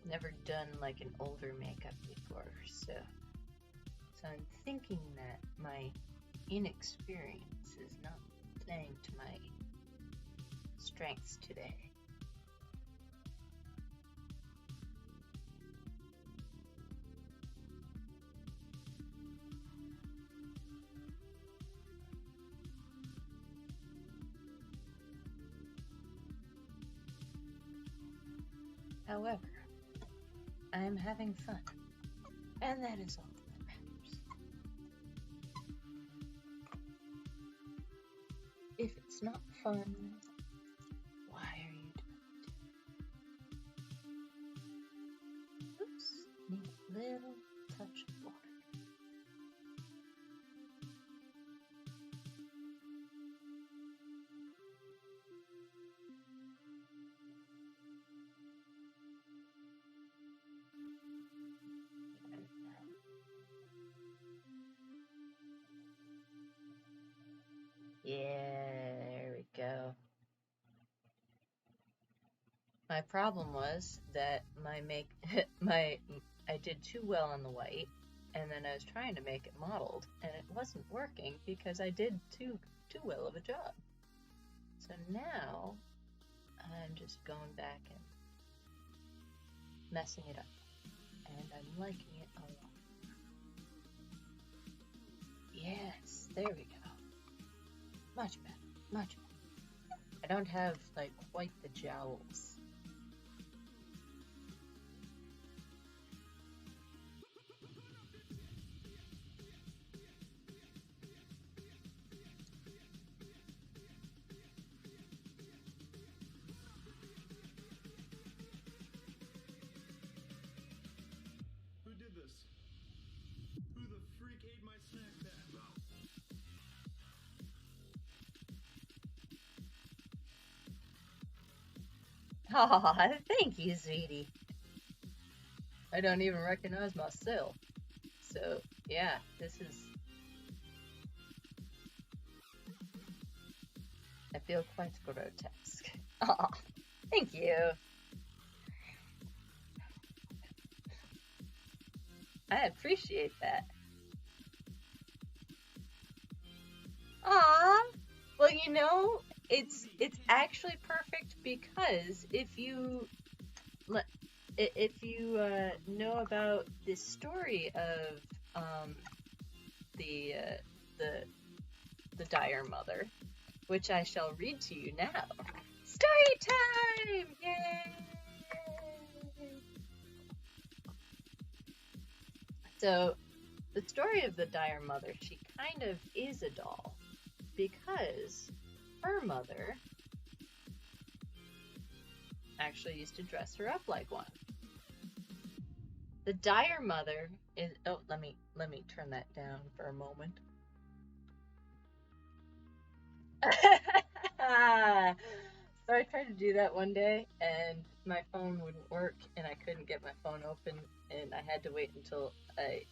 Never done like an older makeup before, so I'm thinking that my inexperience is not playing to my strengths today. However, I am having fun, and that is all that matters. If it's not fun, why are you doing it? Oops, need a little touch of water. Yeah, there we go. My problem was that I did too well on the white, and then I was trying to make it mottled, and it wasn't working because I did too well of a job. So now I'm just going back and messing it up, and I'm liking it a lot. Yes, there we go. Much better, much better. I don't have, like, quite the jowls. Who did this? Who the freak ate my snack bag? Aw, thank you, sweetie. I don't even recognize myself. So, yeah, this is... I feel quite grotesque. Aw, thank you. I appreciate that. Aw, well, you know, it's actually perfect because if you know about this story of the dire mother, which I shall read to you now. Story time! Yay! So, the story of the dire mother, she kind of is a doll because her mother actually used to dress her up like one. The dire mother is... Oh, let me turn that down for a moment. So I tried to do that one day, and my phone wouldn't work, and I couldn't get my phone open, and I had to wait until I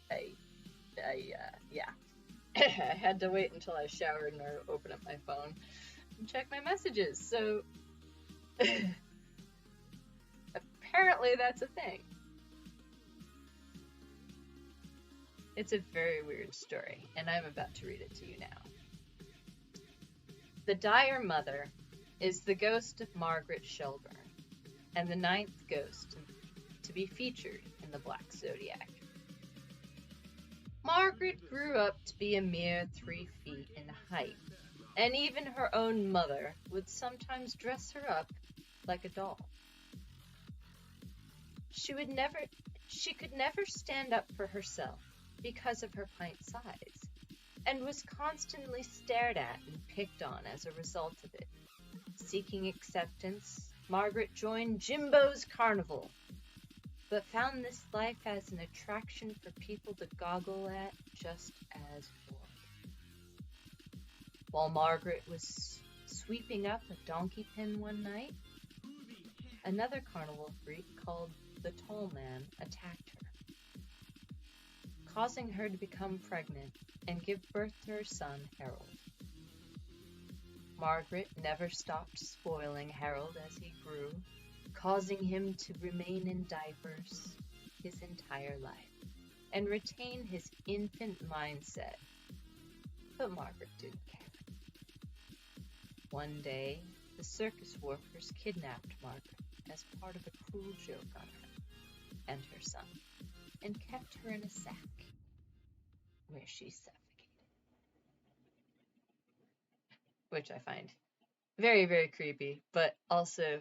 had to wait until I showered and open up my phone and check my messages. So apparently that's a thing. It's a very weird story, and I'm about to read it to you now. The dire mother is the ghost of Margaret Shelburne, and the 9th ghost to be featured in the Black Zodiac. Margaret grew up to be a mere 3 feet in height, and even her own mother would sometimes dress her up like a doll. She could never stand up for herself because of her pint size, and was constantly stared at and picked on as a result of it. Seeking acceptance, Margaret joined Jimbo's Carnival, but found this life as an attraction for people to goggle at just as boring. While Margaret was sweeping up a donkey pen one night, another carnival freak called the Tall Man attacked her, causing her to become pregnant and give birth to her son, Harold. Margaret never stopped spoiling Harold as he grew, causing him to remain in diapers his entire life and retain his infant mindset. But Margaret didn't care. one day, the circus workers kidnapped Margaret as part of a cruel joke on her and her son, and kept her in a sack, where she suffocated. Which I find very, very creepy, but also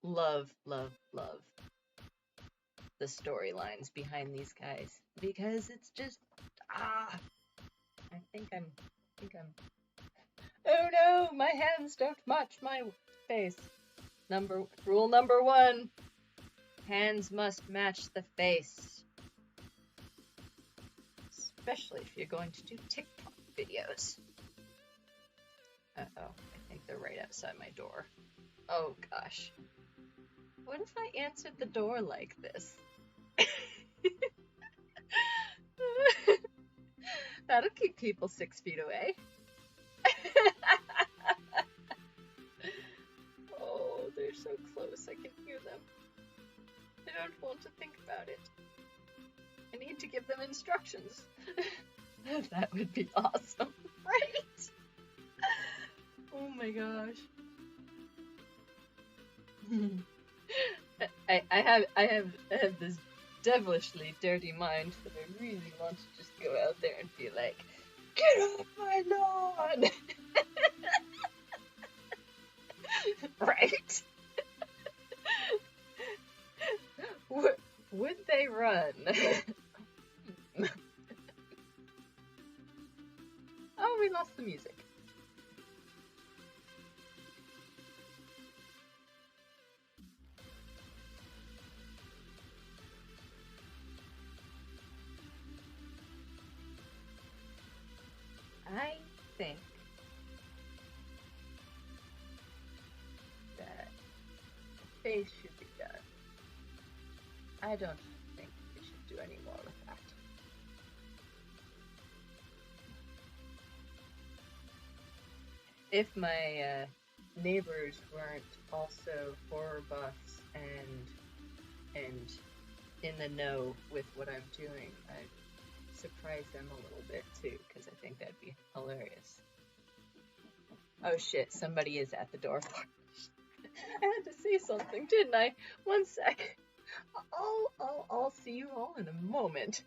love the storylines behind these guys, because it's just, I think I'm, oh no, my hands don't match my face. Rule number 1, hands must match the face. Especially if you're going to do TikTok videos. Uh-oh, I think they're right outside my door. Oh gosh. What if I answered the door like this? That'll keep people 6 feet away. Oh, they're so close, I can hear them. I don't want to think about it. I need to give them instructions. That would be awesome, right? Oh my gosh. I have this devilishly dirty mind that I really want to just go out there and be like, get off my lawn! Right? Would they run? Oh, we lost the music. I think that the face should be done. I don't think we should do any more with that. If my neighbors weren't also horror buffs and in the know with what I'm doing, I'd surprise them a little bit too, because I think that'd be hilarious. Oh shit, somebody is at the door. I had to say something, didn't I? One sec. I'll see you all in a moment.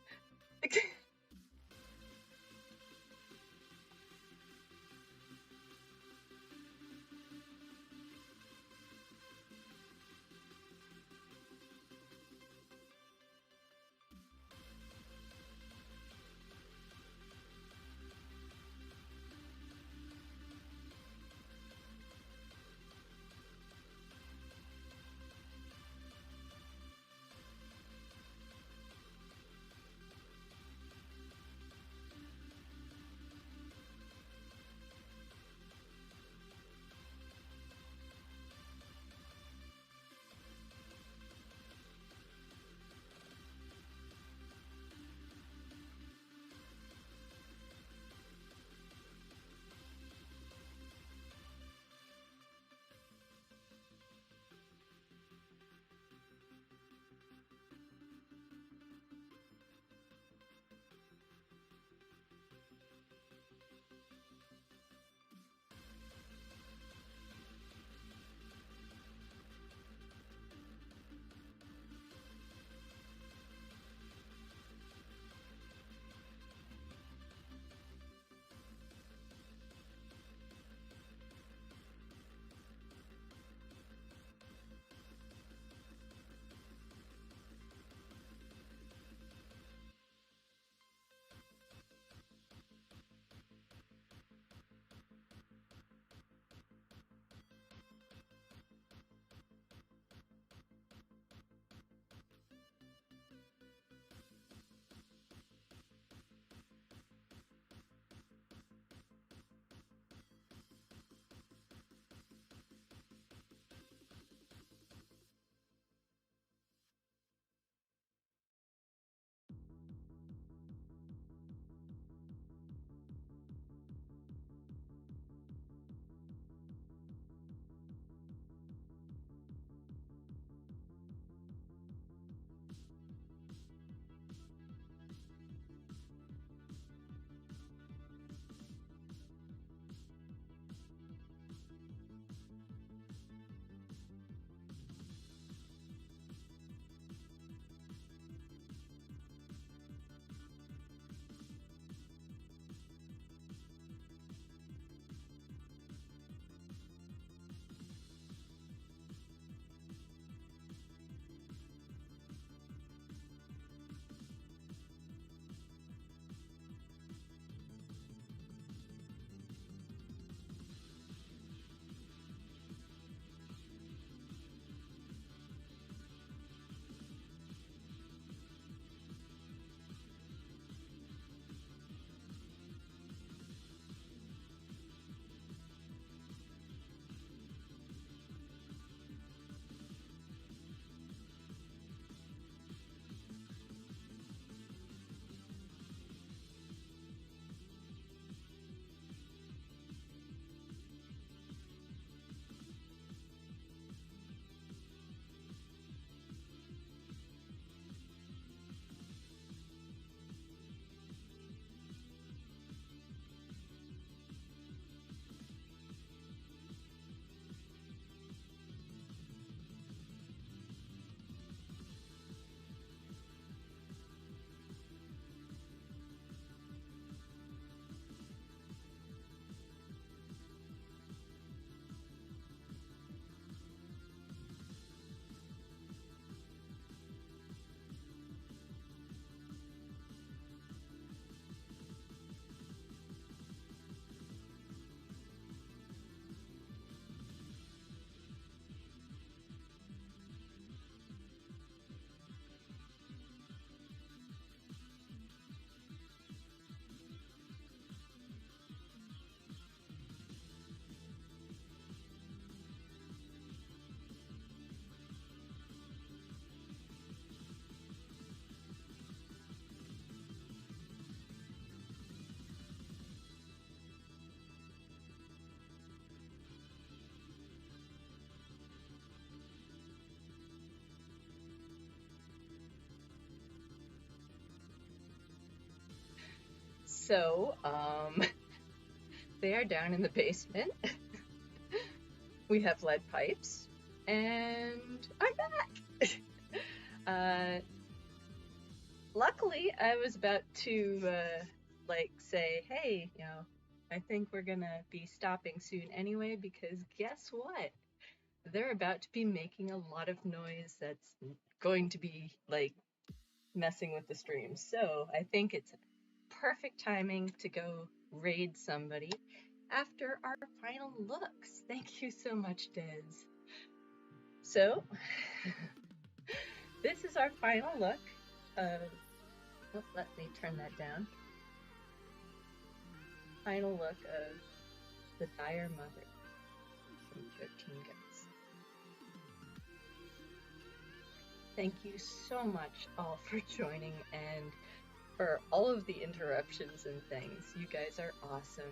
So, they are down in the basement. We have lead pipes, and I'm back. Luckily, I was about to say, hey, I think we're gonna be stopping soon anyway, because guess what? They're about to be making a lot of noise that's going to be messing with the stream. So I think it's perfect timing to go raid somebody after our final looks. Thank you so much, Des. So this is our final look of, let me turn that down. Final look of the Dire Mother from 13 Guns. Thank you so much all for joining and for all of the interruptions and things. You guys are awesome.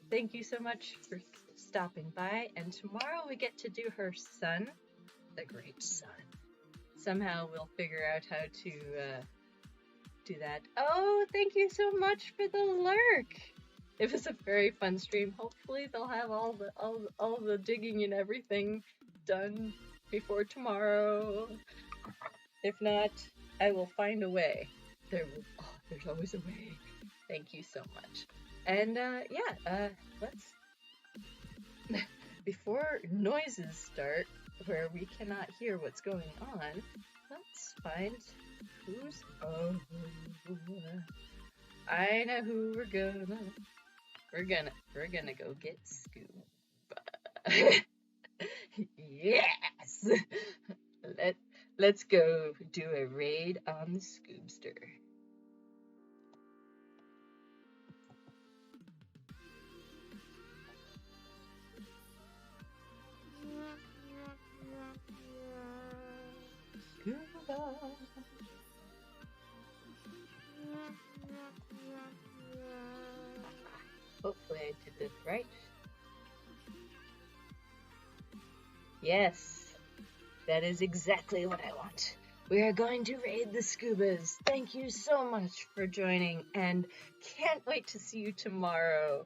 Thank you so much for stopping by, and tomorrow we get to do her son, the Great Sun. Somehow we'll figure out how to do that. Oh, thank you so much for the lurk. It was a very fun stream. Hopefully they'll have all the digging and everything done before tomorrow. If not, I will find a way. There's always a way. Thank you so much. And let's before noises start where we cannot hear what's going on, let's find who's I know who we're gonna go get Scoob. Yes. Let's go do a raid on the Scoobster. Scuba. Hopefully I did this right. Yes, that is exactly what I want. We are going to raid the Scubas. Thank you so much for joining, and can't wait to see you tomorrow.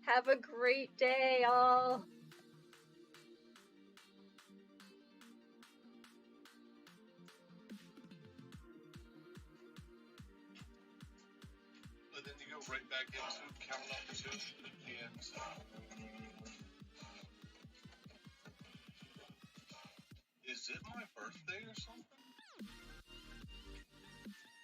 Have a great day, all. But then you go right back into counting up the chips and is it my birthday or something?